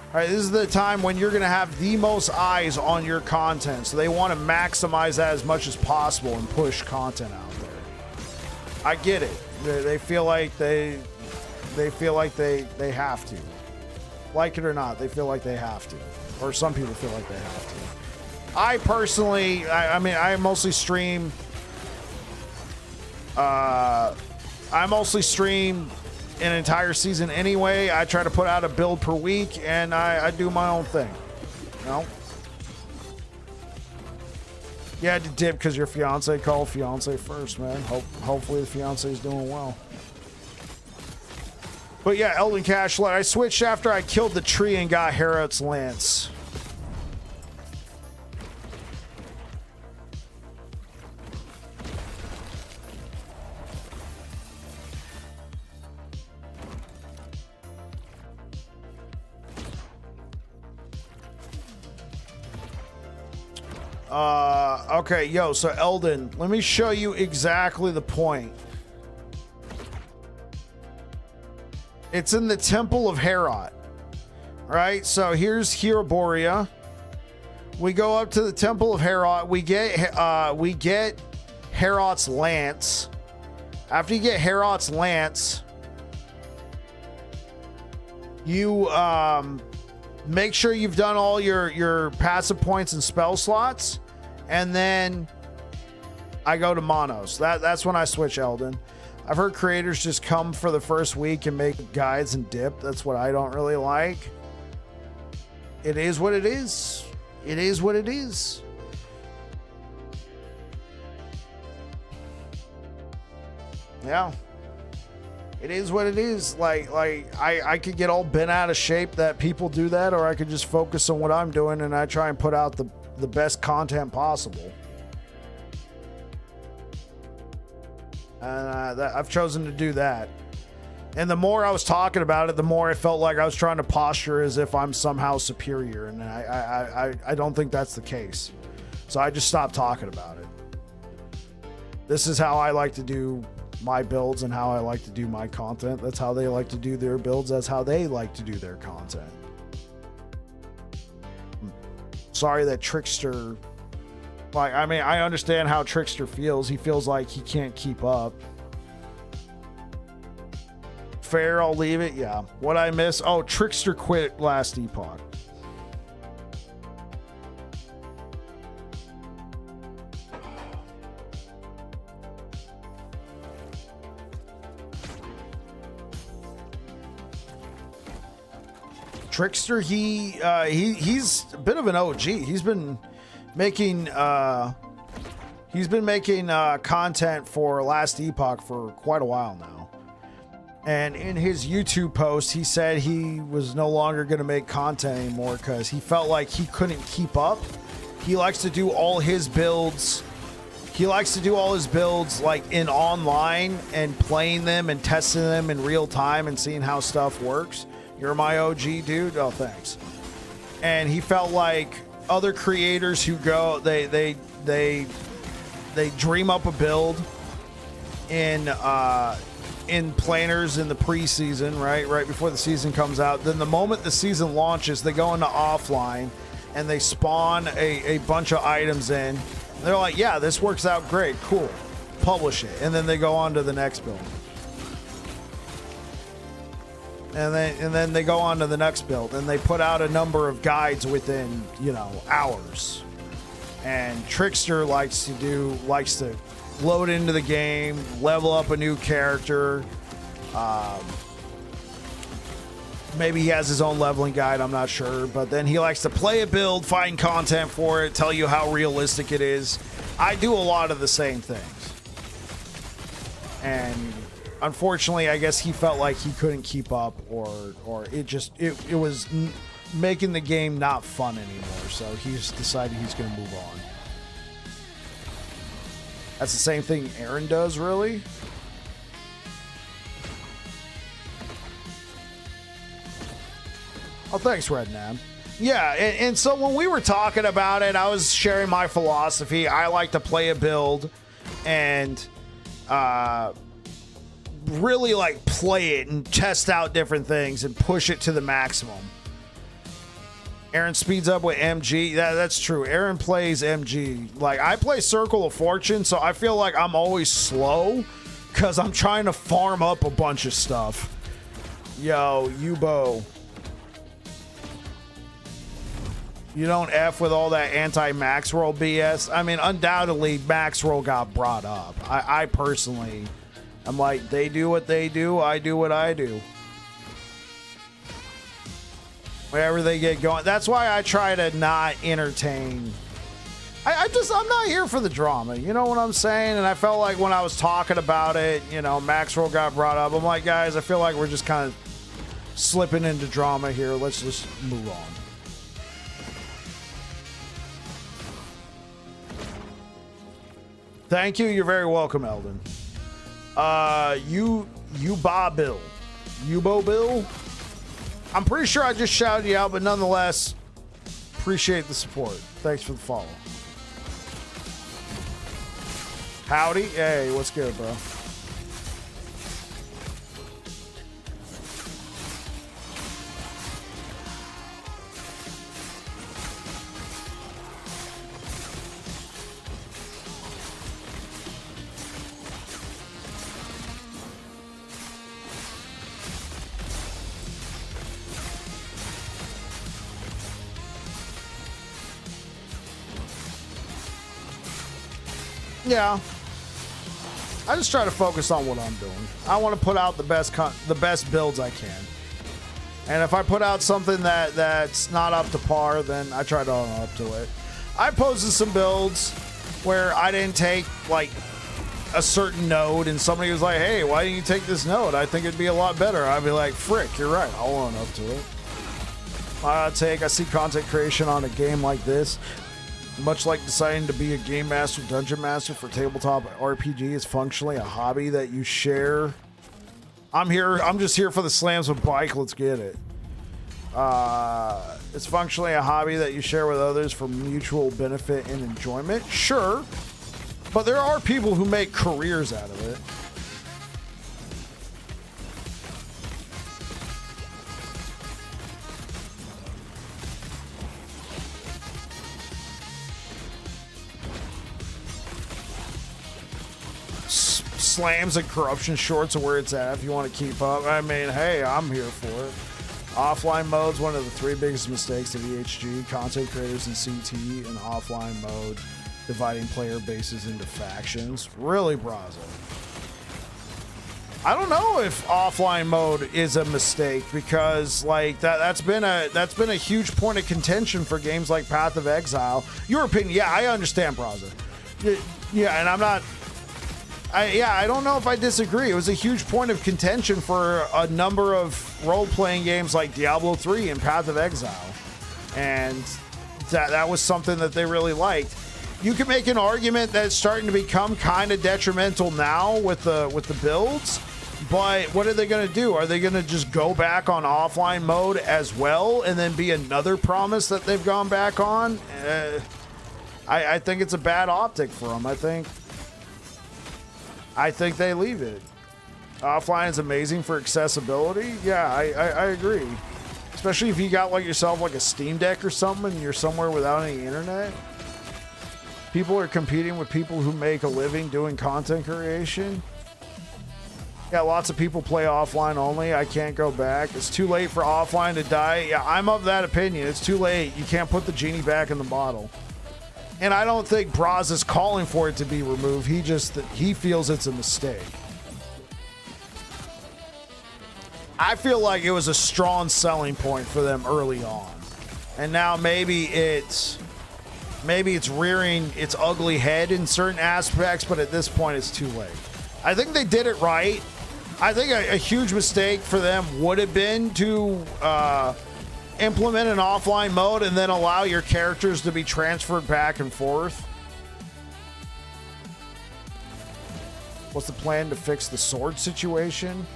All right, this is the time when you're going to have the most eyes on your content. So they want to maximize that as much as possible and push content out there. I get it. They feel like they have to. Like it or not, they feel like they have to. Or some people feel like they have to. I personally, I mean, I mostly stream. I mostly stream an entire season anyway. I try to put out a build per week, and I do my own thing. You know? You had to dip because your fiance called. Fiance first, man. Hopefully the fiance is doing well. But yeah, Elden Cashlight. I switched after I killed the tree and got Herod's Lance. Okay, yo, so Elden, let me show you exactly the point. It's in the Temple of Herod. Right? So here's Heroboria. We go up to the Temple of Herod. We get Herod's Lance. After you get Herod's Lance, you make sure you've done all your passive points and spell slots, and then I go to Monos. That's when I switch Elden. I've heard creators just come for the first week and make guides and dip. That's what I don't really like. It is what it is. It is what it is. Yeah. It is what it is. Like I could get all bent out of shape that people do that, or I could just focus on what I'm doing and I try and put out the best content possible. And I've chosen to do that. And the more I was talking about it, the more I felt like I was trying to posture as if I'm somehow superior. And I don't think that's the case. So I just stopped talking about it. This is how I like to do my builds and how I like to do my content. That's how they like to do their builds. That's how they like to do their content. Sorry that Trickster... Like, I mean, I understand how Trickster feels. He feels like he can't keep up. Fair, I'll leave it. Yeah. What I miss? Oh, Trickster quit last Epoch. Trickster, he's a bit of an OG. He's been making content for Last Epoch for quite a while now. And in his YouTube post, he said he was no longer going to make content anymore because he felt like he couldn't keep up. He likes to do all his builds. He likes to do all his builds like in online and playing them and testing them in real time and seeing how stuff works. You're my OG, dude. Oh, thanks. And he felt like other creators who go, they dream up a build in planners in the preseason, right before the season comes out. Then the moment the season launches, they go into offline and they spawn a bunch of items in. They're like, yeah, this works out great, cool, publish it, and then they go on to the next build. And then they go on to the next build, and they put out a number of guides within, hours. And Trickster likes to load into the game, level up a new character, Maybe he has his own leveling guide, I'm not sure. But then he likes to play a build, find content for it, tell you how realistic it is. I do a lot of the same things. And unfortunately, I guess he felt like he couldn't keep up, or it was making the game not fun anymore. So he's decided he's going to move on. That's the same thing Aaron does, really. Oh, thanks, Rednab. Yeah, and so when we were talking about it, I was sharing my philosophy. I like to play a build and really like play it and test out different things and push it to the maximum. Aaron speeds up with MG. That's true. Aaron plays MG. Like, I play Circle of Fortune, so I feel like I'm always slow because I'm trying to farm up a bunch of stuff. Yo, Yubo. You don't F with all that anti-max roll BS. I mean, undoubtedly, max roll got brought up. I personally, I'm like, they do what they do, I do what I do. Wherever they get going. That's why I try to not entertain. I'm not here for the drama. You know what I'm saying? And I felt like when I was talking about it, you know, max roll got brought up. I'm like, guys, I feel like we're just kind of slipping into drama here. Let's just move on. Thank you. You're very welcome, Eldon. Yubo Bill. I'm pretty sure I just shouted you out, but nonetheless, appreciate the support. Thanks for the follow. Howdy. Hey, what's good, bro? Yeah, I just try to focus on what I'm doing. I want to put out the best builds I can, and if I put out something that's not up to par, then I try to own up to it. I posted some builds where I didn't take like a certain node, and somebody was like, "Hey, why didn't you take this node? I think it'd be a lot better." I'd be like, "Frick, you're right. I'll own up to it." I see content creation on a game like this. Much like deciding to be a game master, dungeon master for tabletop RPG is functionally a hobby that you share. I'm just here for the slams with bike. Let's get it. It's functionally a hobby that you share with others for mutual benefit and enjoyment. Sure, but there are people who make careers out of it. Slams and corruption shorts are where it's at if you want to keep up. I mean, hey, I'm here for it. Offline mode's one of the 3 biggest mistakes of EHG, content creators in CT, and offline mode, dividing player bases into factions. Really, Brazo? I don't know if offline mode is a mistake, because like that's been a huge point of contention for games like Path of Exile. Your opinion? Yeah, I understand, Brazo. Yeah, and I'm not. I don't know if I disagree. It was a huge point of contention for a number of role-playing games like Diablo 3 and Path of Exile. And that was something that they really liked. You can make an argument that it's starting to become kind of detrimental now with the builds, but what are they going to do? Are they going to just go back on offline mode as well and then be another promise that they've gone back on? I think it's a bad optic for them. I think they leave it. Offline is amazing for accessibility. Yeah, I agree. Especially if you got like yourself like a Steam Deck or something and you're somewhere without any internet. People are competing with people who make a living doing content creation. Yeah, lots of people play offline only. I can't go back. It's too late for offline to die. Yeah, I'm of that opinion. It's too late. You can't put the genie back in the bottle. And I don't think Braz is calling for it to be removed. He feels it's a mistake. I feel like it was a strong selling point for them early on. And now maybe it's rearing its ugly head in certain aspects, but at this point it's too late. I think they did it right. I think a huge mistake for them would have been to implement an offline mode and then allow your characters to be transferred back and forth. What's the plan to fix the sword situation?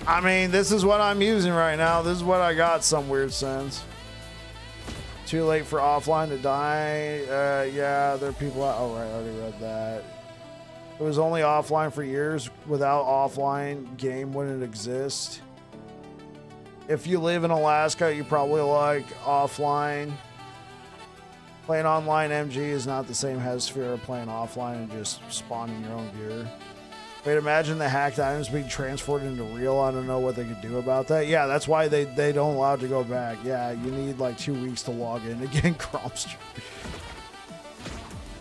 I mean, this is what I'm using right now. This is what I got, some weird sense. Too late for offline to die. Yeah, there are people out. Oh, right, I already read that. It was only offline for years. Without offline, game wouldn't exist. If you live in Alaska, you probably like offline. Playing online MG is not the same hemisphere of playing offline and just spawning your own gear. Wait, imagine the hacked items being transferred into real. I don't know what they could do about that. Yeah, that's why they don't allow it to go back. Yeah, you need like 2 weeks to log in again, Cromster.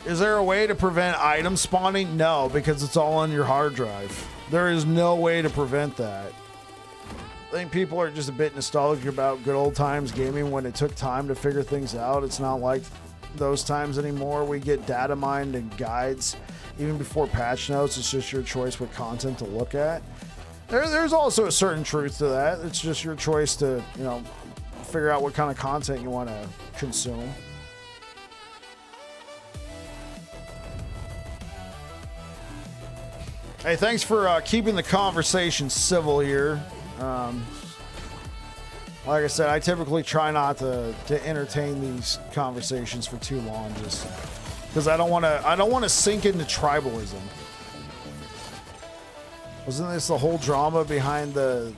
Is there a way to prevent item spawning? No, because it's all on your hard drive. There is no way to prevent that. I think people are just a bit nostalgic about good old times gaming when it took time to figure things out. It's not like those times anymore. We get data mined and guides even before patch notes. It's just your choice what content to look at. There's also a certain truth to that. It's just your choice to, you know, figure out what kind of content you want to consume. Hey, thanks for keeping the conversation civil here. Like I said, I typically try not to entertain these conversations for too long, just because I don't want to sink into tribalism. Wasn't this the whole drama behind the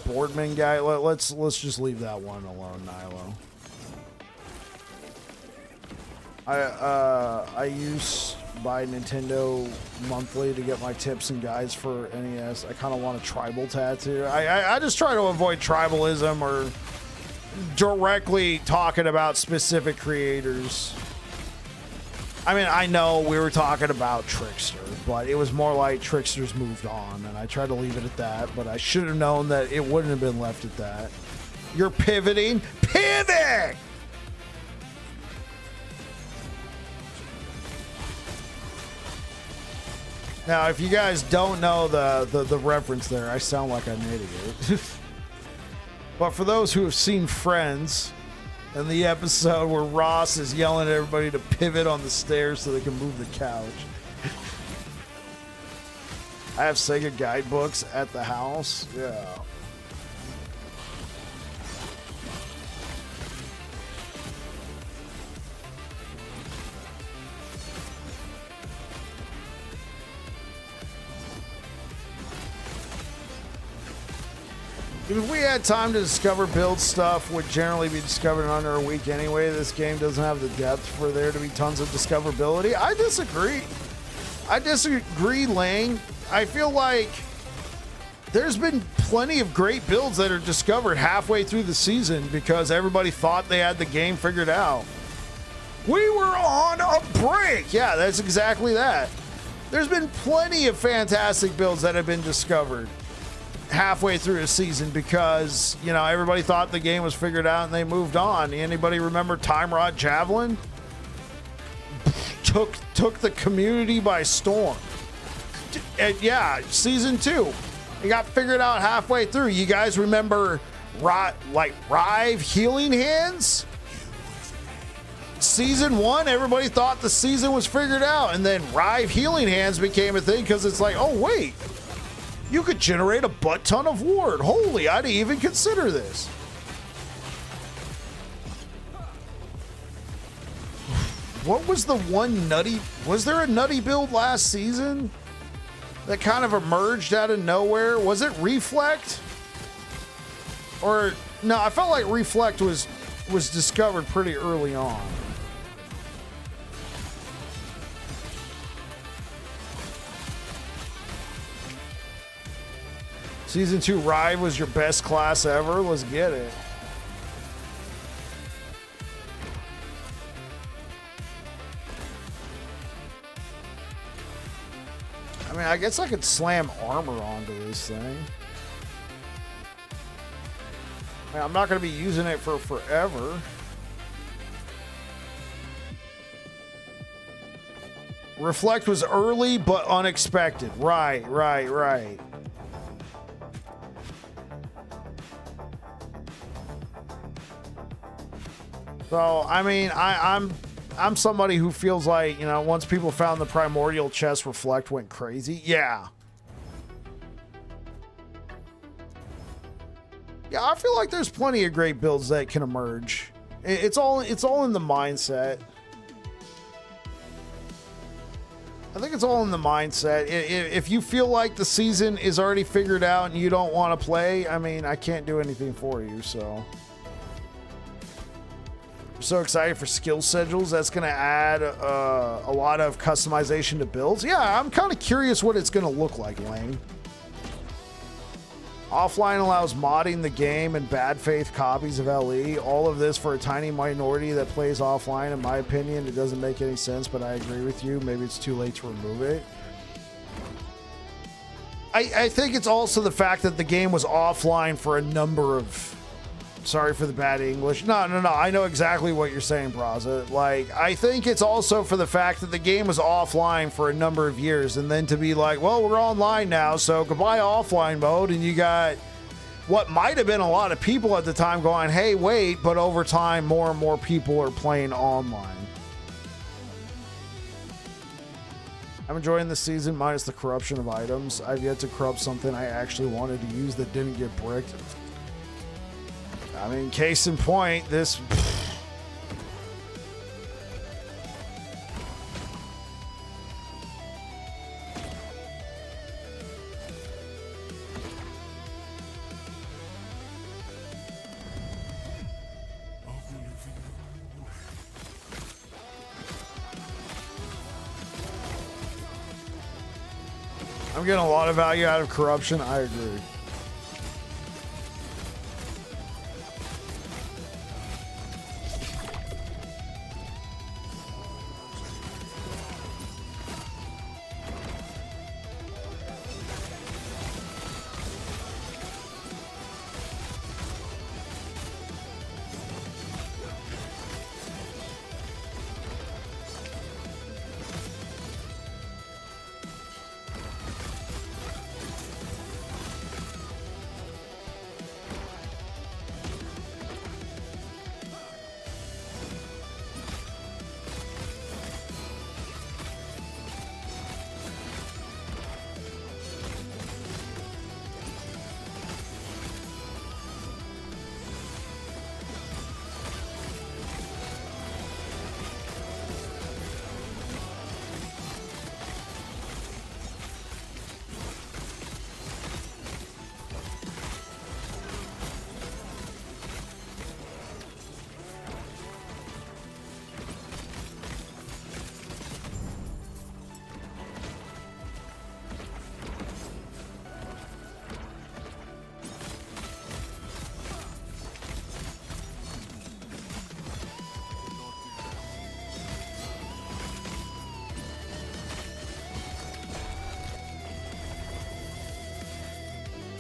Boardman guy? Let's just leave that one alone, Nilo. I use buy Nintendo monthly to get my tips and guides for NES. I kind of want a tribal tattoo. I just try to avoid tribalism or directly talking about specific creators. I mean, I know we were talking about Trickster, but it was more like Trickster's moved on, and I tried to leave it at that, but I should have known that it wouldn't have been left at that. You're pivoting? Pivot! Now, if you guys don't know the reference there, I sound like I'm an idiot. But for those who have seen Friends, and the episode where Ross is yelling at everybody to pivot on the stairs so they can move the couch. I have Sega guidebooks at the house. Yeah. If we had time to discover build stuff, would generally be discovered in under a week anyway. This game doesn't have the depth for there to be tons of discoverability. I disagree, Lane. I feel like there's been plenty of great builds that are discovered halfway through the season because everybody thought they had the game figured out. We were on a break. Yeah, that's exactly that. There's been plenty of fantastic builds that have been discovered halfway through a season because, you know, everybody thought the game was figured out and they moved on. Anybody remember Time Rod Javelin? Took the community by storm. And yeah, season 2. It got figured out halfway through. You guys remember Rive Healing Hands? Season 1, everybody thought the season was figured out, and then Rive Healing Hands became a thing because it's like, oh wait, you could generate a butt ton of ward. Holy, I didn't even consider this. What was the one nutty? Was there a nutty build last season that kind of emerged out of nowhere? Was it Reflect? Or no, I felt like Reflect was discovered pretty early on. Season 2 Rive was your best class ever. Let's get it. I mean, I guess I could slam armor onto this thing. I mean, I'm not going to be using it for forever. Reflect was early but unexpected. Right. So, I mean, I'm somebody who feels like, you know, once people found the primordial chest, Reflect went crazy. Yeah. Yeah, I feel like there's plenty of great builds that can emerge. It's all in the mindset. I think it's all in the mindset. If you feel like the season is already figured out and you don't want to play, I mean, I can't do anything for you, so. I'm so excited for skill schedules. That's going to add a lot of customization to builds. Yeah, I'm kind of curious what it's going to look like, Lane. Offline allows modding the game and bad faith copies of LE. All of this for a tiny minority that plays offline. In my opinion, it doesn't make any sense, but I agree with you. Maybe it's too late to remove it. I think it's also the fact that the game was offline for a number of... Sorry for the bad English. No. I know exactly what you're saying, Braza. Like, I think it's also for the fact that the game was offline for a number of years, and then to be like, well, we're online now, so goodbye offline mode, and you got what might have been a lot of people at the time going, hey, wait, but over time, more and more people are playing online. I'm enjoying the season, minus the corruption of items. I've yet to corrupt something I actually wanted to use that didn't get bricked. I mean, case in point, this... I'm getting a lot of value out of corruption. I agree.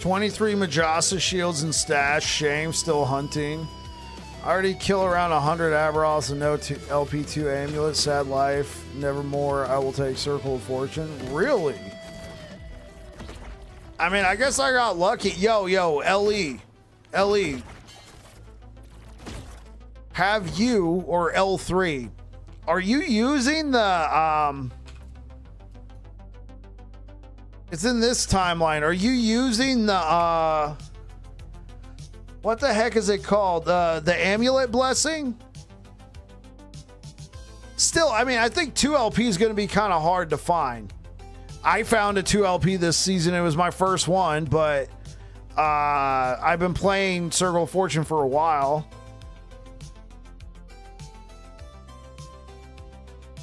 $23 Majasa shields and stash. Shame, still hunting. I already kill around 100 Aberos and no LP2 amulet. Sad life. Nevermore. I will take Circle of Fortune. Really? I mean, I guess I got lucky. Yo, LE. Have you, or L3, are you using the, it's in this timeline. Are you using the, what the heck is it called? The amulet blessing? Still, I mean, I think 2LP is going to be kind of hard to find. I found a 2LP this season. It was my first one, but I've been playing Circle of Fortune for a while.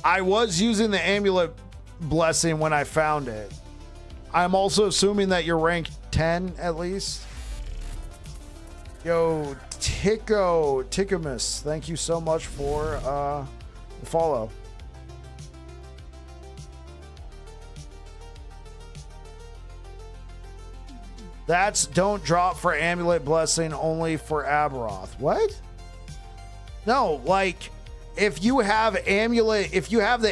I was using the amulet blessing when I found it. I'm also assuming that you're rank 10 at least. Yo, Tikomus, thank you so much for the follow. That's don't drop for amulet blessing, only for Aberoth. What? No, like if you have the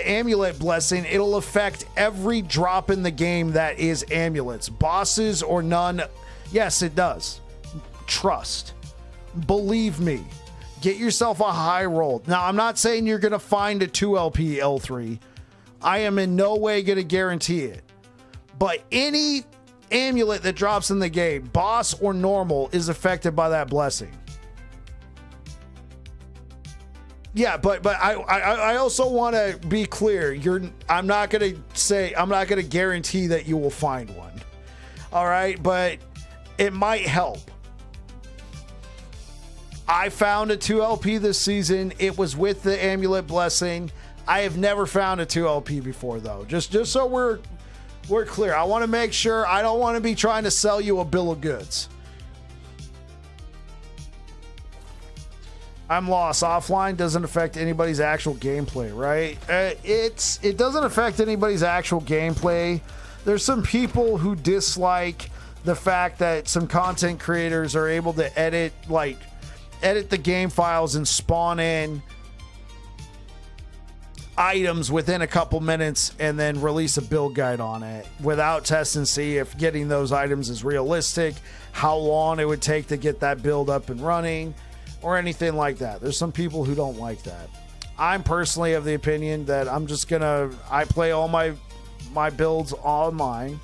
amulet blessing, it'll affect every drop in the game that is amulets, bosses or none. Yes, it does. Trust. Believe me. Get yourself a high roll. Now, I'm not saying you're going to find a 2LP L3. I am in no way going to guarantee it. But any amulet that drops in the game, boss or normal, is affected by that blessing. Yeah, but I also want to be clear. I'm not going to guarantee that you will find one. All right, but it might help. I found a 2LP this season. It was with the amulet blessing. I have never found a 2LP before though. Just so we're clear. I want to make sure. I don't want to be trying to sell you a bill of goods. I'm lost. Offline doesn't affect anybody's actual gameplay, right? It doesn't affect anybody's actual gameplay. There's some people who dislike the fact that some content creators are able to edit the game files and spawn in items within a couple minutes and then release a build guide on it without test and see if getting those items is realistic, how long it would take to get that build up and running, or anything like that. There's some people who don't like that. I'm personally of the opinion that I play all my builds online,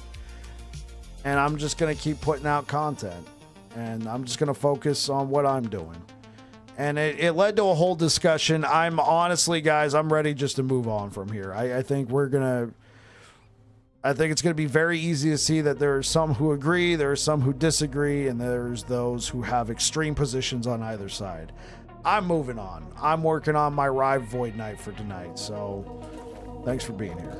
and I'm just gonna keep putting out content, and I'm just gonna focus on what I'm doing. And it led to a whole discussion. I'm honestly, guys, I'm ready just to move on from here. I think it's going to be very easy to see that there are some who agree, there are some who disagree, and there's those who have extreme positions on either side. I'm moving on. I'm working on my Rive Void Knight for tonight, so thanks for being here.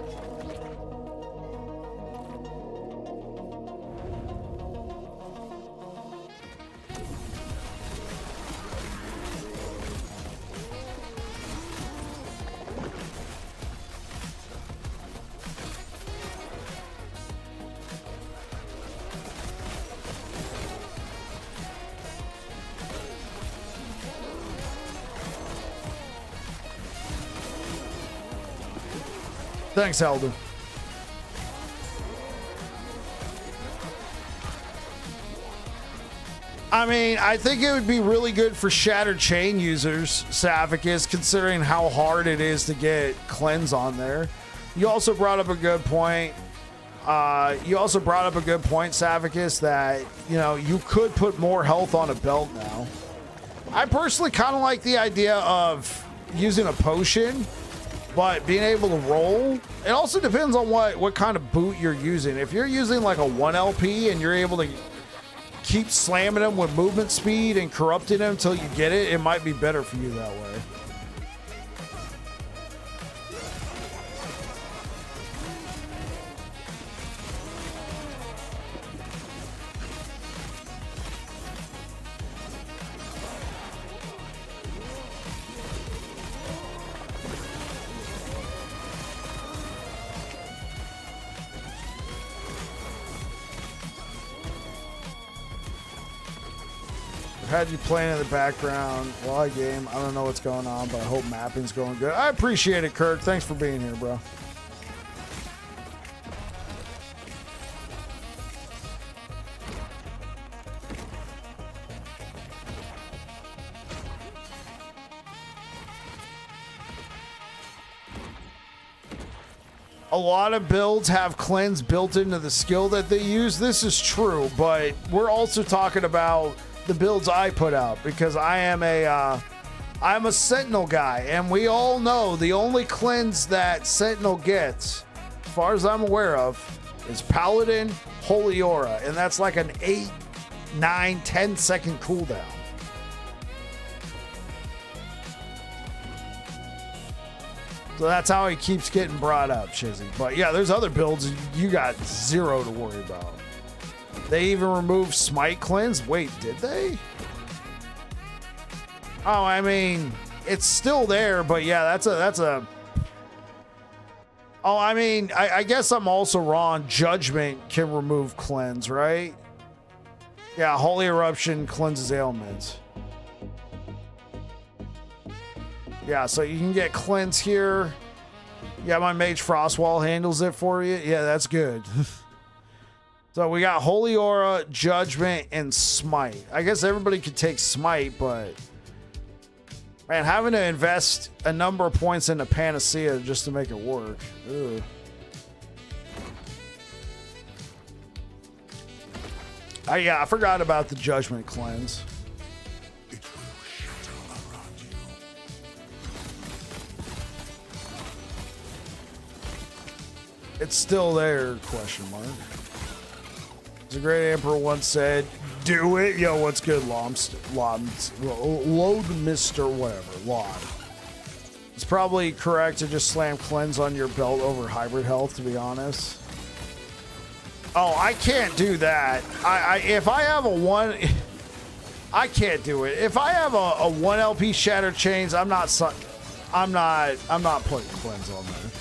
Thanks, Elder. I mean, I think it would be really good for Shattered Chain users, Savicus, considering how hard it is to get cleanse on there. You also brought up a good point. Savicus, that, you could put more health on a belt now. I personally kind of like the idea of using a potion, but being able to roll. It also depends on what kind of boot you're using. If you're using like a 1LP and you're able to keep slamming them with movement speed and corrupting them until you get it, it might be better for you that way. Had you playing in the background while I game. I don't know what's going on, but I hope mapping's going good. I appreciate it, Kirk. Thanks for being here, bro. A lot of builds have cleanse built into the skill that they use. This is true, but we're also talking about the builds I put out, because I'm a Sentinel guy, and we all know the only cleanse that Sentinel gets, as far as I'm aware of, is Paladin, Holy Aura, and that's like an 8, 9, 10 second cooldown. So that's how he keeps getting brought up, Shizzy. But yeah, there's other builds you got zero to worry about. They even removed Smite Cleanse. Wait, did they? Oh, I mean, it's still there, but yeah, that's a. Oh, I mean, I guess I'm also wrong. Judgment can remove Cleanse, right? Yeah, Holy Eruption cleanses ailments. Yeah, so you can get cleanse here. Yeah, my Mage Frostwall handles it for you. Yeah, that's good. So we got Holy Aura, Judgment, and Smite. I guess everybody could take Smite, but man, having to invest a number of points into Panacea just to make it work. Ugh. I forgot about the Judgment cleanse. It's still there, question mark. As a great emperor once said, do it. Yo, what's good, Load Mr. whatever, Lod. It's probably correct to just slam cleanse on your belt over hybrid health, to be honest. Oh, I can't do that. If I have a one, I can't do it. If I have a 1 LP Shattered Chains, I'm not putting cleanse on there.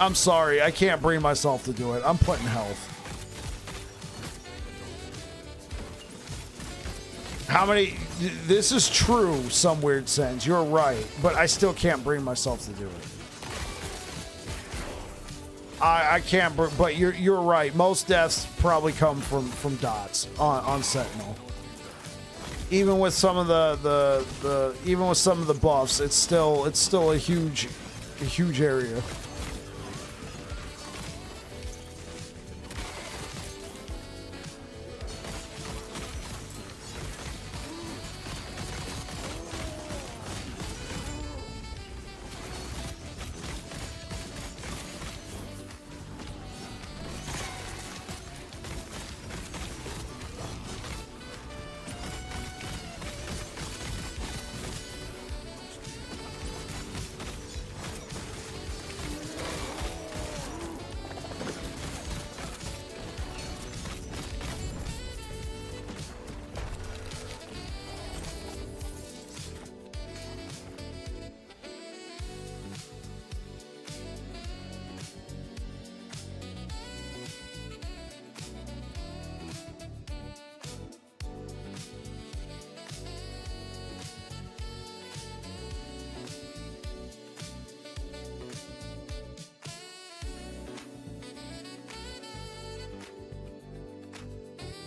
I'm sorry, I can't bring myself to do it. I'm putting health. How many? This is true, some weird sense. You're right, but I still can't bring myself to do it. I can't, but you're right. Most deaths probably come from dots on Sentinel. Even with some of the buffs, it's still a huge area.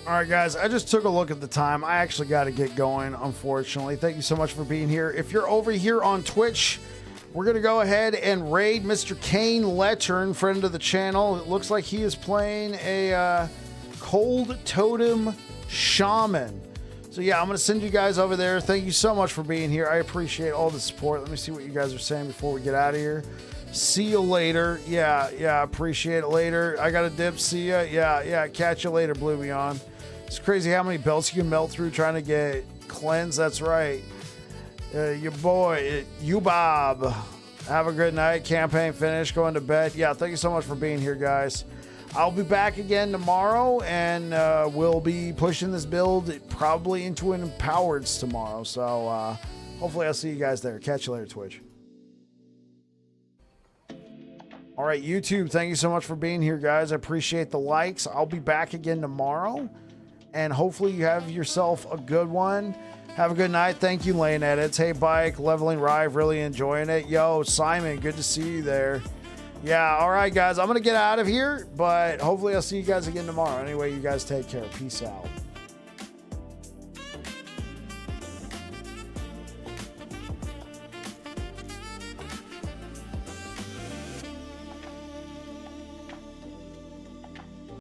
All right, guys, I just took a look at the time. I actually got to get going, unfortunately. Thank you so much for being here. If you're over here on Twitch, we're going to go ahead and raid Mr. Kane Lettern, friend of the channel. It looks like he is playing a Cold Totem Shaman. So, yeah, I'm going to send you guys over there. Thank you so much for being here. I appreciate all the support. Let me see what you guys are saying before we get out of here. See you later. Yeah, appreciate it later. I got a dip. See ya. Yeah, catch you later, Blue Beyond. It's crazy how many belts you can melt through trying to get cleanse. That's right. Your boy, you Bob. Have a good night. Campaign finished. Going to bed. Yeah, thank you so much for being here, guys. I'll be back again tomorrow, and we'll be pushing this build probably into an Empowereds tomorrow. So hopefully I'll see you guys there. Catch you later, Twitch. All right, YouTube, thank you so much for being here, guys. I appreciate the likes. I'll be back again tomorrow, and hopefully you have yourself a good one. Have a good night. Thank you, Lane Edits. Hey, Bike, Leveling Rive, really enjoying it. Yo, Simon, good to see you there. Yeah, all right, guys, I'm going to get out of here, but hopefully I'll see you guys again tomorrow. Anyway, you guys take care. Peace out.